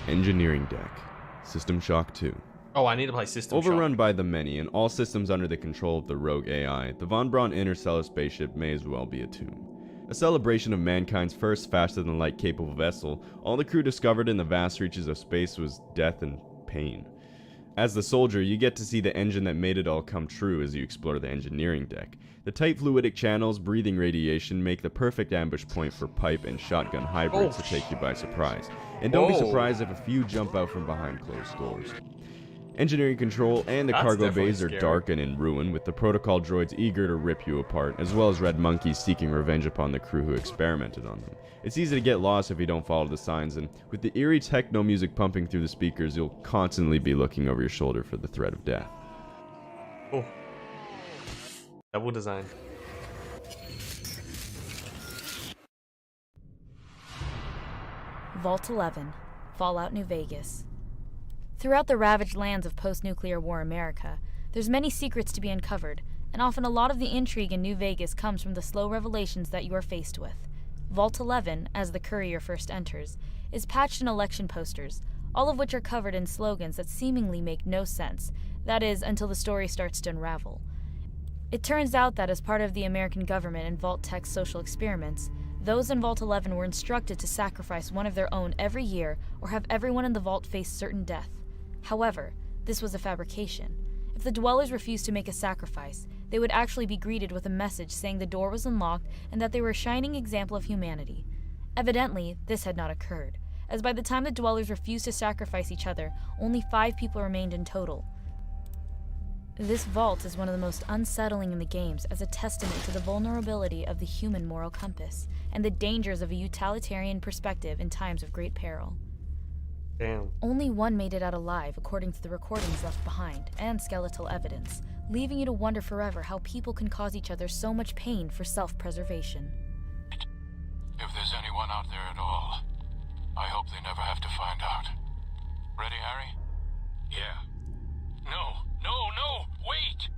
Engineering Deck. System Shock 2. Oh, I need to play System Shock. Overrun by the many and all systems under the control of the rogue AI, the Von Braun interstellar spaceship may as well be a tomb. A celebration of mankind's first faster-than-light capable vessel, all the crew discovered in the vast reaches of space was death and pain. As the soldier, you get to see the engine that made it all come true as you explore the engineering deck. The tight fluidic channels breathing radiation make the perfect ambush point for pipe and shotgun hybrids to take you by surprise. And don't be surprised if a few jump out from behind closed doors. Engineering control and the That's cargo definitely bays are scary. dark and in ruin, with the protocol droids eager to rip you apart, as well as red monkeys seeking revenge upon the crew who experimented on them. It's easy to get lost if you don't follow the signs, and with the eerie techno music pumping through the speakers, you'll constantly be looking over your shoulder for the threat of death. Oh. Double design. Vault 11, Fallout New Vegas. Throughout the ravaged lands of post-nuclear war America, there's many secrets to be uncovered, and often a lot of the intrigue in New Vegas comes from the slow revelations that you are faced with. Vault 11, as the courier first enters, is patched in election posters, all of which are covered in slogans that seemingly make no sense, That is, until the story starts to unravel. It turns out that as part of the American government and Vault Tech's social experiments, those in Vault 11 were instructed to sacrifice one of their own every year or have everyone in the vault face certain death. However, this was a fabrication. If the dwellers refused to make a sacrifice, they would actually be greeted with a message saying the door was unlocked and that they were a shining example of humanity. Evidently, this had not occurred, as by the time the dwellers refused to sacrifice each other, only 5 people remained in total. This vault is one of the most unsettling in the games as a testament to the vulnerability of the human moral compass and the dangers of a utilitarian perspective in times of great peril. Damn. Only one made it out alive according to the recordings left behind and skeletal evidence, leaving you to wonder forever how people can cause each other so much pain for self-preservation. If there's anyone out there at all, I hope they never have to find out. Ready, Harry? Yeah. No, wait!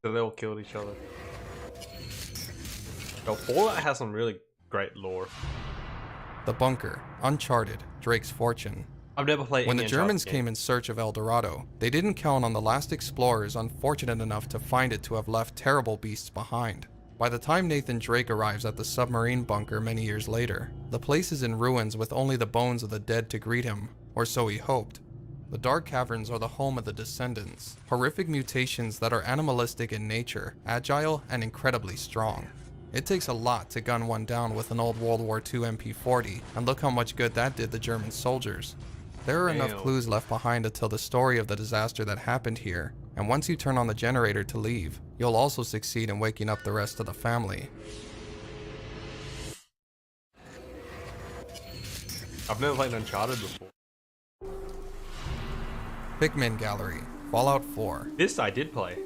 So they all killed each other. Yo, Fallout has some really great lore. The Bunker, Uncharted, Drake's Fortune. I've never played When the any Germans Uncharted came game. in search of El Dorado, they didn't count on the last explorers unfortunate enough to find it to have left terrible beasts behind. By the time Nathan Drake arrives at the submarine bunker many years later, the place is in ruins with only the bones of the dead to greet him, or so he hoped. The Dark Caverns are the home of the Descendants, horrific mutations that are animalistic in nature, agile, and incredibly strong. It takes a lot to gun one down with an old World War II MP40, and look how much good that did the German soldiers. There are enough clues left behind to tell the story of the disaster that happened here, and once you turn on the generator to leave, you'll also succeed in waking up the rest of the family. I've never played Uncharted before. Pikmin Gallery, Fallout 4. This I did play.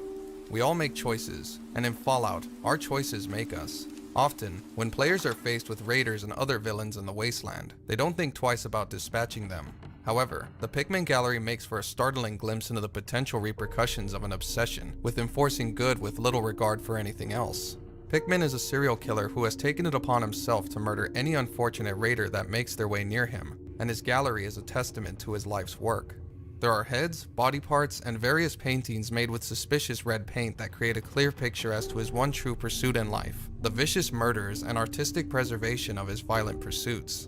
We all make choices, and in Fallout, our choices make us. Often, when players are faced with raiders and other villains in the wasteland, they don't think twice about dispatching them. However, the Pikmin Gallery makes for a startling glimpse into the potential repercussions of an obsession with enforcing good with little regard for anything else. Pikmin is a serial killer who has taken it upon himself to murder any unfortunate raider that makes their way near him, and his gallery is a testament to his life's work. There are heads, body parts, and various paintings made with suspicious red paint that create a clear picture as to his one true pursuit in life, the vicious murders and artistic preservation of his violent pursuits.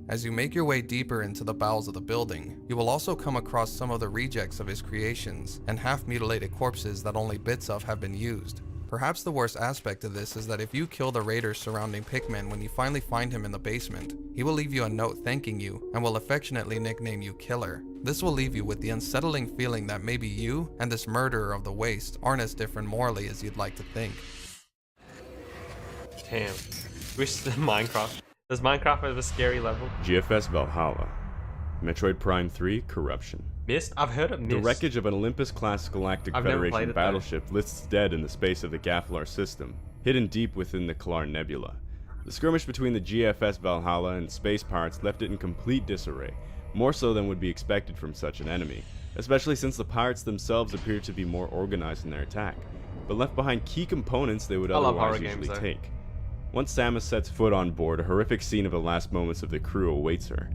As you make your way deeper into the bowels of the building, you will also come across some of the rejects of his creations and half-mutilated corpses that only bits of have been used. Perhaps the worst aspect of this is that if you kill the raiders surrounding Pikmin when you finally find him in the basement, he will leave you a note thanking you and will affectionately nickname you Killer. This will leave you with the unsettling feeling that maybe you and this murderer of the waste aren't as different morally as you'd like to think. Damn. Wish the Minecraft. Does Minecraft have a scary level? GFS Valhalla. Metroid Prime 3 Corruption. Myst? I've heard of Myst. The wreckage of an Olympus-class Galactic I've never played Federation it, battleship lists dead in the space of the Gafflar system, hidden deep within the Klar Nebula. The skirmish between the GFS Valhalla and space pirates left it in complete disarray, more so than would be expected from such an enemy, especially since the pirates themselves appeared to be more organized in their attack, but left behind key components they would otherwise usually take. Once Samus sets foot on board, a horrific scene of the last moments of the crew awaits her.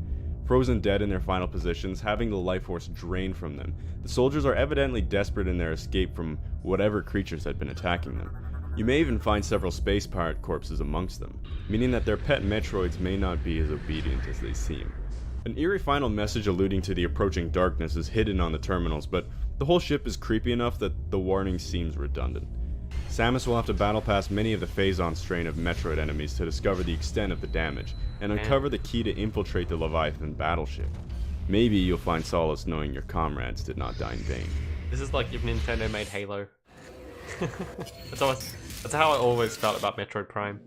Frozen dead in their final positions, having the life force drained from them, the soldiers are evidently desperate in their escape from whatever creatures had been attacking them. You may even find several space pirate corpses amongst them, meaning that their pet Metroids may not be as obedient as they seem. An eerie final message alluding to the approaching darkness is hidden on the terminals, but the whole ship is creepy enough that the warning seems redundant. Samus will have to battle past many of the Phazon strain of Metroid enemies to discover the extent of the damage, and uncover the key to infiltrate the Leviathan battleship. Maybe you'll find solace knowing your comrades did not die in vain. This is like if Nintendo made Halo. That's how I always felt about Metroid Prime.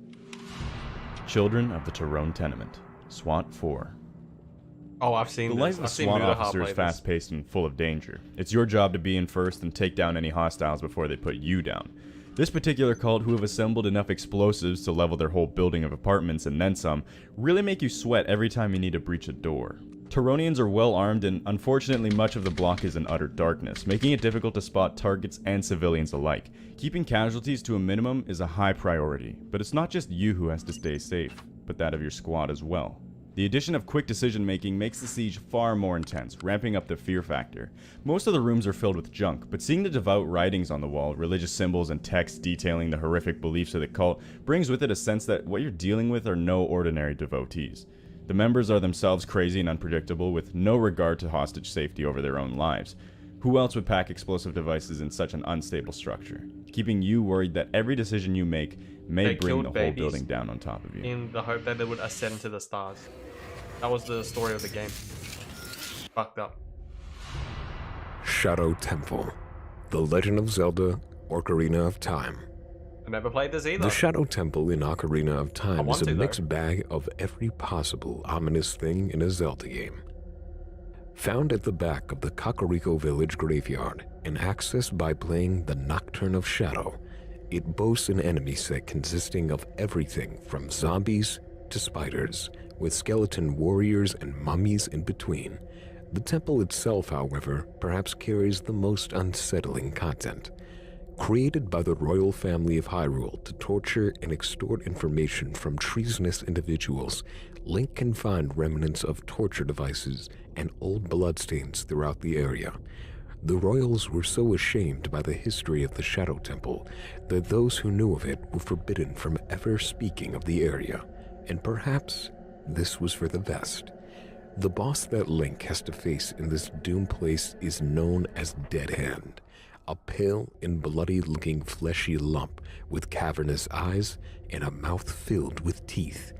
Children of the Tyrone Tenement. SWAT 4. Oh, I've seen The this. life of a I've seen SWAT Mutaha officer play is this. fast-paced and full of danger. It's your job to be in first and take down any hostiles before they put you down. This particular cult, who have assembled enough explosives to level their whole building of apartments and then some, really make you sweat every time you need to breach a door. Taronians are well armed, and unfortunately much of the block is in utter darkness, making it difficult to spot targets and civilians alike. Keeping casualties to a minimum is a high priority, but it's not just you who has to stay safe, but that of your squad as well. The addition of quick decision making makes the siege far more intense, ramping up the fear factor. Most of the rooms are filled with junk, but seeing the devout writings on the wall, religious symbols and texts detailing the horrific beliefs of the cult, brings with it a sense that what you're dealing with are no ordinary devotees. The members are themselves crazy and unpredictable, with no regard to hostage safety over their own lives. Who else would pack explosive devices in such an unstable structure, keeping you worried that every decision you make may bring the whole building down on top of you? In the hope that they would ascend to the stars. That was the story of the game. Fucked up. Shadow Temple. The Legend of Zelda Ocarina of Time. I never played this either. The Shadow Temple in Ocarina of Time is a mixed bag of every possible ominous thing in a Zelda game. Found at the back of the Kakariko Village graveyard and accessed by playing the Nocturne of Shadow, it boasts an enemy set consisting of everything from zombies to spiders, with skeleton warriors and mummies in between. The temple itself, however, perhaps carries the most unsettling content. Created by the royal family of Hyrule to torture and extort information from treasonous individuals, Link can find remnants of torture devices and old bloodstains throughout the area. The royals were so ashamed by the history of the Shadow Temple that those who knew of it were forbidden from ever speaking of the area, and perhaps this was for the best. The boss that Link has to face in this doomed place is known as Dead Hand, a pale and bloody-looking fleshy lump with cavernous eyes and a mouth filled with teeth.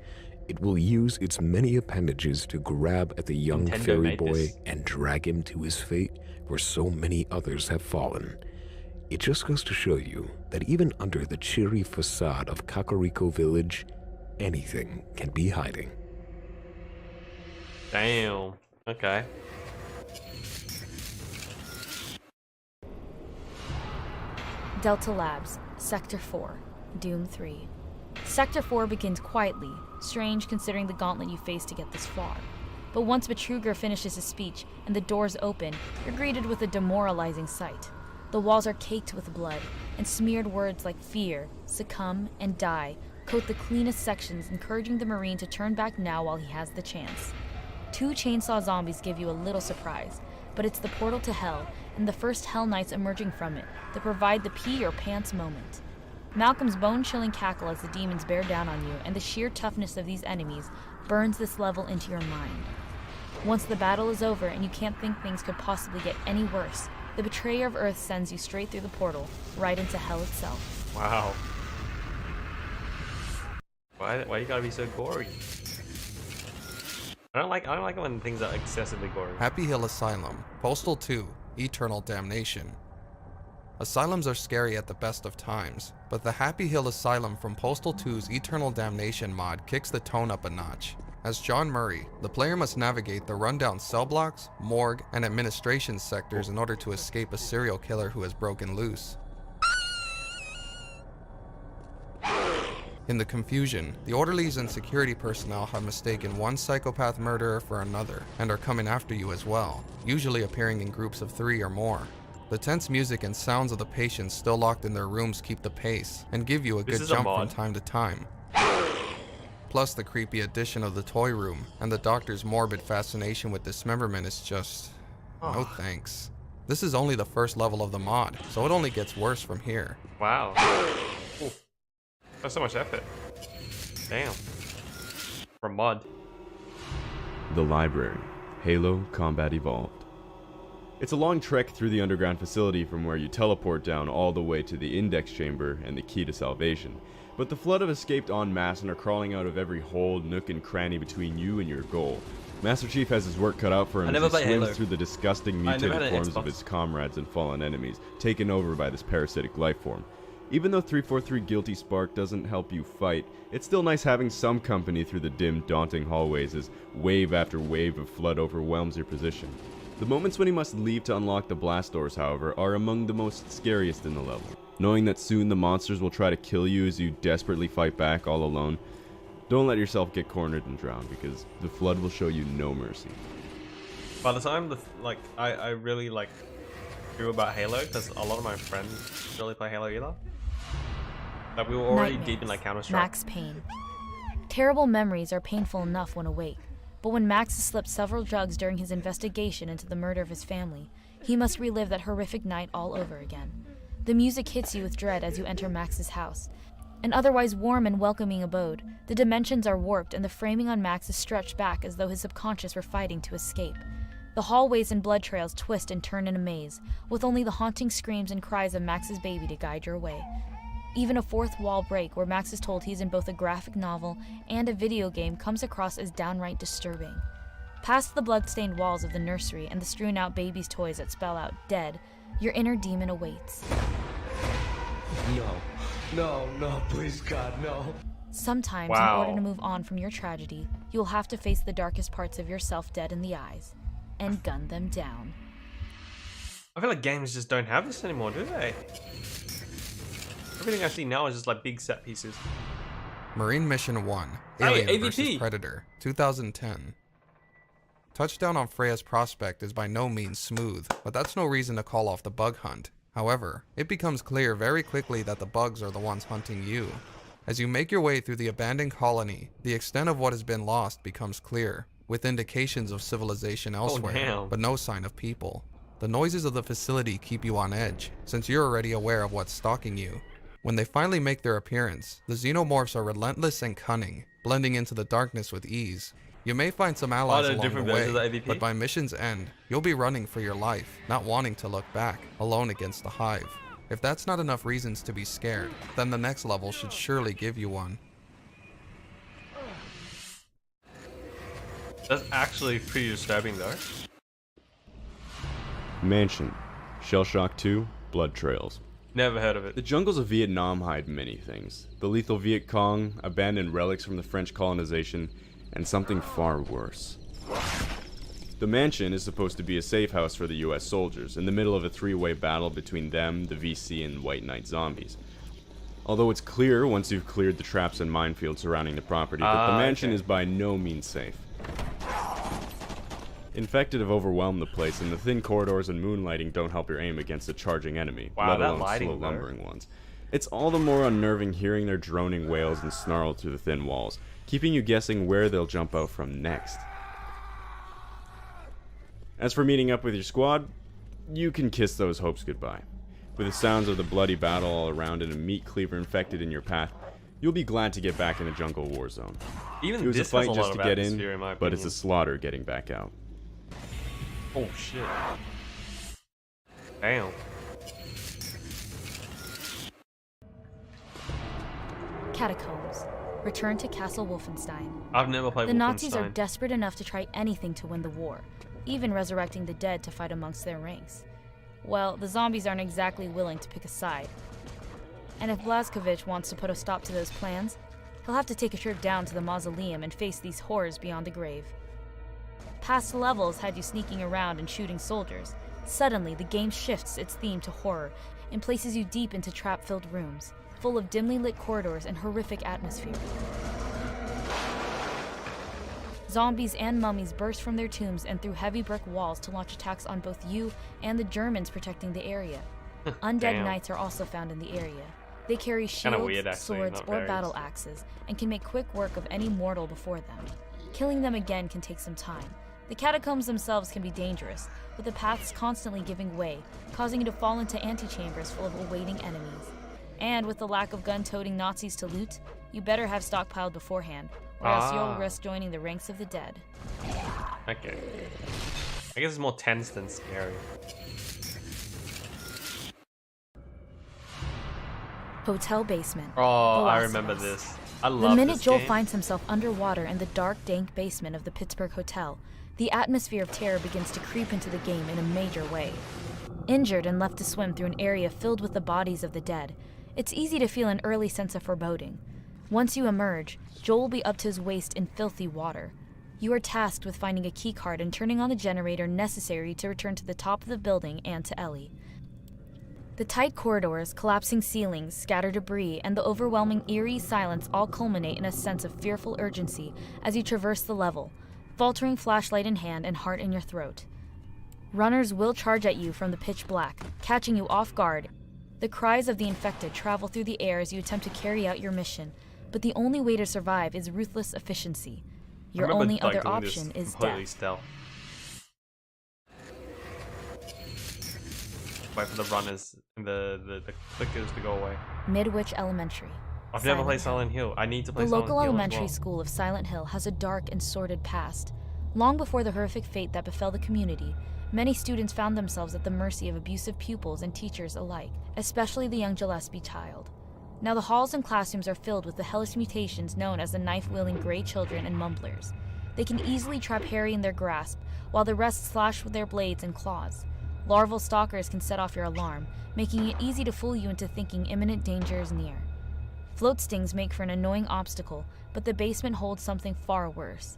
It will use its many appendages to grab at the young fairy boy and drag him to his fate where so many others have fallen. It just goes to show you that even under the cheery facade of Kakariko Village, anything can be hiding. Damn. Okay. Delta Labs, Sector 4, Doom 3. Sector 4 begins quietly, strange considering the gauntlet you faced to get this far. But once Betruger finishes his speech and the doors open, you're greeted with a demoralizing sight. The walls are caked with blood, and smeared words like fear, succumb, and die coat the cleanest sections, encouraging the Marine to turn back now while he has the chance. 2 chainsaw zombies give you a little surprise, but it's the portal to hell and the first Hell Knights emerging from it that provide the pee your pants moment. Malcolm's bone-chilling cackle as the demons bear down on you and the sheer toughness of these enemies burns this level into your mind. Once the battle is over and you can't think things could possibly get any worse, the Betrayer of Earth sends you straight through the portal, right into hell itself. Wow. Why you gotta be so gory? I don't like it when things are excessively gory. Happy Hill Asylum, Postal 2, Eternal Damnation. Asylums are scary at the best of times, but the Happy Hill Asylum from Postal 2's Eternal Damnation mod kicks the tone up a notch. As John Murray, the player must navigate the rundown cell blocks, morgue, and administration sectors in order to escape a serial killer who has broken loose. In the confusion, the orderlies and security personnel have mistaken one psychopath murderer for another, and are coming after you as well, usually appearing in groups of 3 or more. The tense music and sounds of the patients still locked in their rooms keep the pace, and give you a good jump from time to time. Plus the creepy addition of the toy room, and the doctor's morbid fascination with dismemberment is just... no thanks. This is only the first level of the mod, so it only gets worse from here. Wow. Ooh. That's so much effort. Damn. For mod. The Library, Halo Combat Evolved. It's a long trek through the underground facility from where you teleport down all the way to the index chamber and the key to salvation. But the flood have escaped en masse and are crawling out of every hole, nook, and cranny between you and your goal. Master Chief has his work cut out for him as he swims through the disgusting mutated forms of his comrades and fallen enemies, taken over by this parasitic lifeform. Even though 343 Guilty Spark doesn't help you fight, it's still nice having some company through the dim, daunting hallways as wave after wave of flood overwhelms your position. The moments when you must leave to unlock the blast doors, however, are among the most scariest in the level. Knowing that soon the monsters will try to kill you as you desperately fight back all alone, don't let yourself get cornered and drown, because the flood will show you no mercy. By the time I really like knew about Halo, because a lot of my friends don't really play Halo either. Like we were already deep in like Counter-Strike. Max Payne. Terrible memories are painful enough when awake, but when Max has slipped several drugs during his investigation into the murder of his family, he must relive that horrific night all over again. The music hits you with dread as you enter Max's house. An otherwise warm and welcoming abode, the dimensions are warped and the framing on Max is stretched back as though his subconscious were fighting to escape. The hallways and blood trails twist and turn in a maze, with only the haunting screams and cries of Max's baby to guide your way. Even a fourth wall break where Max is told he's in both a graphic novel and a video game comes across as downright disturbing. Past the blood-stained walls of the nursery and the strewn-out baby's toys that spell out dead, your inner demon awaits. No, please God, no. Sometimes, in order to move on from your tragedy, you'll have to face the darkest parts of yourself dead in the eyes, and gun them down. I feel like games just don't have this anymore, do they? Everything I see now is just like big set pieces. Marine Mission 1, Alien vs. Predator, 2010. Touchdown on Freya's prospect is by no means smooth, but that's no reason to call off the bug hunt. However, it becomes clear very quickly that the bugs are the ones hunting you. As you make your way through the abandoned colony, the extent of what has been lost becomes clear, with indications of civilization elsewhere, but no sign of people. The noises of the facility keep you on edge, since you're already aware of what's stalking you. When they finally make their appearance, the xenomorphs are relentless and cunning, blending into the darkness with ease. You may find some allies along the way, but by mission's end, you'll be running for your life, not wanting to look back, alone against the Hive. If that's not enough reasons to be scared, then the next level should surely give you one. That's actually pretty disturbing though. Mansion, Shell Shock 2, Blood Trails. Never heard of it. The jungles of Vietnam hide many things. The lethal Viet Cong, abandoned relics from the French colonization, and something far worse. The mansion is supposed to be a safe house for the US soldiers, in the middle of a three-way battle between them, the VC, and White Knight zombies. Although it's clear, once you've cleared the traps and minefields surrounding the property, that the mansion is by no means safe. Infected have overwhelmed the place, and the thin corridors and moonlighting don't help your aim against a charging enemy, let alone slow lumbering ones. It's all the more unnerving hearing their droning wails and snarl through the thin walls, keeping you guessing where they'll jump out from next. As for meeting up with your squad, you can kiss those hopes goodbye. With the sounds of the bloody battle all around and a meat cleaver infected in your path, you'll be glad to get back in a jungle war zone. Even it was this a fight has a just lot to of get atmosphere, in, my but it's opinion. a slaughter getting back out. Oh shit. Damn. Catacombs. Return to Castle Wolfenstein. I've never played The Nazis are Wolfenstein. desperate enough to try anything to win the war, even resurrecting the dead to fight amongst their ranks. Well, the zombies aren't exactly willing to pick a side. And if Blazkowicz wants to put a stop to those plans, he'll have to take a trip down to the mausoleum and face these horrors beyond the grave. Past levels had you sneaking around and shooting soldiers. Suddenly, the game shifts its theme to horror and places you deep into trap-filled rooms, full of dimly lit corridors and horrific atmosphere. Zombies and mummies burst from their tombs and through heavy brick walls to launch attacks on both you and the Germans protecting the area. Undead Damn. knights are also found in the area. They carry Kinda shields, weird, actually, swords, not or very. battle axes, and can make quick work of any mortal before them. Killing them again can take some time. The catacombs themselves can be dangerous, with the paths constantly giving way, causing you to fall into antechambers full of awaiting enemies. And with the lack of gun-toting Nazis to loot, you better have stockpiled beforehand, or else you'll risk joining the ranks of the dead. Okay. I guess it's more tense than scary. Hotel Basement. Oh, The I Last of remember Us. this. I The love minute this Joel game. finds himself underwater in the dark, dank basement of the Pittsburgh Hotel, the atmosphere of terror begins to creep into the game in a major way. Injured and left to swim through an area filled with the bodies of the dead, it's easy to feel an early sense of foreboding. Once you emerge, Joel will be up to his waist in filthy water. You are tasked with finding a keycard and turning on the generator necessary to return to the top of the building and to Ellie. The tight corridors, collapsing ceilings, scattered debris, and the overwhelming eerie silence all culminate in a sense of fearful urgency as you traverse the level, faltering flashlight in hand and heart in your throat. Runners will charge at you from the pitch black, catching you off guard. The cries of the infected travel through the air as you attempt to carry out your mission, but the only way to survive is ruthless efficiency. Your only other option is death. Stealth. Wait for the runners and the clickers to go away. Midwich Elementary. I've never played Silent Hill. I need to play The Silent Hill local as elementary well. school of Silent Hill has a dark and sordid past. Long before the horrific fate that befell the community, many students found themselves at the mercy of abusive pupils and teachers alike, especially the young Gillespie child. Now the halls and classrooms are filled with the hellish mutations known as the knife-wielding Grey Children and Mumblers. They can easily trap Harry in their grasp, while the rest slash with their blades and claws. Larval stalkers can set off your alarm, making it easy to fool you into thinking imminent danger is near. Float stings make for an annoying obstacle, but the basement holds something far worse.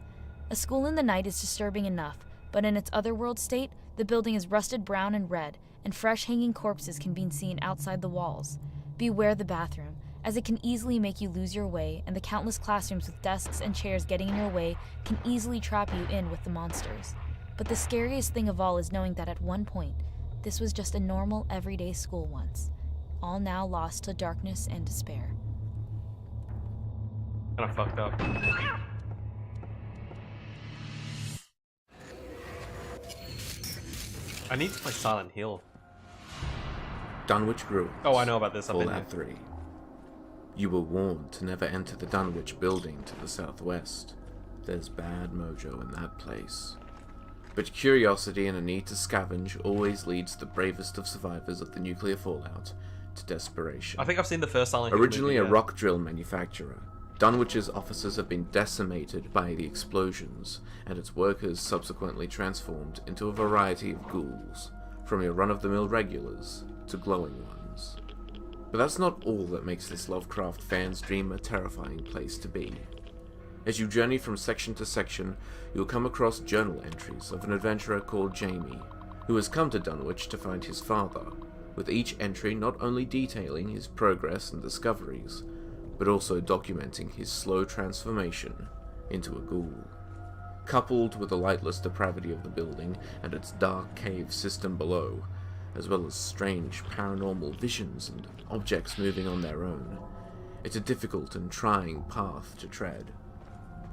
A school in the night is disturbing enough, but in its otherworld state, the building is rusted brown and red, and fresh hanging corpses can be seen outside the walls. Beware the bathroom, as it can easily make you lose your way, and the countless classrooms with desks and chairs getting in your way can easily trap you in with the monsters. But the scariest thing of all is knowing that at one point, this was just a normal, everyday school once, all now lost to darkness and despair. Kinda fucked up. I need to play Silent Hill. Dunwich Ruins. Oh, I know about this. I've been Fallout 3. You were warned to never enter the Dunwich building to the southwest. There's bad mojo in that place. But curiosity and a need to scavenge always leads the bravest of survivors of the nuclear fallout to desperation. I think I've seen the first Silent Hill Originally movie, a yeah. rock drill manufacturer, Dunwich's offices have been decimated by the explosions, and its workers subsequently transformed into a variety of ghouls, from your run-of-the-mill regulars to glowing ones. But that's not all that makes this Lovecraft fan's dream a terrifying place to be. As you journey from section to section, you'll come across journal entries of an adventurer called Jamie, who has come to Dunwich to find his father, with each entry not only detailing his progress and discoveries, but also documenting his slow transformation into a ghoul. Coupled with the lightless depravity of the building and its dark cave system below, as well as strange paranormal visions and objects moving on their own, it's a difficult and trying path to tread.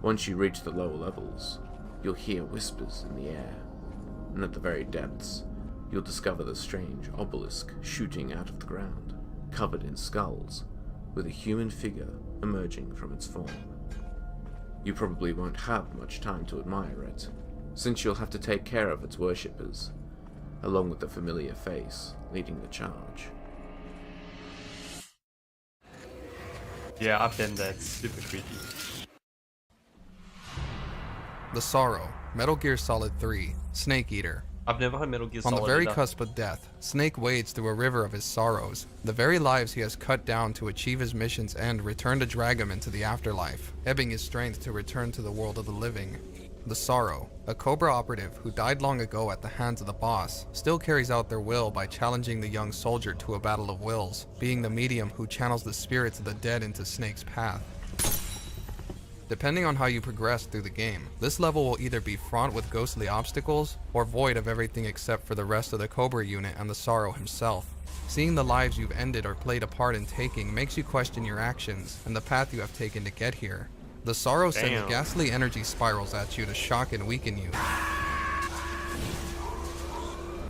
Once you reach the lower levels, you'll hear whispers in the air, and at the very depths, you'll discover the strange obelisk shooting out of the ground, covered in skulls, with a human figure emerging from its form. You probably won't have much time to admire it, since you'll have to take care of its worshippers, along with the familiar face leading the charge. Yeah, I've been there. It's super creepy. The Sorrow, Metal Gear Solid 3, Snake Eater. I've never heard Metal Gear On Solid the very either. cusp of death, Snake wades through a river of his sorrows, the very lives he has cut down to achieve his mission's end return to drag him into the afterlife, ebbing his strength to return to the world of the living. The Sorrow, a Cobra operative who died long ago at the hands of the boss, still carries out their will by challenging the young soldier to a battle of wills, being the medium who channels the spirits of the dead into Snake's path. Depending on how you progress through the game, this level will either be fraught with ghostly obstacles, or void of everything except for the rest of the Cobra unit and the Sorrow himself. Seeing the lives you've ended or played a part in taking makes you question your actions and the path you have taken to get here. The Sorrow sends Damn. ghastly energy spirals at you to shock and weaken you.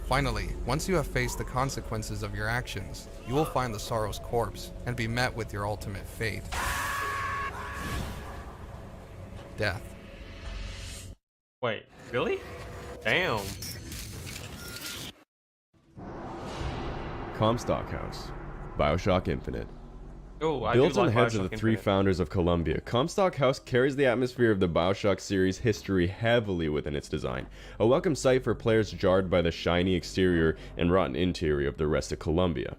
Finally, once you have faced the consequences of your actions, you will find the Sorrow's corpse and be met with your ultimate fate. Death. Wait, really? Damn. Comstock House, BioShock Infinite. Oh, I Built do on like the heads of BioShock the three Infinite. founders of Columbia, Comstock House carries the atmosphere of the BioShock series history heavily within its design, a welcome sight for players jarred by the shiny exterior and rotten interior of the rest of Columbia.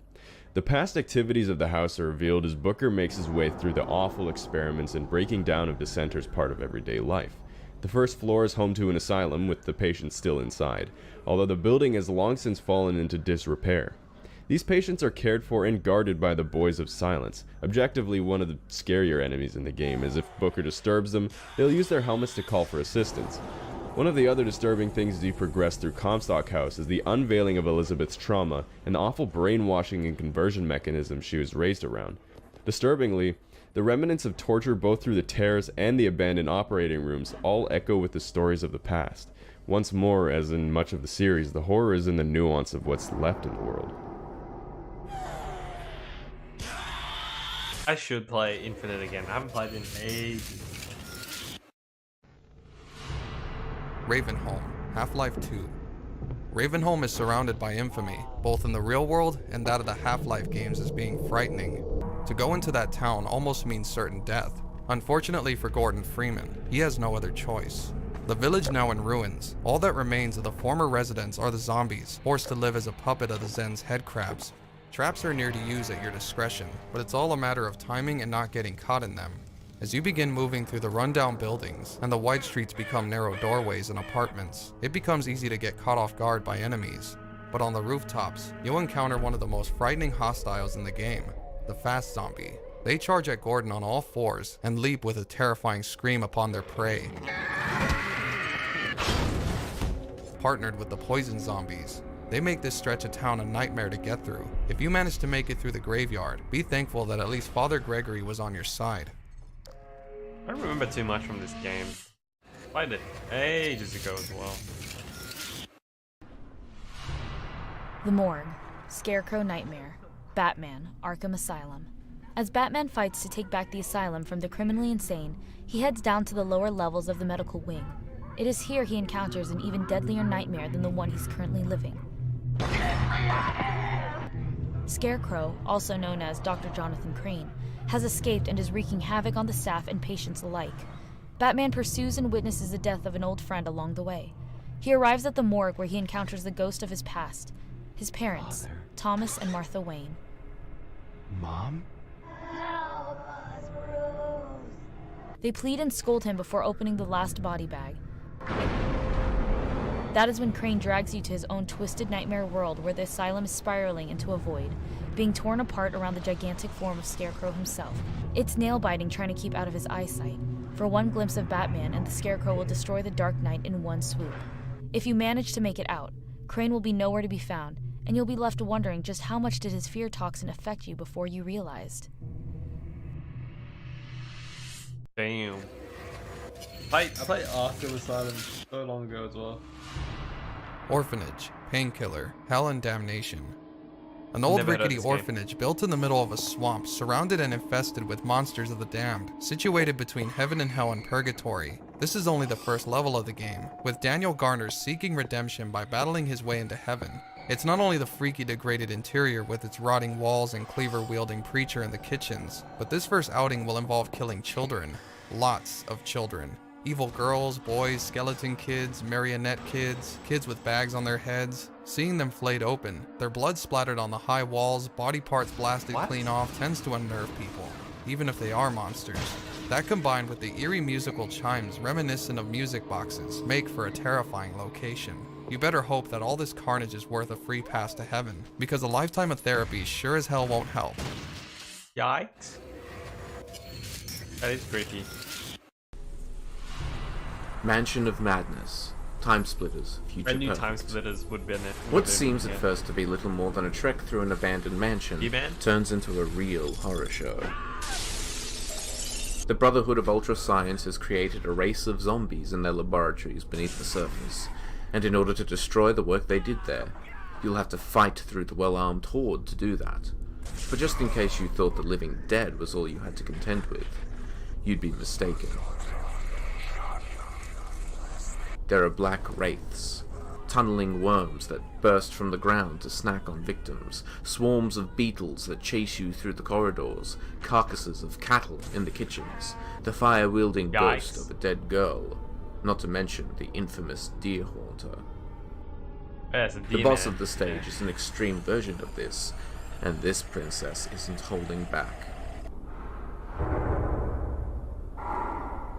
The past activities of the house are revealed as Booker makes his way through the awful experiments and breaking down of dissenters' part of everyday life. The first floor is home to an asylum with the patients still inside, although the building has long since fallen into disrepair. These patients are cared for and guarded by the Boys of Silence, objectively one of the scarier enemies in the game, as if Booker disturbs them, they'll use their helmets to call for assistance. One of the other disturbing things as you progress through Comstock House is the unveiling of Elizabeth's trauma and the awful brainwashing and conversion mechanisms she was raised around. Disturbingly, the remnants of torture both through the tears and the abandoned operating rooms all echo with the stories of the past. Once more, as in much of the series, the horror is in the nuance of what's left in the world. I should play Infinite again. I haven't played it in ages. Ravenholm, Half-Life 2. Ravenholm is surrounded by infamy, both in the real world and that of the Half-Life games, as being frightening. To go into that town almost means certain death. Unfortunately for Gordon Freeman, he has no other choice. The village now in ruins, all that remains of the former residents are the zombies, forced to live as a puppet of the Zen's headcrabs. Traps are near to use at your discretion, but it's all a matter of timing and not getting caught in them. As you begin moving through the rundown buildings, and the wide streets become narrow doorways and apartments, it becomes easy to get caught off guard by enemies. But on the rooftops, you'll encounter one of the most frightening hostiles in the game, the Fast Zombie. They charge at Gordon on all fours, and leap with a terrifying scream upon their prey. Partnered with the Poison Zombies, they make this stretch of town a nightmare to get through. If you manage to make it through the graveyard, be thankful that at least Father Gregory was on your side. I don't remember too much from this game. Played it ages ago as well. The Morgue, Scarecrow Nightmare, Batman, Arkham Asylum. As Batman fights to take back the asylum from the criminally insane, he heads down to the lower levels of the medical wing. It is here he encounters an even deadlier nightmare than the one he's currently living. Scarecrow, also known as Dr. Jonathan Crane, has escaped and is wreaking havoc on the staff and patients alike. Batman pursues and witnesses the death of an old friend along the way. He arrives at the morgue where he encounters the ghost of his past, his parents, Father. Thomas and Martha Wayne. Mom? They plead and scold him before opening the last body bag. That is when Crane drags you to his own twisted nightmare world where the asylum is spiraling into a void, being torn apart around the gigantic form of Scarecrow himself. It's nail-biting trying to keep out of his eyesight. For one glimpse of Batman and the Scarecrow will destroy the Dark Knight in one swoop. If you manage to make it out, Crane will be nowhere to be found, and you'll be left wondering just how much did his fear toxin affect you before you realized. Damn. I played Arkham Asylum so long ago as well. Orphanage, Painkiller, Hell and Damnation. An old rickety orphanage built in the middle of a swamp, surrounded and infested with monsters of the damned, situated between heaven and hell and purgatory. This is only the first level of the game, with Daniel Garner seeking redemption by battling his way into heaven. It's not only the freaky degraded interior with its rotting walls and cleaver-wielding preacher in the kitchens, but this first outing will involve killing children. Lots of children. Evil girls, boys, skeleton kids, marionette kids, kids with bags on their heads. Seeing them flayed open, their blood splattered on the high walls, body parts blasted clean off tends to unnerve people, even if they are monsters. That combined with the eerie musical chimes reminiscent of music boxes make for a terrifying location. You better hope that all this carnage is worth a free pass to heaven, because a lifetime of therapy sure as hell won't help. Yikes. That is creepy. Mansion of Madness, Time Splitters, Future I knew Perfect. Time Splitters would be in it. What seems at first to be little more than a trek through an abandoned mansion turns into a real horror show. The Brotherhood of Ultra Science has created a race of zombies in their laboratories beneath the surface, and in order to destroy the work they did there, you'll have to fight through the well-armed horde to do that. But just in case you thought the living dead was all you had to contend with, you'd be mistaken. There are black wraiths, tunneling worms that burst from the ground to snack on victims, swarms of beetles that chase you through the corridors, carcasses of cattle in the kitchens, the fire-wielding ghost of a dead girl, not to mention the infamous deer haunter. The boss of the stage is an extreme version of this, and this princess isn't holding back.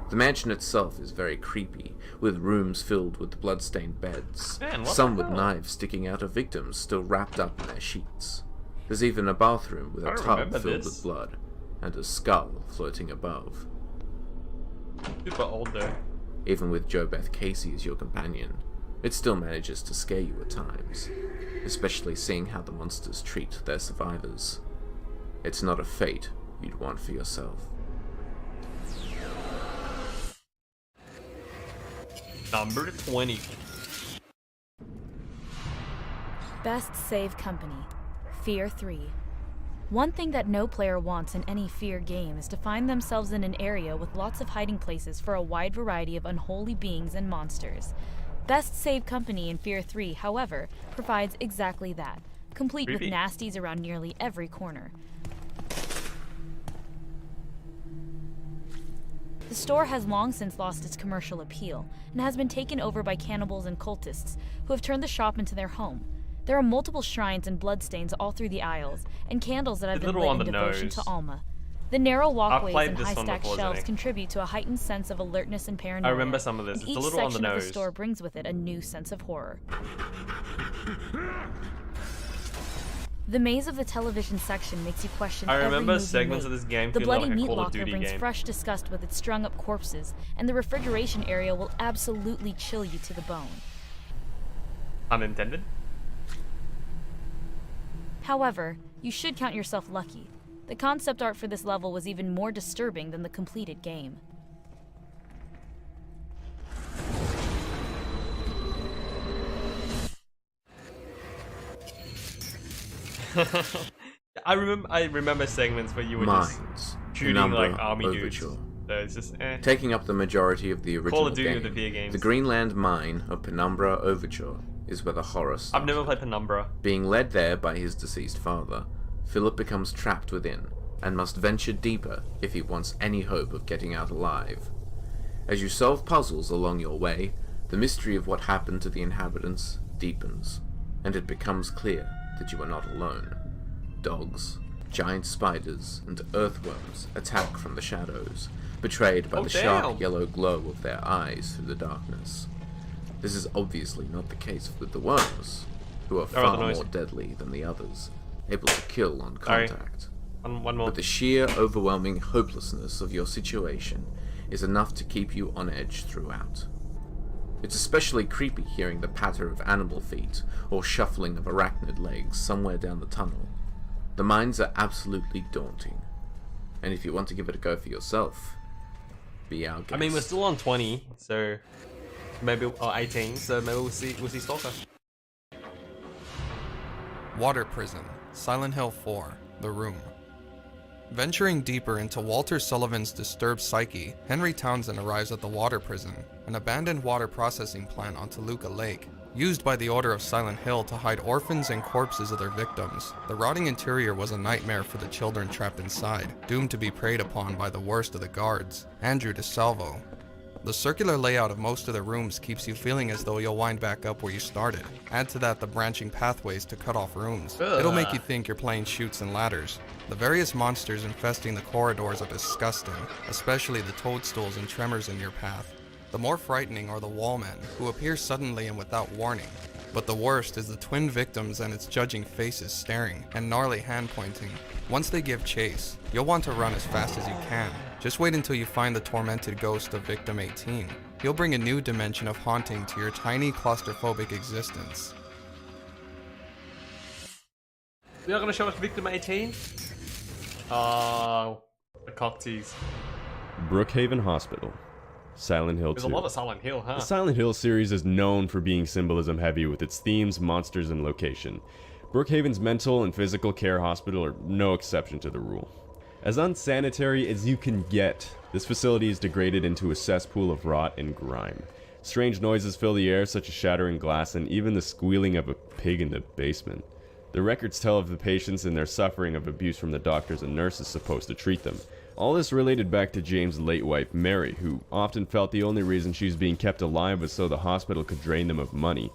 The mansion itself is very creepy, with rooms filled with blood-stained beds, some with knives sticking out of victims still wrapped up in their sheets. There's even a bathroom with a tub filled with blood, and a skull floating above. Super old though. Even with JoBeth Casey as your companion, it still manages to scare you at times, especially seeing how the monsters treat their survivors. It's not a fate you'd want for yourself. Number 20. Best Save Company, Fear 3. One thing that no player wants in any Fear game is to find themselves in an area with lots of hiding places for a wide variety of unholy beings and monsters. Best Save Company in Fear 3, however, provides exactly that, complete Creepy. with nasties around nearly every corner. The store has long since lost its commercial appeal and has been taken over by cannibals and cultists who have turned the shop into their home. There are multiple shrines and bloodstains all through the aisles, and candles that have been lit in devotion to Alma. The narrow walkways and high-stacked shelves contribute to a heightened sense of alertness and paranoia. I remember some of this. And It's a each little on the section of nose. the store brings with it a new sense of horror. The maze of the television section makes you question I every remember move you segments make. of this game The feeling bloody like a meat Call of locker Duty brings game. fresh disgust with its strung-up corpses, and the refrigeration area will absolutely chill you to the bone. Unintended? However, you should count yourself lucky. The concept art for this level was even more disturbing than the completed game. I remember segments where you were Mines, just shooting like army Overture. dudes. So it's just Taking up the majority of the Call original of Duty game, with the Fear games. the Greenland Mine of Penumbra Overture is where the horror starts. I've never played Penumbra. Being led there by his deceased father, Philip becomes trapped within and must venture deeper if he wants any hope of getting out alive. As you solve puzzles along your way, the mystery of what happened to the inhabitants deepens, and it becomes clear that you are not alone. Dogs, giant spiders, and earthworms attack from the shadows, betrayed by the sharp yellow glow of their eyes through the darkness. This is obviously not the case with the worms, who are far more deadly than the others, able to kill on contact. One more. But the sheer, overwhelming hopelessness of your situation is enough to keep you on edge throughout. It's especially creepy hearing the patter of animal feet or shuffling of arachnid legs somewhere down the tunnel. The mines are absolutely daunting, and if you want to give it a go for yourself, be our guest. I mean, we're still on 20, so maybe, or 18, so maybe we'll see Stalker. Water Prison, Silent Hill 4, The Room. Venturing deeper into Walter Sullivan's disturbed psyche, Henry Townsend arrives at the Water Prison, an abandoned water processing plant on Toluca Lake. Used by the Order of Silent Hill to hide orphans and corpses of their victims, the rotting interior was a nightmare for the children trapped inside, doomed to be preyed upon by the worst of the guards, Andrew DeSalvo. The circular layout of most of the rooms keeps you feeling as though you'll wind back up where you started. Add to that the branching pathways to cut off rooms. It'll make you think you're playing Chutes and Ladders. The various monsters infesting the corridors are disgusting, especially the toadstools and tremors in your path. The more frightening are the wallmen, who appear suddenly and without warning. But the worst is the twin victims and its judging faces staring, and gnarly hand pointing. Once they give chase, you'll want to run as fast as you can. Just wait until you find the tormented ghost of Victim 18. He'll bring a new dimension of haunting to your tiny claustrophobic existence. You're not gonna show us Victim 18? Oh, the cock tease. Brookhaven Hospital. Silent Hill 2. There's a lot of Silent Hill, huh? The Silent Hill series is known for being symbolism heavy with its themes, monsters, and location. Brookhaven's mental and physical care hospital are no exception to the rule. As unsanitary as you can get, this facility is degraded into a cesspool of rot and grime. Strange noises fill the air, such as shattering glass and even the squealing of a pig in the basement. The records tell of the patients and their suffering of abuse from the doctors and nurses supposed to treat them. All this related back to James' late wife, Mary, who often felt the only reason she was being kept alive was so the hospital could drain them of money.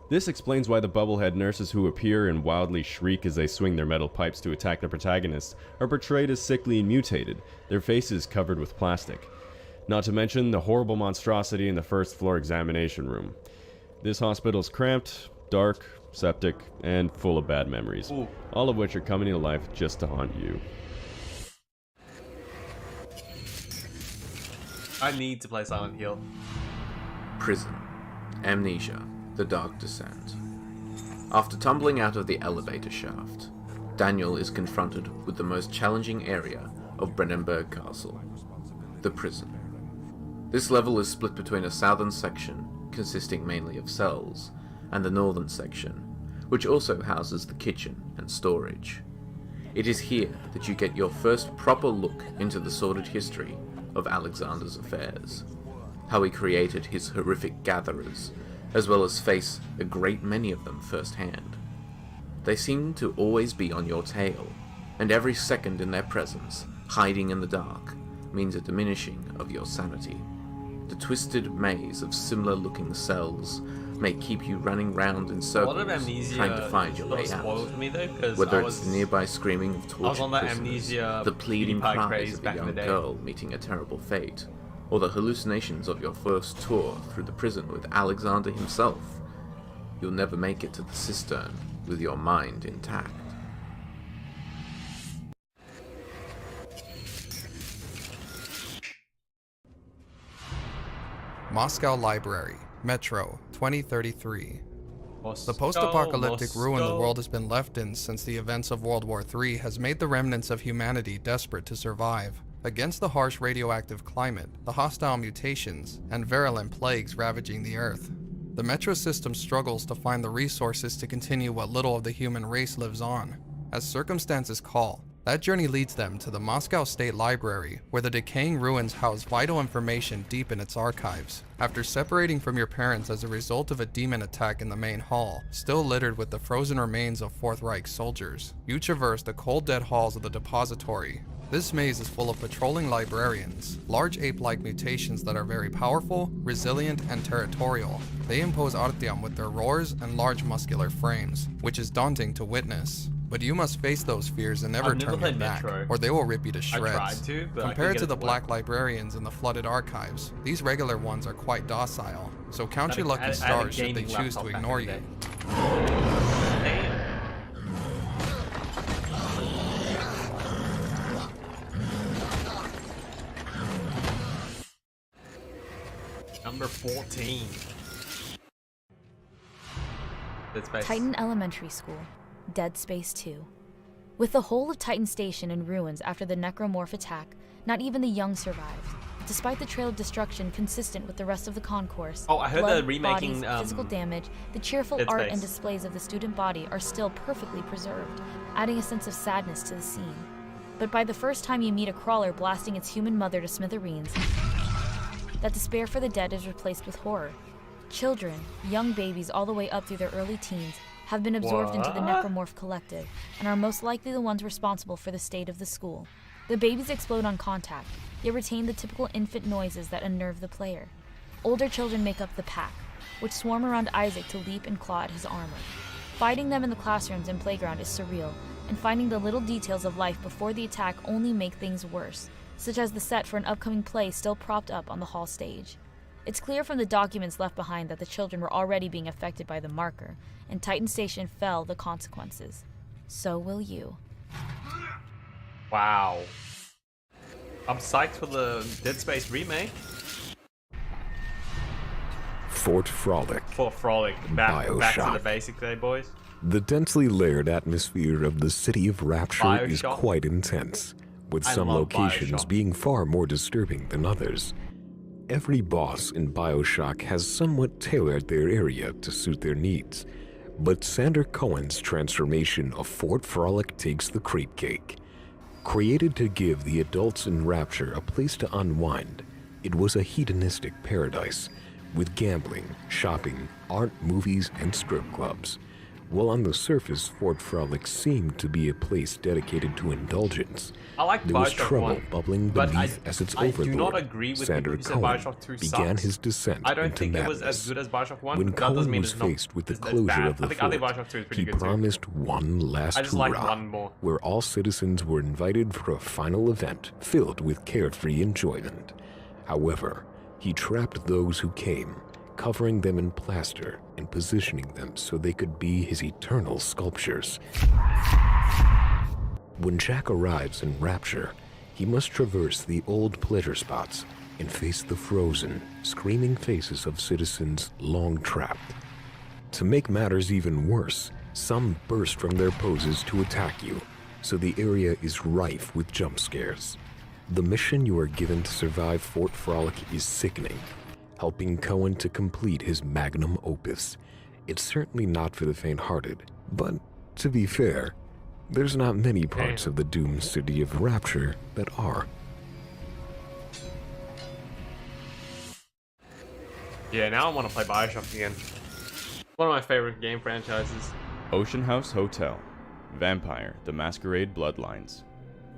This explains why the bubblehead nurses who appear and wildly shriek as they swing their metal pipes to attack the protagonists are portrayed as sickly and mutated, their faces covered with plastic. Not to mention the horrible monstrosity in the first floor examination room. This hospital is cramped, dark, septic, and full of bad memories, all of which are coming to life just to haunt you. I need to play Silent Hill. Prison. Amnesia. The Dark Descent. After tumbling out of the elevator shaft, Daniel is confronted with the most challenging area of Brennenburg Castle, the prison. This level is split between a southern section, consisting mainly of cells, and the northern section, which also houses the kitchen and storage. It is here that you get your first proper look into the sordid history of Alexander's affairs, how he created his horrific gatherers, as well as face a great many of them firsthand. They seem to always be on your tail, and every second in their presence, hiding in the dark, means a diminishing of your sanity. The twisted maze of similar-looking cells may keep you running round in circles, trying to find your way out. Whether it's the nearby screaming of tortured prisoners, the pleading cries of a young girl meeting a terrible fate, or the hallucinations of your first tour through the prison with Alexander himself, you'll never make it to the cistern with your mind intact. Moscow Library, Metro, 2033. The post-apocalyptic ruin the world has been left in since the events of World War III has made the remnants of humanity desperate to survive. Against the harsh radioactive climate, the hostile mutations, and virulent plagues ravaging the Earth, the Metro system struggles to find the resources to continue what little of the human race lives on. As circumstances call, that journey leads them to the Moscow State Library, where the decaying ruins house vital information deep in its archives. After separating from your parents as a result of a demon attack in the main hall, still littered with the frozen remains of Fourth Reich soldiers, you traverse the cold dead halls of the depository. This maze is full of patrolling librarians, large ape-like mutations that are very powerful, resilient, and territorial. They impose Artyom with their roars and large muscular frames, which is daunting to witness. But you must face those fears and never turn your back, or they will rip you to shreds. Compared to the black librarians in the flooded archives, these regular ones are quite docile, so count your lucky stars should they choose to ignore you. Number 14. Titan Elementary School, Dead Space 2. With the whole of Titan Station in ruins after the Necromorph attack, not even the young survived. Despite the trail of destruction consistent with the rest of the concourse, I heard blood, they're remaking bodies, physical damage, the cheerful Dead art Space. and displays of the student body are still perfectly preserved, adding a sense of sadness to the scene. But by the first time you meet a crawler blasting its human mother to smithereens, that despair for the dead is replaced with horror. Children, young babies all the way up through their early teens, have been absorbed into the Necromorph Collective, and are most likely the ones responsible for the state of the school. The babies explode on contact, yet retain the typical infant noises that unnerve the player. Older children make up the pack, which swarm around Isaac to leap and claw at his armor. Fighting them in the classrooms and playground is surreal, and finding the little details of life before the attack only make things worse, such as the set for an upcoming play still propped up on the hall stage. It's clear from the documents left behind that the children were already being affected by the marker, and Titan Station fell the consequences. So will you. Wow. I'm psyched for the Dead Space remake. Fort Frolic. Fort Frolic. Back to the Bioshock. basics there, boys. The densely layered atmosphere of the city of Rapture is Bioshock. quite intense, with I some love locations Bioshock. being far more disturbing than others. Every boss in Bioshock has somewhat tailored their area to suit their needs, but Sander Cohen's transformation of Fort Frolic takes the creep cake. Created to give the adults in Rapture a place to unwind, it was a hedonistic paradise, with gambling, shopping, art, movies, and strip clubs. While on the surface, Fort Frolic seemed to be a place dedicated to indulgence, I like there was Bioshock trouble 1, bubbling but beneath as its I overlord, do not agree with Sander people who Cohen, said Bioshock 2 began sucks. his descent I don't into think madness. it was as good as Bioshock 1. When but that doesn't Cohen mean was it's not- faced with the it's closure bad. of the I think fort, Bioshock 2 is pretty he good too. promised one last I just like hurrah, one more. where all citizens were invited for a final event filled with carefree enjoyment. However, he trapped those who came, covering them in plaster and positioning them so they could be his eternal sculptures. When Jack arrives in Rapture, he must traverse the old pleasure spots, and face the frozen, screaming faces of citizens long trapped. To make matters even worse, some burst from their poses to attack you, so the area is rife with jump scares. The mission you are given to survive Fort Frolic is sickening, helping Cohen to complete his magnum opus. It's certainly not for the faint-hearted, but to be fair, there's not many parts of the doomed city of Rapture that are. Yeah, now I want to play Bioshock again. One of my favorite game franchises. Ocean House Hotel. Vampire: The Masquerade Bloodlines.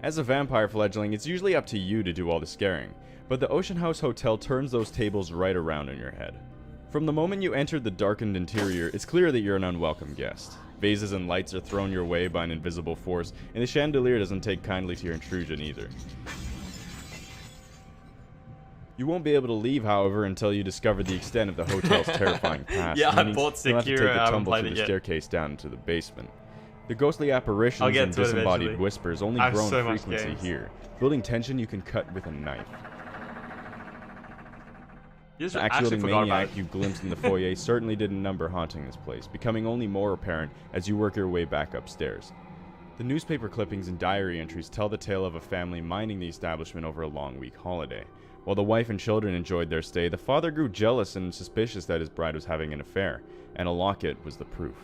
As a vampire fledgling, it's usually up to you to do all the scaring, but the Ocean House Hotel turns those tables right around in your head. From the moment you enter the darkened interior, it's clear that you're an unwelcome guest. Vases and lights are thrown your way by an invisible force, and the chandelier doesn't take kindly to your intrusion either. You won't be able to leave, however, until you discover the extent of the hotel's terrifying past. Yeah, I meaning bought you'll have to Sekiro, take I a haven't tumble played through it the yet. staircase down into the basement. The ghostly apparitions and to it disembodied eventually. whispers only I have grow in so much frequency games. here, building tension you can cut with a knife. You just The actually actual forgot about maniac it. you glimpsed in the foyer certainly didn't number haunting this place, becoming only more apparent as you work your way back upstairs. The newspaper clippings and diary entries tell the tale of a family minding the establishment over a long week holiday. While the wife and children enjoyed their stay, the father grew jealous and suspicious that his bride was having an affair, and a locket was the proof.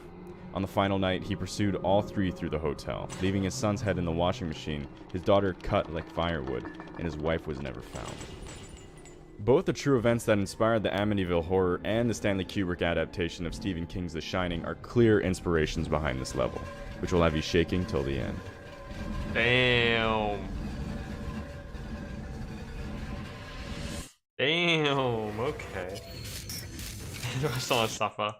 On the final night, he pursued all three through the hotel, leaving his son's head in the washing machine, his daughter cut like firewood, and his wife was never found. Both the true events that inspired the Amityville Horror and the Stanley Kubrick adaptation of Stephen King's The Shining are clear inspirations behind this level, which will have you shaking till the end. Damn. Damn, okay. I just want to suffer.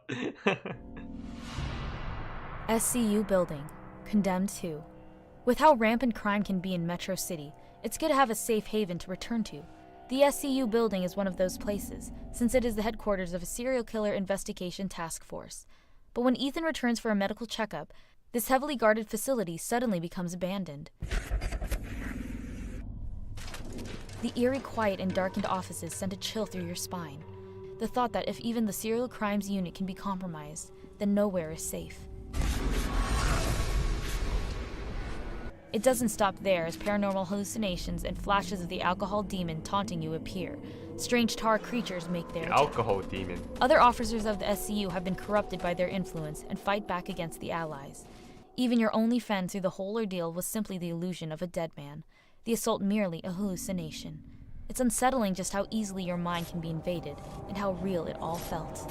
SCU Building, Condemned 2. With how rampant crime can be in Metro City, it's good to have a safe haven to return to. The SCU Building is one of those places, since it is the headquarters of a serial killer investigation task force. But when Ethan returns for a medical checkup, this heavily guarded facility suddenly becomes abandoned. The eerie quiet and darkened offices send a chill through your spine. The thought that if even the serial crimes unit can be compromised, then nowhere is safe. It doesn't stop there, as paranormal hallucinations and flashes of the alcohol demon taunting you appear. Strange tar creatures make their attack. Alcohol demon. Other officers of the SCU have been corrupted by their influence and fight back against the Allies. Even your only friend through the whole ordeal was simply the illusion of a dead man. The assault merely a hallucination. It's unsettling just how easily your mind can be invaded, and how real it all felt.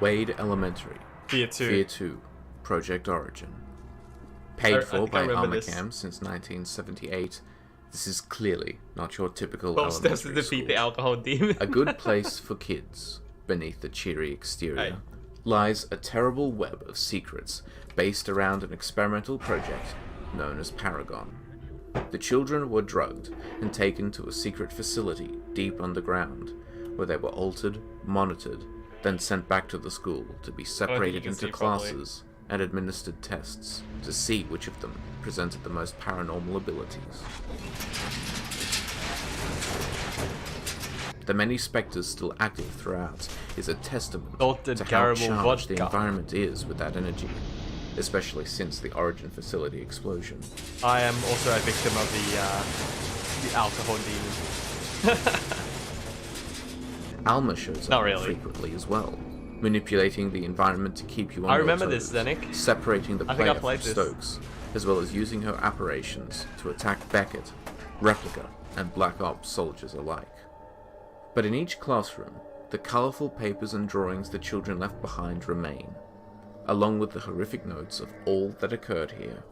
Wade Elementary. Fear 2. Fear 2. Project Origin. Paid for think I by remember this. Armacam since 1978, this is clearly not your typical 12 steps to elementary defeat school. the alcohol demon. A good place for kids. Beneath the cheery exterior lies a terrible web of secrets based around an experimental project known as Paragon. The children were drugged and taken to a secret facility deep underground, where they were altered, monitored, then sent back to the school to be separated can into see properly. classes and administered tests to see which of them presented the most paranormal abilities. The many specters still active throughout is a testament Salted to how caramel charged the vodka. environment is with that energy, especially since the Origin facility explosion. I am also a victim of the alcohol demon. Alma shows Not up really. frequently as well, manipulating the environment to keep you on I your remember toes, this, Zenik. separating the I think I player from played this. Stokes, as well as using her apparitions to attack Beckett, Replica, and Black Ops soldiers alike. But in each classroom, the colourful papers and drawings the children left behind remain, along with the horrific notes of all that occurred here.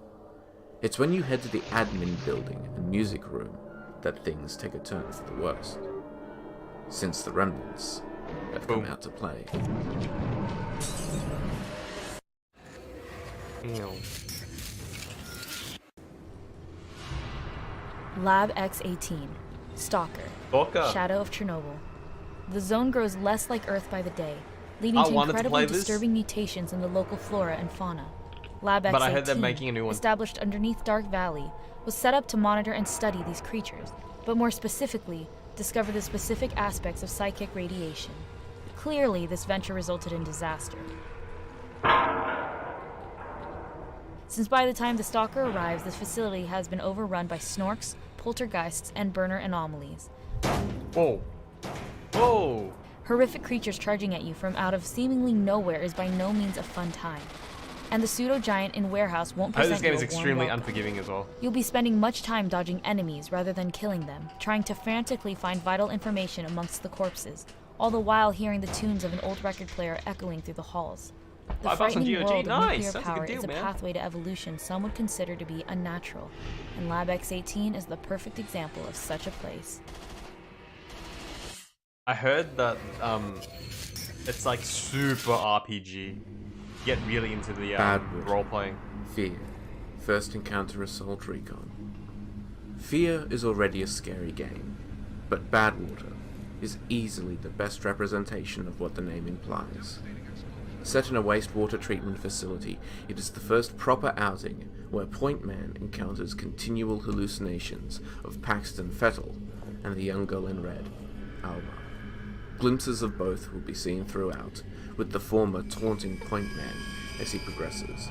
It's when you head to the admin building and music room that things take a turn for the worst, since the remnants have come out to play. Ew. Lab X-18. Stalker. Stalker. Shadow of Chernobyl. The zone grows less like Earth by the day. leading I to wanted to incredibly play this. disturbing mutations in the local flora and fauna. Lab X-18, But I heard they're making a new one. established underneath Dark Valley, was set up to monitor and study these creatures, but more specifically, discover the specific aspects of psychic radiation. Clearly, this venture resulted in disaster. Since by the time the Stalker arrives, this facility has been overrun by snorks, poltergeists, and burner anomalies. Whoa. Whoa. Horrific creatures charging at you from out of seemingly nowhere is by no means a fun time. And the pseudo-giant in Warehouse won't I heard present this game you is a warm extremely welcome. unforgiving as well. You'll be spending much time dodging enemies rather than killing them, trying to frantically find vital information amongst the corpses, all the while hearing the tunes of an old record player echoing through the halls. The $5 on frightening GOG, world of nice, nuclear that's a good power deal, is a man. pathway to evolution some would consider to be unnatural, and Lab X-18 is the perfect example of such a place. I heard that it's like super RPG. Get really into the Badwood. role playing. Fear. First encounter Assault Recon. Fear is already a scary game, but Badwater is easily the best representation of what the name implies. Set in a wastewater treatment facility, it is the first proper outing where Point Man encounters continual hallucinations of Paxton Fettel and the young girl in red, Alma. Glimpses of both will be seen throughout, with the former taunting Point Man as he progresses.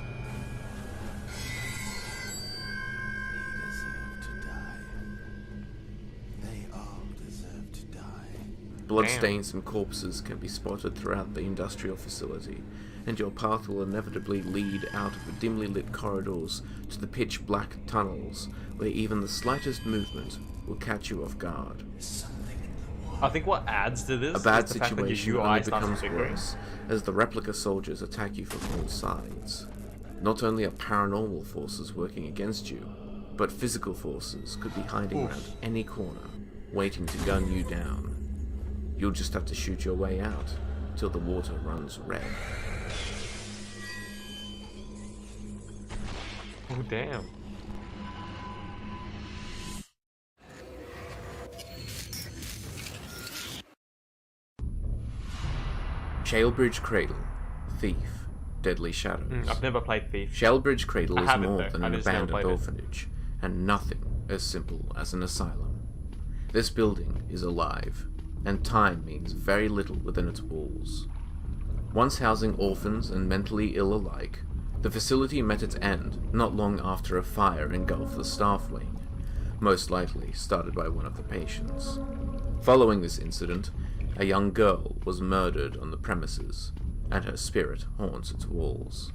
Bloodstains and corpses can be spotted throughout the industrial facility, and your path will inevitably lead out of the dimly lit corridors to the pitch black tunnels, where even the slightest movement will catch you off guard. I think what adds to this A bad is the fact that situation your only UI starts becomes flickering. worse as the replica soldiers attack you from all sides. Not only are paranormal forces working against you, but physical forces could be hiding around any corner, waiting to gun you down. You'll just have to shoot your way out till the water runs red. Oh damn. Shalebridge Cradle, Thief, Deadly Shadows. I've never played Thief. Shalebridge Cradle I is haven't, more though. than I an just never abandoned played it. orphanage, and nothing as simple as an asylum. This building is alive, and time means very little within its walls. Once housing orphans and mentally ill alike, the facility met its end not long after a fire engulfed the staff wing, most likely started by one of the patients. Following this incident, a young girl was murdered on the premises, and her spirit haunts its walls.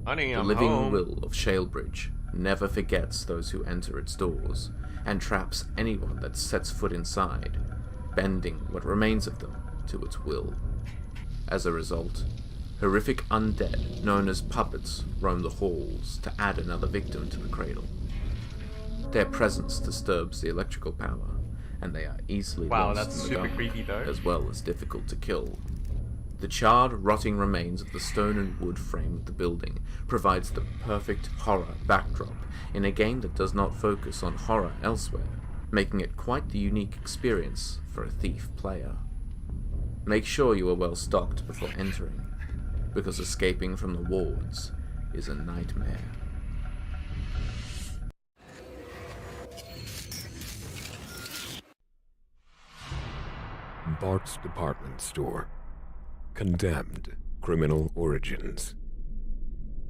Honey, The I'm living home. will of Shalebridge never forgets those who enter its doors, and traps anyone that sets foot inside, bending what remains of them to its will. As a result, horrific undead known as puppets roam the halls to add another victim to the cradle. Their presence disturbs the electrical power, and they are easily Wow, lost that's in the super dark, creepy though. as well as difficult to kill. The charred, rotting remains of the stone and wood frame of the building provides the perfect horror backdrop in a game that does not focus on horror elsewhere, making it quite the unique experience for a Thief player. Make sure you are well stocked before entering, because escaping from the wards is a nightmare. Bart's Department Store. Condemned Criminal Origins.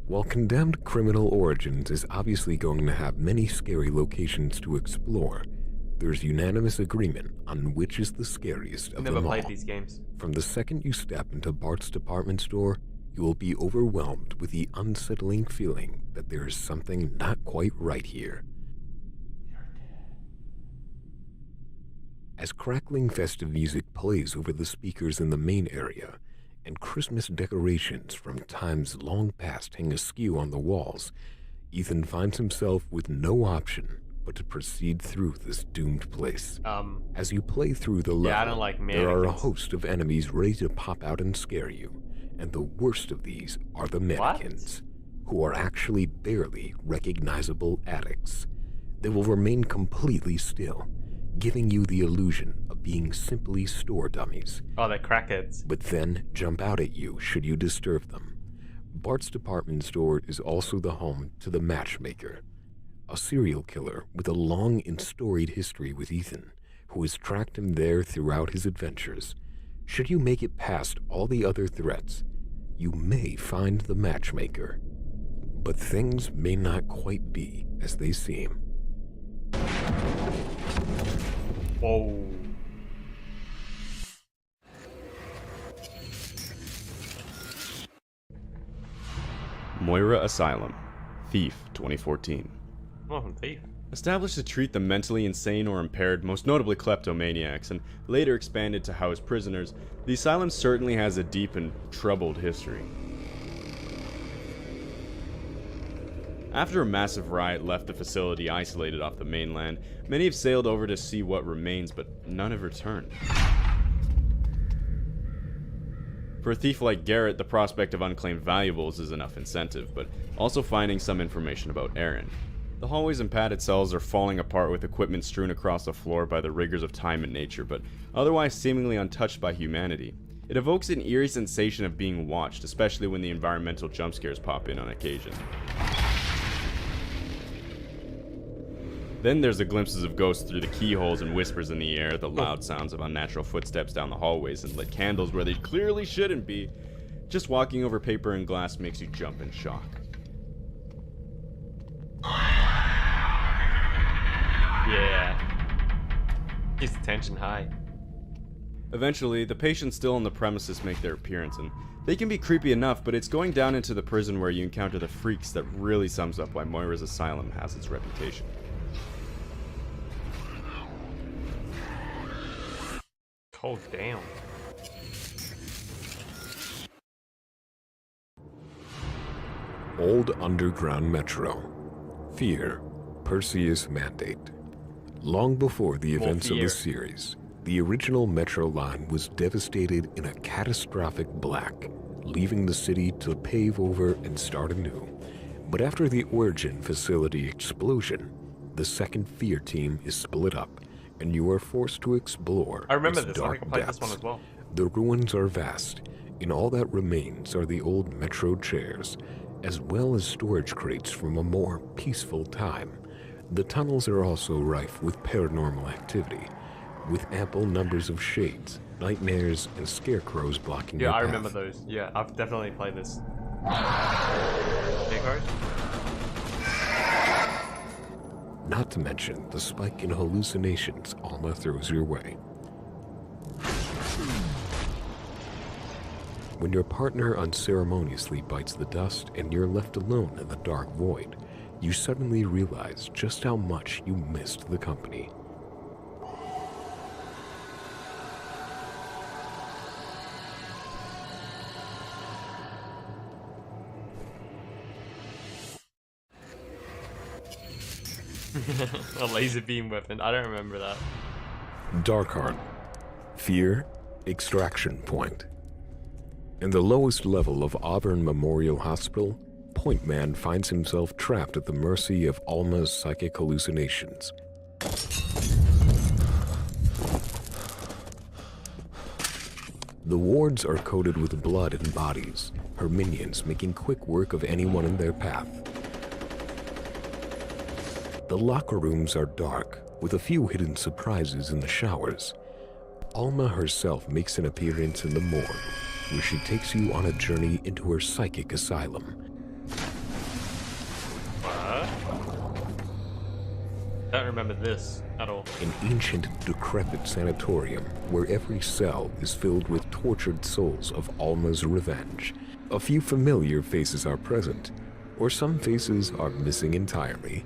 While Condemned Criminal Origins is obviously going to have many scary locations to explore, there's unanimous agreement on which is the scariest of Never them played all. these games. From the second you step into Bart's Department Store, you will be overwhelmed with the unsettling feeling that there is something not quite right here. As crackling festive music plays over the speakers in the main area, and Christmas decorations from times long past hang askew on the walls, Ethan finds himself with no option but to proceed through this doomed place. As you play through the level, I don't like there are a mannequins. host of enemies ready to pop out and scare you, and the worst of these are the mannequins, who are actually barely recognizable addicts. they will remain completely still, giving you the illusion of being simply store dummies. Oh, they're crackheads. But then jump out at you should you disturb them. Bart's department store is also the home to the Matchmaker, a serial killer with a long and storied history with Ethan, who has tracked him there throughout his adventures. Should you make it past all the other threats, you may find the Matchmaker. But things may not quite be as they seem. Whoa. Moira Asylum, Thief, 2014. Oh, Thief. Established to treat the mentally insane or impaired, most notably kleptomaniacs, and later expanded to house prisoners, the asylum certainly has a deep and troubled history. After a massive riot left the facility isolated off the mainland, many have sailed over to see what remains, but none have returned. For a thief like Garrett, the prospect of unclaimed valuables is enough incentive, but also finding some information about Aaron. The hallways and padded cells are falling apart with equipment strewn across the floor by the rigors of time and nature, but otherwise seemingly untouched by humanity. It evokes an eerie sensation of being watched, especially when the environmental jump scares pop in on occasion. Then there's the glimpses of ghosts through the keyholes and whispers in the air, the loud sounds of unnatural footsteps down the hallways and lit candles where they clearly shouldn't be. Just walking over paper and glass makes you jump in shock. Yeah. Keeps the tension high. Eventually, the patients still on the premises make their appearance, and they can be creepy enough, but it's going down into the prison where you encounter the freaks that really sums up why Moira's Asylum has its reputation. Oh, damn. Old Underground Metro. Fear. Perseus Mandate. Long before the events of the series, the original Metro line was devastated in a catastrophic black, leaving the city to pave over and start anew. But after the Origin facility explosion, the second Fear team is split up, and you are forced to explore I remember its this. I dark think I played depths. this one as well. The ruins are vast, and all that remains are the old Metro chairs, as well as storage crates from a more peaceful time. The tunnels are also rife with paranormal activity, with ample numbers of shades, nightmares, and scarecrows blocking your Yeah, I path. remember those. Yeah, I've definitely played this. Echo? Not to mention the spike in hallucinations Alma throws your way. When your partner unceremoniously bites the dust and you're left alone in the dark void, you suddenly realize just how much you missed the company. A laser beam weapon. I don't remember that. Darkheart. Fear. Extraction Point. In the lowest level of Auburn Memorial Hospital, Point Man finds himself trapped at the mercy of Alma's psychic hallucinations. The wards are coated with blood and bodies, her minions making quick work of anyone in their path. The locker rooms are dark, with a few hidden surprises in the showers. Alma herself makes an appearance in the morgue, where she takes you on a journey into her psychic asylum. What? I don't remember this at all. An ancient, decrepit sanatorium where every cell is filled with tortured souls of Alma's revenge. A few familiar faces are present, or some faces are missing entirely,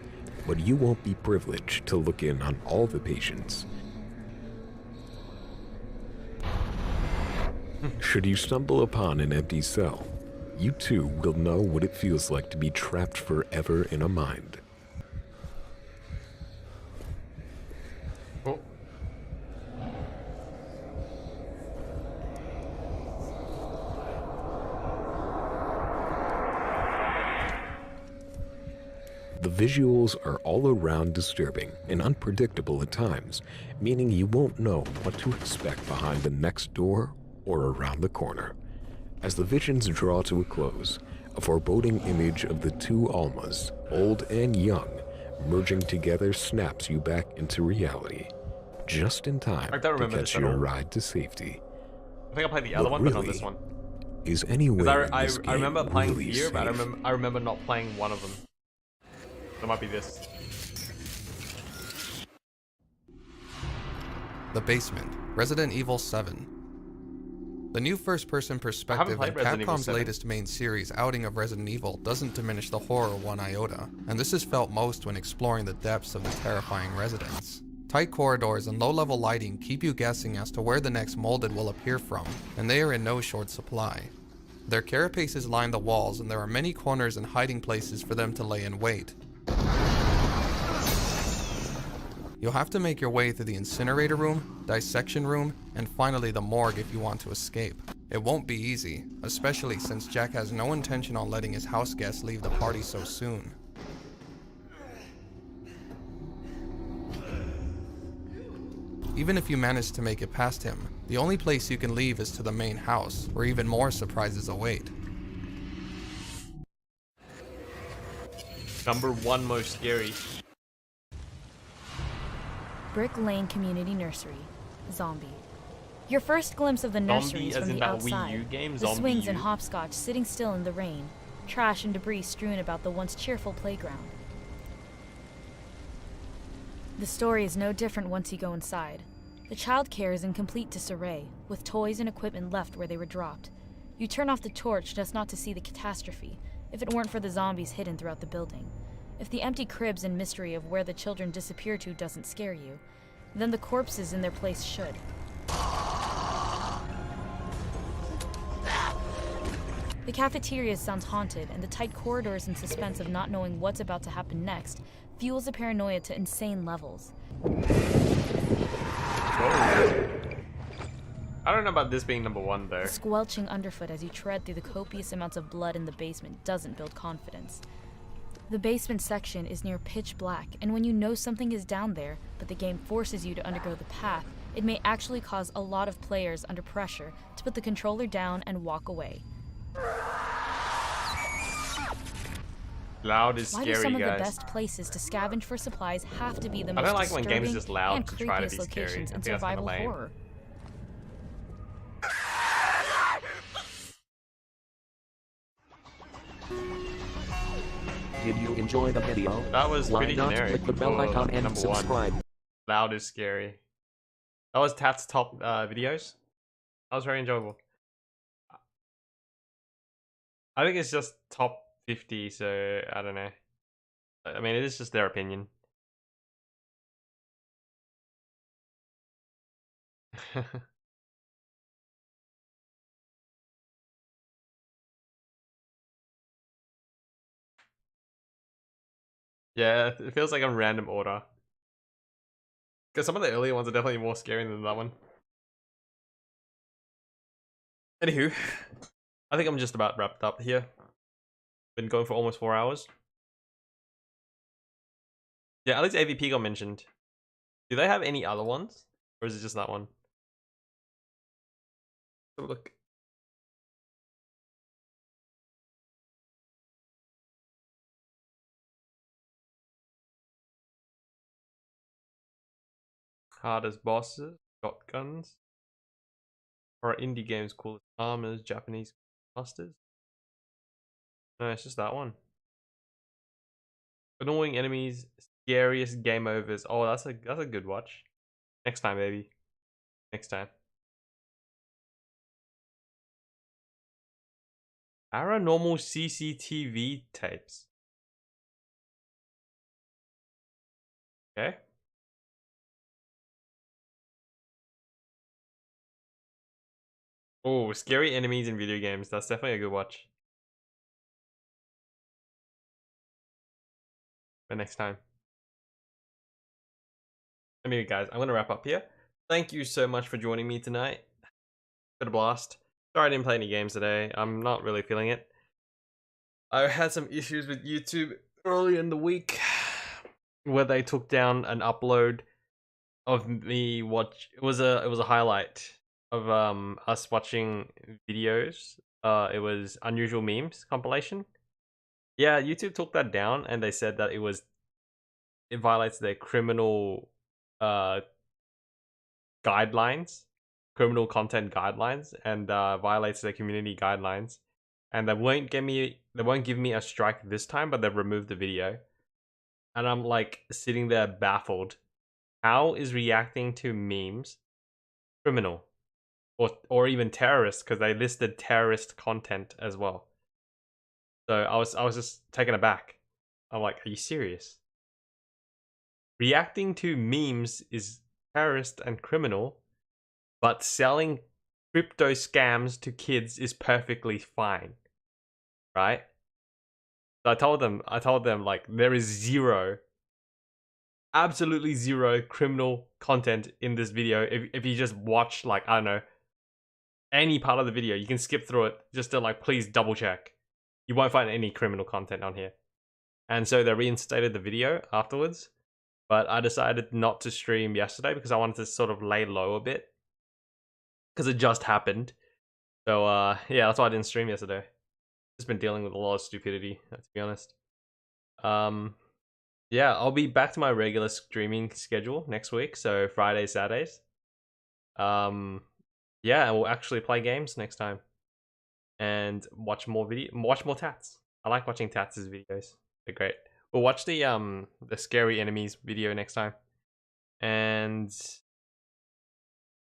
but you won't be privileged to look in on all the patients. Should you stumble upon an empty cell, you too will know what it feels like to be trapped forever in a mind. Oh. The visuals are all around disturbing and unpredictable at times, meaning you won't know what to expect behind the next door or around the corner. As the visions draw to a close, a foreboding image of the two Almas, old and young, merging together snaps you back into reality, just in time I don't to remember catch this at your all. ride to safety. I think I played the other one, but not this one. Is anywhere I in this game remember playing really Fear, but safe? I remember not playing one of them. It might be this. The Basement, Resident Evil 7. The new first-person perspective in played Resident Evil Capcom's 7. latest main series outing of Resident Evil doesn't diminish the horror one iota, and this is felt most when exploring the depths of the terrifying residents. Tight corridors and low-level lighting keep you guessing as to where the next molded will appear from, and they are in no short supply. Their carapaces line the walls, and there are many corners and hiding places for them to lay in wait. You'll have to make your way through the incinerator room, dissection room, and finally the morgue if you want to escape. It won't be easy, especially since Jack has no intention on letting his house guests leave the party so soon. Even if you manage to make it past him, the only place you can leave is to the main house, where even more surprises await. Number 1 most scary. Brick Lane Community Nursery. Zombie. Your first glimpse of the nursery is as from in the that outside. Wii U game, The Zombie swings and U? hopscotch sitting still in the rain. Trash and debris strewn about the once cheerful playground. The story is no different once you go inside. The childcare is in complete disarray, with toys and equipment left where they were dropped. You turn off the torch just not to see the catastrophe, if it weren't for the zombies hidden throughout the building. If the empty cribs and mystery of where the children disappear to doesn't scare you, then the corpses in their place should. The cafeteria sounds haunted, and the tight corridors and suspense of not knowing what's about to happen next fuels the paranoia to insane levels. I don't know about this being number 1 though. The squelching underfoot as you tread through the copious amounts of blood in the basement doesn't build confidence. The basement section is near pitch black, and when you know something is down there, but the game forces you to undergo the path, it may actually cause a lot of players under pressure to put the controller down and walk away. Loud is Why scary, do some of guys. the best places to scavenge for supplies have to be the most I don't like when games disturbing just loud and to try to creepiest be scary. locations I in think that's kinda survival lame. horror? Did you enjoy the video? That was Why pretty not generic. click the bell icon and number 1. subscribe? Loud is scary. That was Tat's top videos. That was very enjoyable. I think it's just top 50, so I don't know. I mean, it is just their opinion. Yeah, it feels like a random order. Because some of the earlier ones are definitely more scary than that one. Anywho, I think I'm just about wrapped up here. Been going for almost 4 hours. Yeah, at least AVP got mentioned. Do they have any other ones? Or is it just that one? Have a look. Hardest bosses, shotguns. Or indie games coolest armors, Japanese masters. No, it's just that one. Annoying enemies, scariest game overs. Oh, that's a good watch. Next time, baby. Next time. Paranormal CCTV tapes. Okay. Oh, scary enemies in video games. That's definitely a good watch. But next time. Anyway, guys, I'm going to wrap up here. Thank you so much for joining me tonight. Been a blast. Sorry I didn't play any games today. I'm not really feeling it. I had some issues with YouTube early in the week where they took down an upload of me watch. It was a highlight of us watching videos. It was unusual memes compilation. Yeah, YouTube took that down and they said that it violates their criminal guidelines, criminal content guidelines, and violates their community guidelines. And they won't give me a strike this time, but they've removed the video. And I'm like sitting there baffled. How is reacting to memes criminal? Or even terrorist, because they listed terrorist content as well. So I was just taken aback. I'm like, are you serious? Reacting to memes is terrorist and criminal, but selling crypto scams to kids is perfectly fine. Right? So I told them like there is zero, absolutely zero criminal content in this video. If you just watch, like, I don't know, any part of the video, you can skip through it just to like please double check. You won't find any criminal content on here. And so they reinstated the video afterwards, but I decided not to stream yesterday because I wanted to sort of lay low a bit because it just happened. So yeah, that's why I didn't stream yesterday. Just been dealing with a lot of stupidity, to be honest. Yeah, I'll be back to my regular streaming schedule next week, so Fridays, Saturdays. Yeah, we'll actually play games next time and watch more Tats. I like watching Tats' videos. They're great. We'll watch the Scary Enemies video next time. And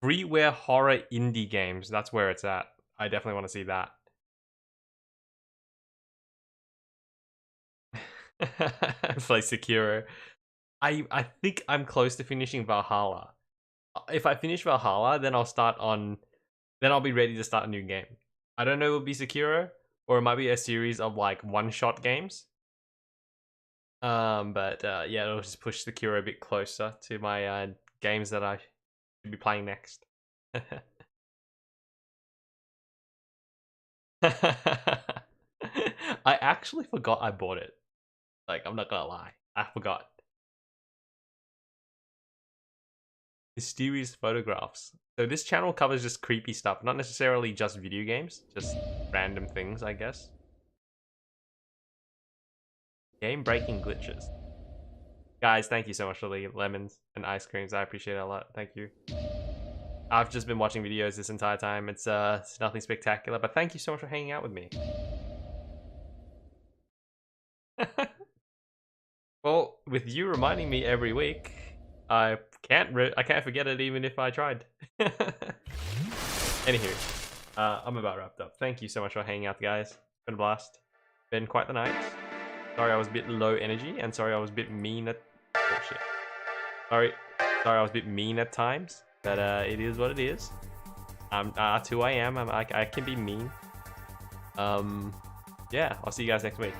freeware horror indie games, that's where it's at. I definitely want to see that. Play Sekiro. I think I'm close to finishing Valhalla. If I finish Valhalla, then I'll be ready to start a new game. I don't know if it'll be Sekiro, or it might be a series of like one-shot games. But yeah, it'll just push Sekiro a bit closer to my games that I should be playing next. I actually forgot I bought it. Like, I'm not gonna lie, I forgot. Mysterious photographs. So this channel covers just creepy stuff, not necessarily just video games, just random things, I guess. Game-breaking glitches. Guys, thank you so much for the lemons and ice creams. I appreciate it a lot. Thank you. I've just been watching videos this entire time. It's nothing spectacular, but thank you so much for hanging out with me. Well, with you reminding me every week, I can't forget it even if I tried. Anywho, I'm about wrapped up. Thank you so much for hanging out, guys. It's been a blast. Been quite the night. Sorry I was a bit low energy, and sorry I was a bit mean at... Oh, shit. Sorry I was a bit mean at times, but it is what it is. That's who I am. I can be mean. Yeah, I'll see you guys next week.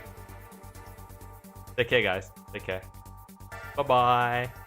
Take care, guys. Take care. Bye-bye.